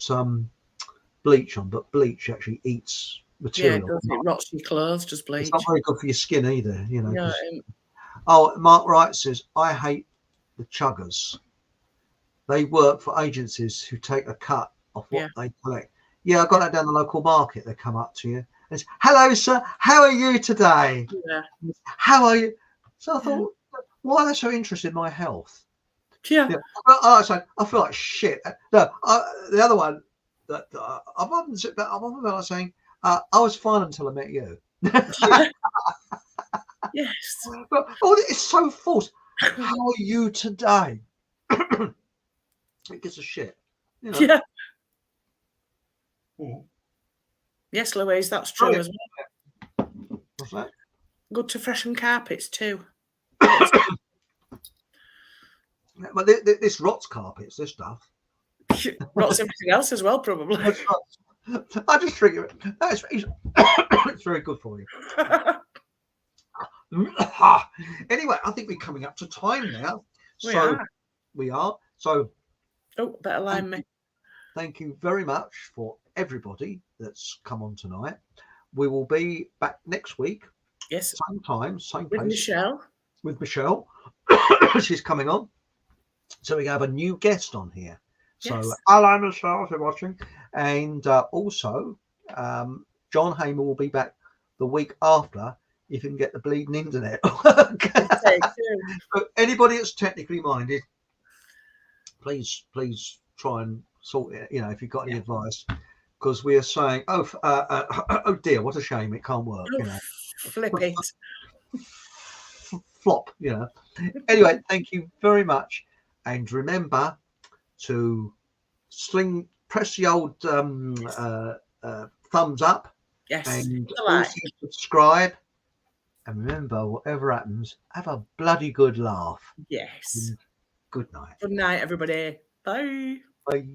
Speaker 1: bleach on, but bleach actually eats
Speaker 2: Yeah,
Speaker 1: material.
Speaker 2: it does. It rots your clothes, just bleach.
Speaker 1: It's not very good for your skin either, you know.
Speaker 2: No,
Speaker 1: 'Cause- oh, Mark Wright says, I hate the chuggers. They work for agencies who take a cut of what
Speaker 2: Yeah.
Speaker 1: they collect. Yeah, I got that down the local market. They come up to you and say, hello, sir. How are you today?
Speaker 2: Yeah.
Speaker 1: How are you? So I thought, why are they so interested in my health?
Speaker 2: Yeah.
Speaker 1: Yeah. I feel like shit. No, the other one that I'm often saying, I was fine until I met you.
Speaker 2: Yeah. Yes.
Speaker 1: But it's so false. How are you today? It gives a shit. You know?
Speaker 2: Yeah.
Speaker 1: Mhm.
Speaker 2: Yes, Louise, that's true
Speaker 1: Okay.
Speaker 2: as well.
Speaker 1: What's that?
Speaker 2: Good to freshen carpets too.
Speaker 1: But this rots carpets, this stuff.
Speaker 2: Rots everything else as well, probably.
Speaker 1: I just drink it. It's very good for you. Anyway, I think we're coming up to time now. We are. So
Speaker 2: oh, better line me.
Speaker 1: Thank you very much for everybody that's come on tonight. We will be back next week.
Speaker 2: Yes.
Speaker 1: Same time, same
Speaker 2: with
Speaker 1: place.
Speaker 2: Michelle.
Speaker 1: With Michelle. She's coming on. So we have a new guest on here. So
Speaker 2: Yes.
Speaker 1: hello, Michelle, if you're watching. And also, John Hamer will be back the week after if you can get the bleeding internet. So anybody that's technically minded, please try and sort it. You know, if you've got any advice, because we are saying, oh dear, what a shame, it can't work.
Speaker 2: Oh,
Speaker 1: you know,
Speaker 2: flip it,
Speaker 1: flop. You know. Anyway, thank you very much, and remember to press the old thumbs up,
Speaker 2: yes,
Speaker 1: and
Speaker 2: like.
Speaker 1: also subscribe. And remember, whatever happens, have a bloody good laugh.
Speaker 2: Yes.
Speaker 1: And good night.
Speaker 2: Good night, everybody. Bye.
Speaker 1: Bye.